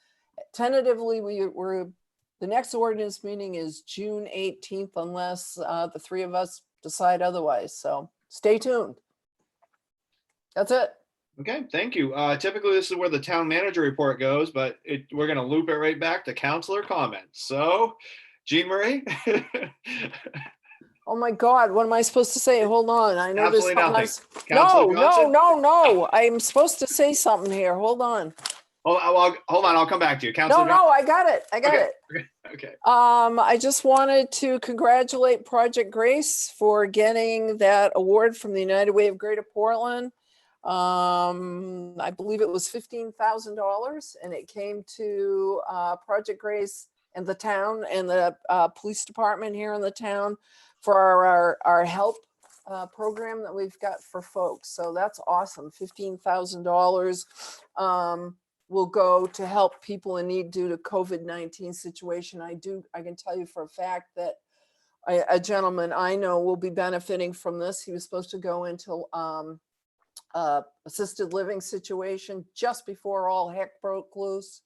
tentatively, the next ordinance meeting is June 18th unless the three of us decide otherwise. So stay tuned. That's it. Okay, thank you. Typically, this is where the town manager report goes, but we're going to loop it right back to councilor comments. So, Jean Marie? Oh my God, what am I supposed to say? Hold on. I know this. Absolutely nothing. No, Councilor no, Johnson? no. I'm supposed to say something here. Hold on. Oh, hold on. I'll come back to you. No, Councilor no, I got it. I got Okay. it. Okay. I just wanted to congratulate Project Grace for getting that award from the United Way of Greater Portland. I believe it was $15,000 and it came to Project Grace and the town and the police department here in the town for our help program that we've got for folks. So that's awesome. $15,000 will go to help people in need due to COVID-19 situation. I can tell you for a fact that a gentleman I know will be benefiting from this. He was supposed to go into assisted living situation just before all heck broke loose.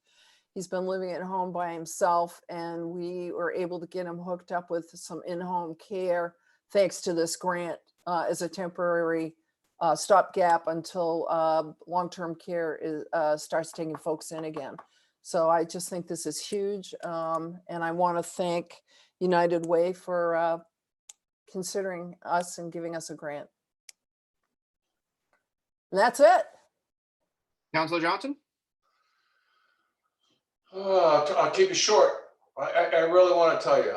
He's been living at home by himself and we were able to get him hooked up with some in-home care thanks to this grant as a temporary stopgap until long-term care starts taking folks in again. So I just think this is huge. And I want to thank United Way for considering us and giving us a grant. And that's it. Councilor Johnson? I'll keep it short. I really want to tell you,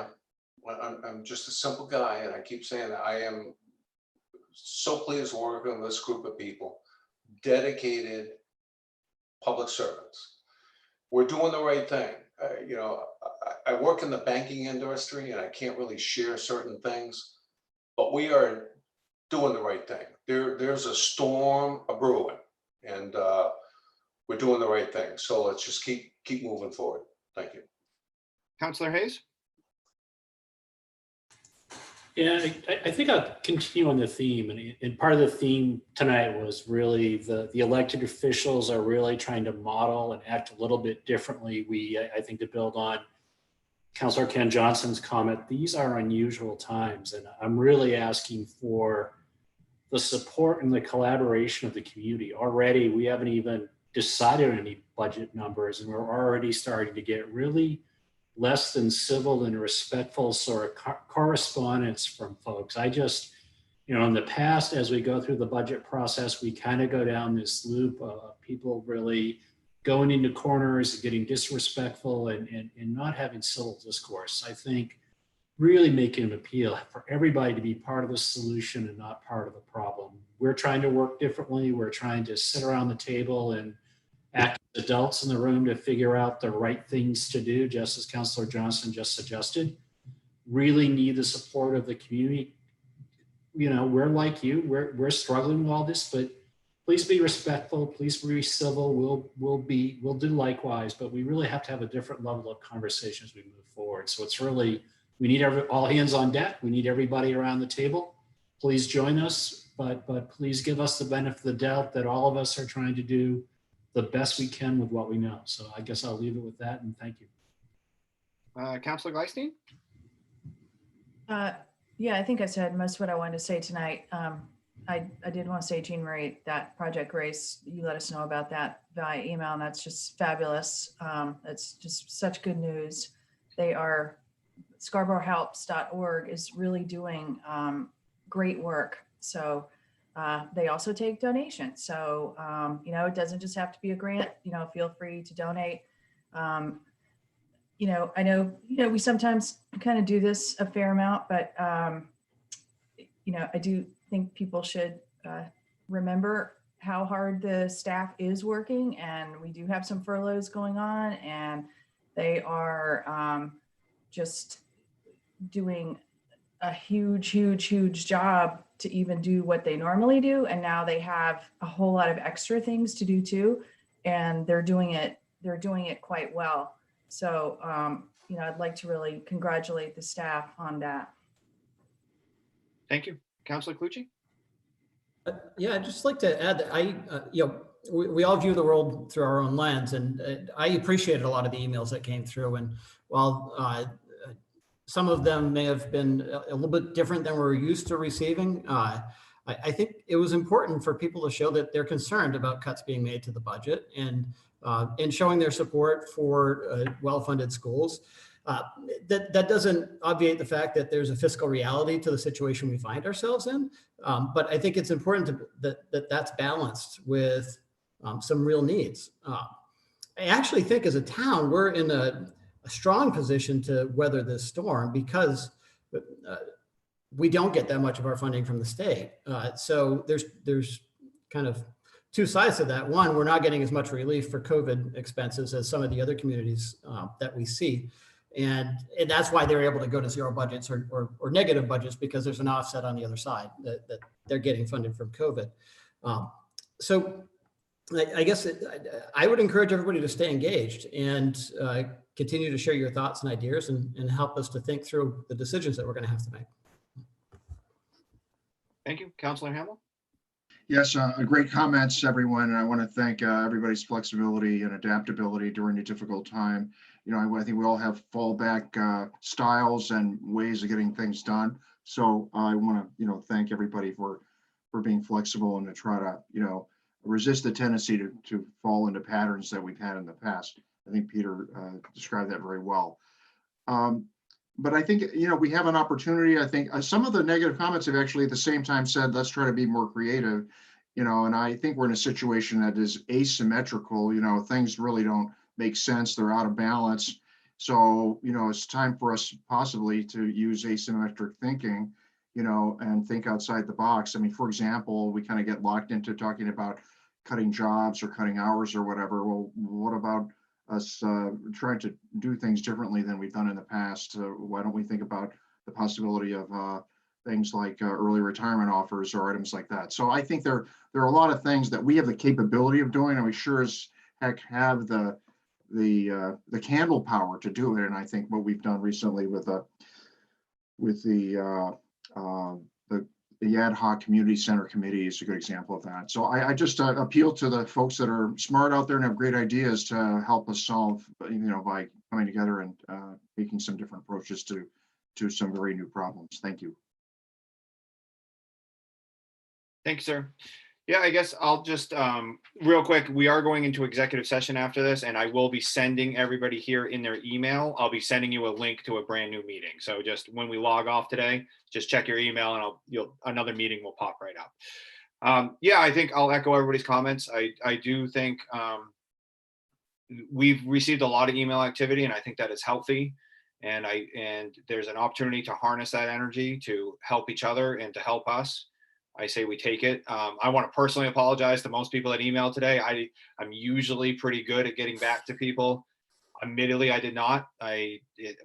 I'm just a simple guy, and I keep saying that I am so pleased working with this group of people, dedicated public servants. We're doing the right thing. I work in the banking industry, and I can't really share certain things, but we are doing the right thing. There's a storm brewing, and we're doing the right thing. So let's just keep moving forward. Thank you. Councilor Hayes? Yeah, I think I'll continue on the theme. And part of the theme tonight was really the elected officials are really trying to model and act a little bit differently. I think to build on Councilor Ken Johnson's comment, these are unusual times. And I'm really asking for the support and the collaboration of the community. Already, we haven't even decided on any budget numbers, and we're already starting to get really less than civil and respectful sort of correspondence from folks. I just, in the past, as we go through the budget process, we kind of go down this loop of people really going into corners, getting disrespectful and not having civil discourse. I think really making an appeal for everybody to be part of the solution and not part of the problem. We're trying to work differently. We're trying to sit around the table and act as adults in the room to figure out the right things to do, just as Councilor Johnson just suggested. Really need the support of the community. We're like you, we're struggling with all this, but please be respectful, please be civil. We'll do likewise, but we really have to have a different level of conversation as we move forward. So it's really, we need all hands on deck. We need everybody around the table. Please join us, but please give us the benefit of the doubt that all of us are trying to do the best we can with what we know. So I guess I'll leave it with that and thank you. Councilor Gleisten? Yeah, I think I said most of what I wanted to say tonight. I did want to say, Jean Marie, that Project Grace, you let us know about that via email, and that's just fabulous. It's just such good news. ScarboroughHelps.org is really doing great work. So they also take donations. So, it doesn't just have to be a grant, feel free to donate. I know, we sometimes kind of do this a fair amount, but, I do think people should remember how hard the staff is working, and we do have some furloughs going on, and they are just doing a huge job to even do what they normally do. And now they have a whole lot of extra things to do too. And they're doing it quite well. So, I'd like to really congratulate the staff on that. Thank you. Councilor Clucci? Yeah, I'd just like to add that we all view the world through our own lens, and I appreciated a lot of the emails that came through. And while some of them may have been a little bit different than we're used to receiving, I think it was important for people to show that they're concerned about cuts being made to the budget and showing their support for well-funded schools. That doesn't obviate the fact that there's a fiscal reality to the situation we find ourselves in. But I think it's important that's balanced with some real needs. I actually think as a town, we're in a strong position to weather this storm because we don't get that much of our funding from the state. So there's kind of two sides to that. One, we're not getting as much relief for COVID expenses as some of the other communities that we see. And that's why they're able to go to zero budgets or negative budgets, because there's an offset on the other side that they're getting funded from COVID. So I guess I would encourage everybody to stay engaged and continue to share your thoughts and ideas and help us to think through the decisions that we're going to have to make. Thank you. Councilor Hamel? Yes, great comments, everyone. And I want to thank everybody's flexibility and adaptability during a difficult time. I think we all have fallback styles and ways of getting things done. So I want to, thank everybody for being flexible and to try to, resist the tendency to fall into patterns that we've had in the past. I think Peter described that very well. But I think, we have an opportunity. I think some of the negative comments have actually at the same time said, let's try to be more creative, and I think we're in a situation that is asymmetrical. Things really don't make sense. They're out of balance. So, it's time for us possibly to use asymmetric thinking, and think outside the box. I mean, for example, we kind of get locked into talking about cutting jobs or cutting hours or whatever. Well, what about us trying to do things differently than we've done in the past? Why don't we think about the possibility of things like early retirement offers or items like that? So I think there are a lot of things that we have the capability of doing, and we sure as heck have the candle power to do it. And I think what we've done recently with the ad hoc community center committee is a good example of that. So I just appeal to the folks that are smart out there and have great ideas to help us solve, by coming together and taking some different approaches to some very new problems. Thank you. Thank you, sir. Yeah, I guess I'll just real quick, we are going into executive session after this, and I will be sending everybody here in their email. I'll be sending you a link to a brand new meeting. So just when we log off today, just check your email and another meeting will pop right up. Yeah, I think I'll echo everybody's comments. I do think we've received a lot of email activity, and I think that is healthy. And there's an opportunity to harness that energy to help each other and to help us. I say we take it. I want to personally apologize to most people that emailed today. I'm usually pretty good at getting back to people. Admittedly, I did not.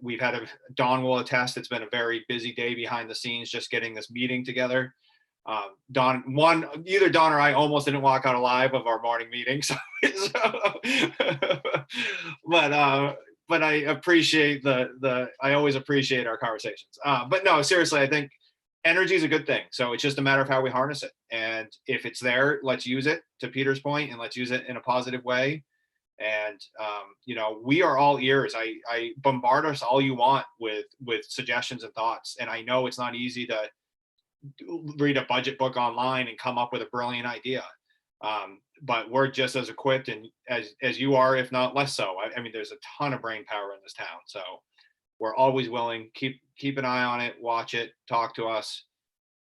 We've had Dawn will attest. It's been a very busy day behind the scenes, just getting this meeting together. Either Dawn or I almost didn't walk out alive of our morning meeting. But I appreciate I always appreciate our conversations. But no, seriously, I think energy is a good thing. So it's just a matter of how we harness it. And if it's there, let's use it, to Peter's point, and let's use it in a positive way. And, we are all ears. I bombard us all you want with suggestions and thoughts. And I know it's not easy to read a budget book online and come up with a brilliant idea. But we're just as equipped and as you are, if not less so. I mean, there's a ton of brain power in this town. So we're always willing, keep an eye on it, watch it, talk to us,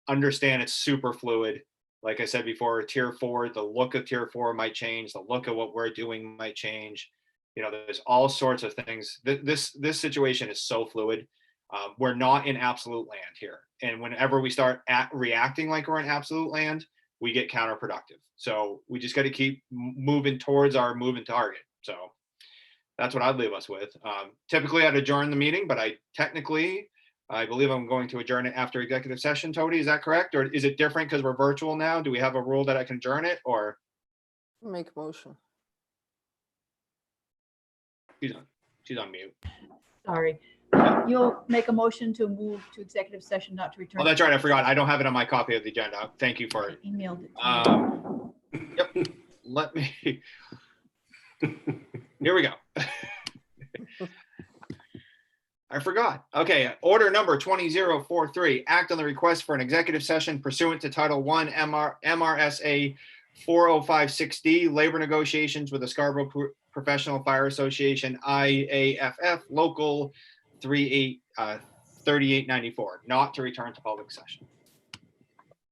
understand it's super fluid. Like I said before, tier 4, the look of tier 4 might change. The look of what we're doing might change. There's all sorts of things. This situation is so fluid. We're not in absolute land here. And whenever we start reacting like we're in absolute land, we get counterproductive. So we just got to keep moving towards our moving target. So that's what I'd leave us with. Typically I'd adjourn the meeting, but I believe I'm going to adjourn it after executive session. Tony, is that correct? Or is it different because we're virtual now? Do we have a rule that I can adjourn it, or? Make a motion. She's on mute. Sorry. You'll make a motion to move to executive session, not to return. Oh, that's right. I forgot. I don't have it on my copy of the agenda. Thank you for it. Emailed it. To you. Yep. Let me. Here we go. I forgot. Okay, order number 20043, act on the request for an executive session pursuant to Title I MRSA 4056D, labor negotiations with the Scarborough Professional Fire Association, IAFF, local 3894, not to return to public session.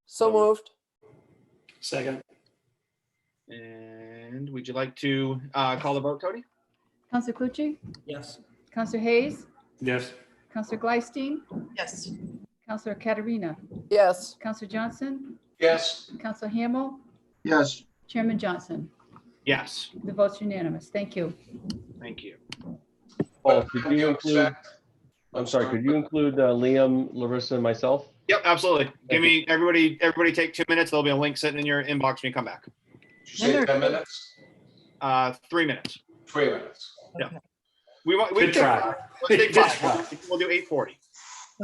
So moved. Second. And would you like to call the vote, Cody? Counselor Clucci, Yes. Counselor Hayes, Yes. Counselor Gleisteen, Yes. Counselor Katerina, Yes. Counselor Johnson, Yes. Counselor Hamel, Yes. Chairman Johnson. Yes, The vote's unanimous. Thank you. thank you. Paul, could you include, I'm sorry, could you include Liam, Larissa, and myself? Yep, absolutely. Give Thank me, everybody take 2 minutes. There'll be a link sitting in your inbox when you come back. Did you say 10 minutes? 3 minutes. 3 minutes. We want, we Good try. Let's take Good 5. We'll do 8:40.